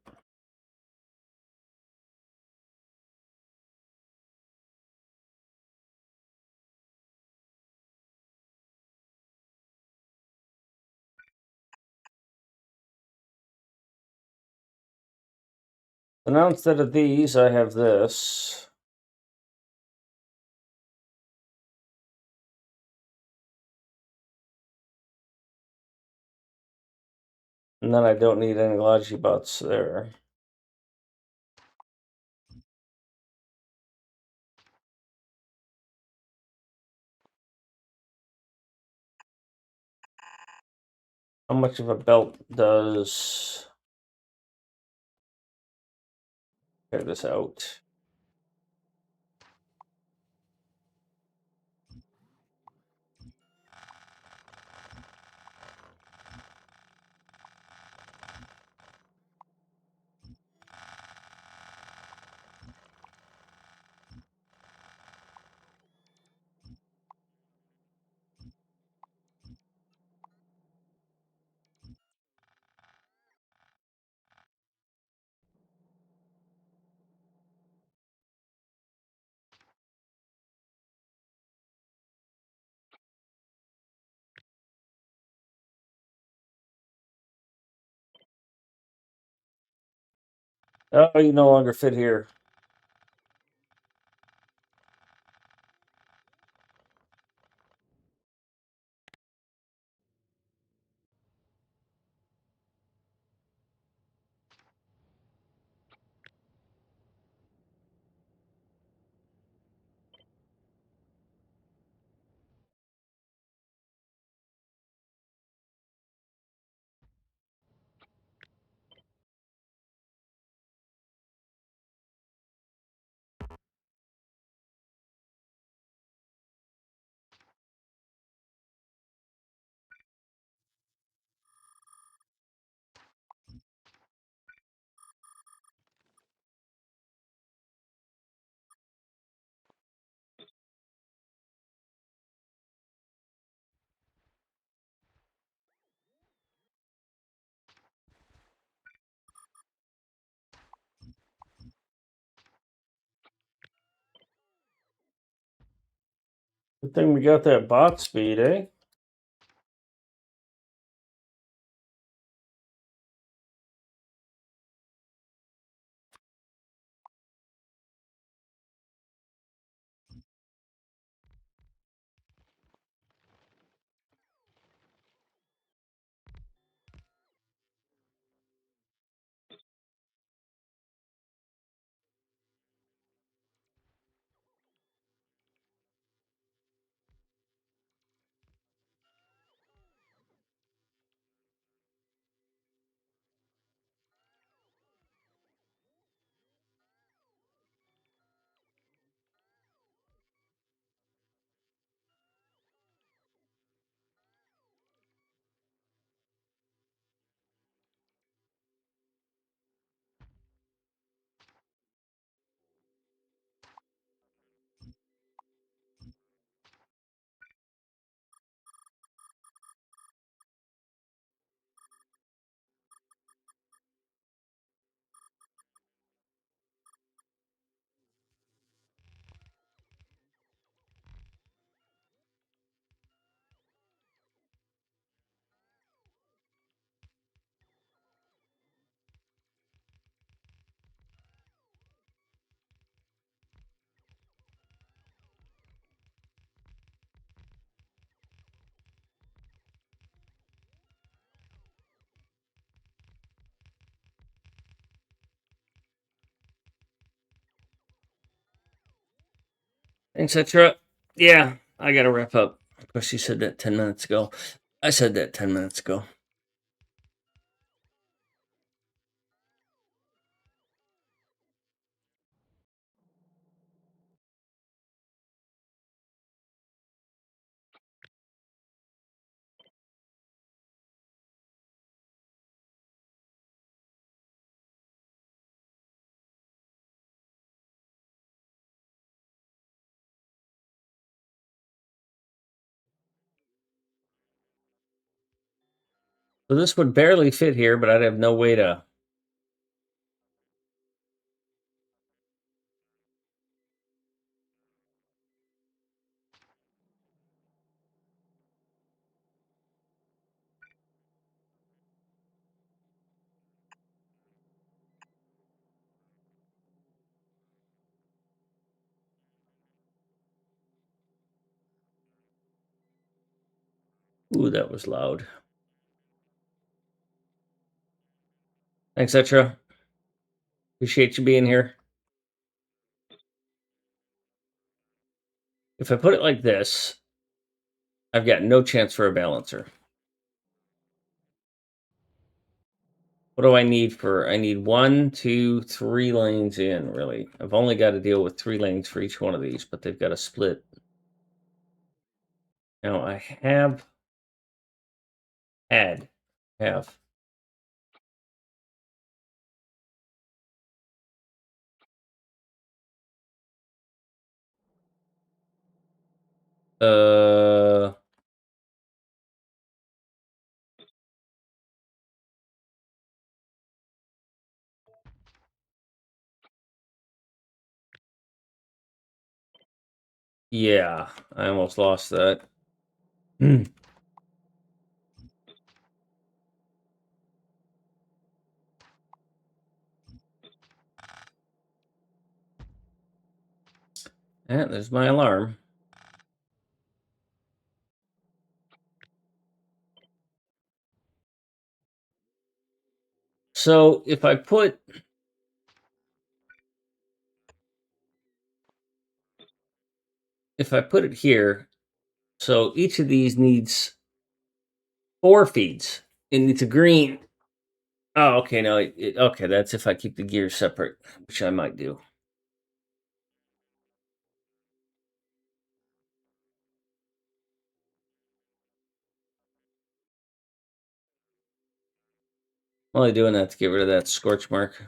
So now instead of these, I have this. And then I don't need any Logibots there. How much of a belt does... Check this out. Oh, you no longer fit here. Good thing we got that bot speed, eh? Etc. Yeah, I gotta wrap up. Of course, you said that 10 minutes ago. I said that 10 minutes ago. So this would barely fit here, but I'd have no way to... Ooh, that was loud. Thanks, Etra. Appreciate you being here. If I put it like this, I've got no chance for a balancer. What do I need for? I need 1, 2, 3 lanes in, really. I've only got to deal with 3 lanes for each one of these, but they've got to split. Now, I have had, have, uh, yeah, I almost lost that. And there's my alarm. So if I put it here, so each of these needs 4 feeds. It needs a green. Oh, okay, no, okay, that's if I keep the gears separate, which I might do. I'm only doing that to get rid of that scorch mark.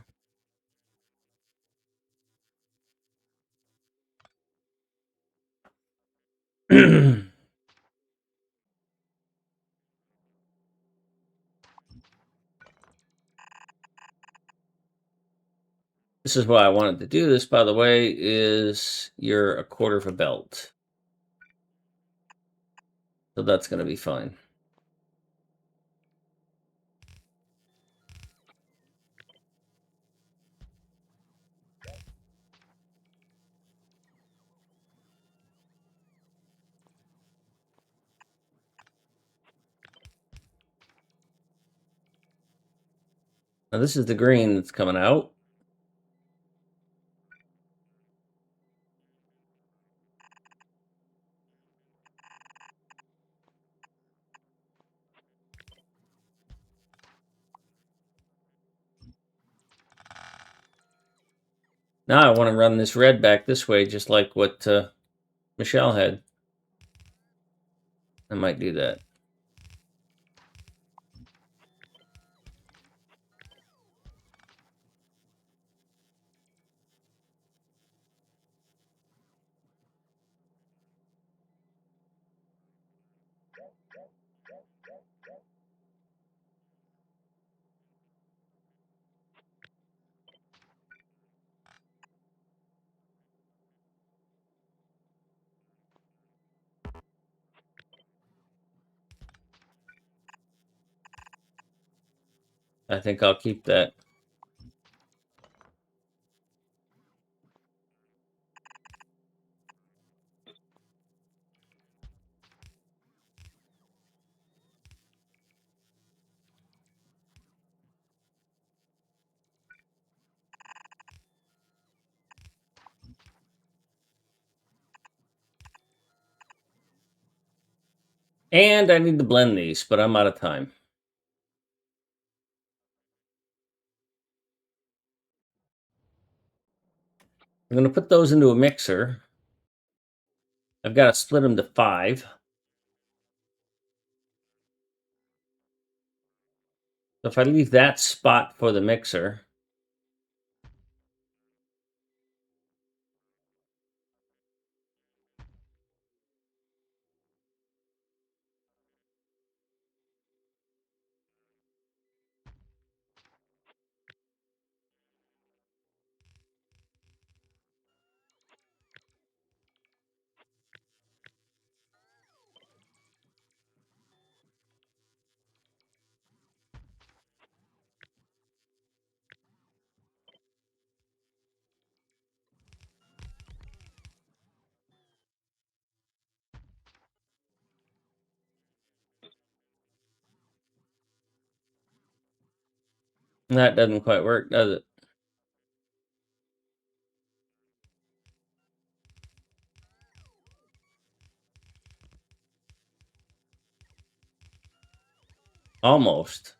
This is why I wanted to do this, by the way, is you're a quarter of a belt. So that's going to be fine. Now this is the green that's coming out. Now I want to run this red back this way, just like what Michelle had. I might do that. I think I'll keep that. And I need to blend these, but I'm out of time. I'm going to put those into a mixer. I've got to split them to 5. So if I leave that spot for the mixer, that doesn't quite work, does it? Almost.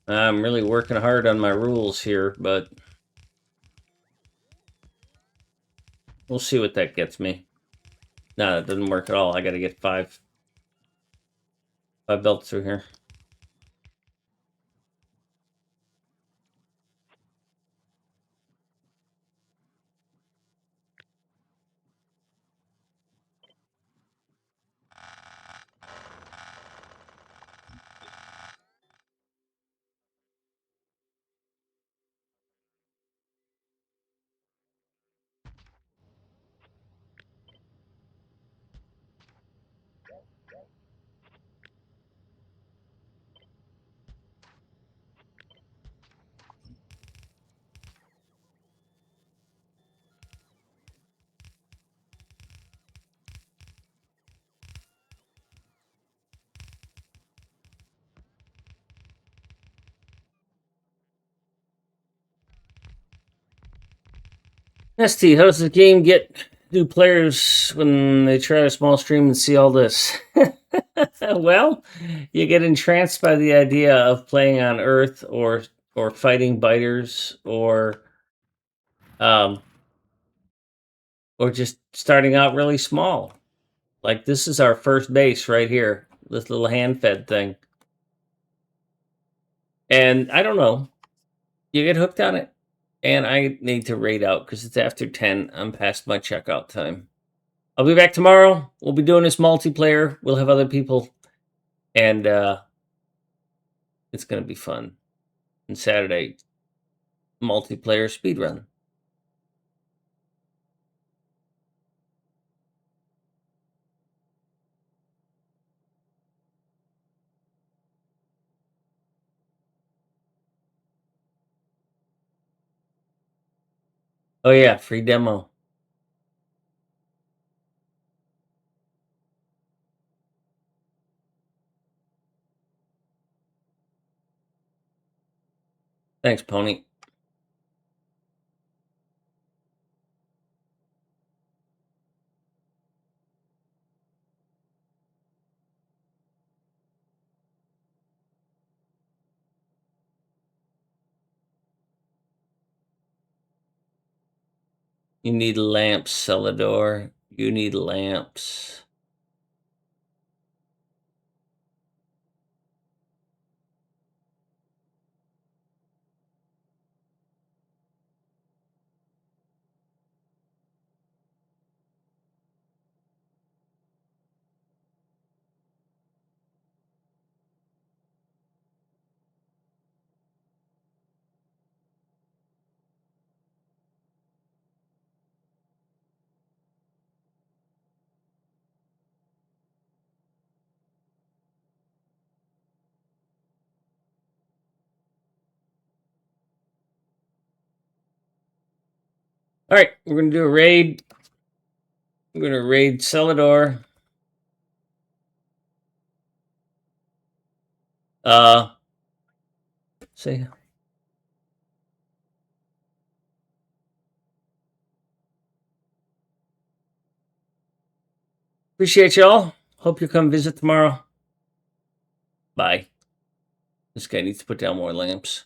I'm really working hard on my rules here, but we'll see what that gets me. No, that doesn't work at all. I got to get five belts through here. ST, how's the game get new players when they try a small stream and see all this? Well, you get entranced by the idea of playing on Earth or fighting biters um or just starting out really small. Like this is our first base right here, this little hand-fed thing. And I don't know, you get hooked on it. And I need to raid out because it's after 10. I'm past my checkout time. I'll be back tomorrow. We'll be doing this multiplayer. We'll have other people. And it's going to be fun. And Saturday, multiplayer speedrun. Oh, yeah, free demo. Thanks, Pony. You need lamps, Celador. You need lamps. All right, we're going to do a raid. We're going to raid Celador. See. Appreciate y'all. Hope you come visit tomorrow. Bye. This guy needs to put down more lamps.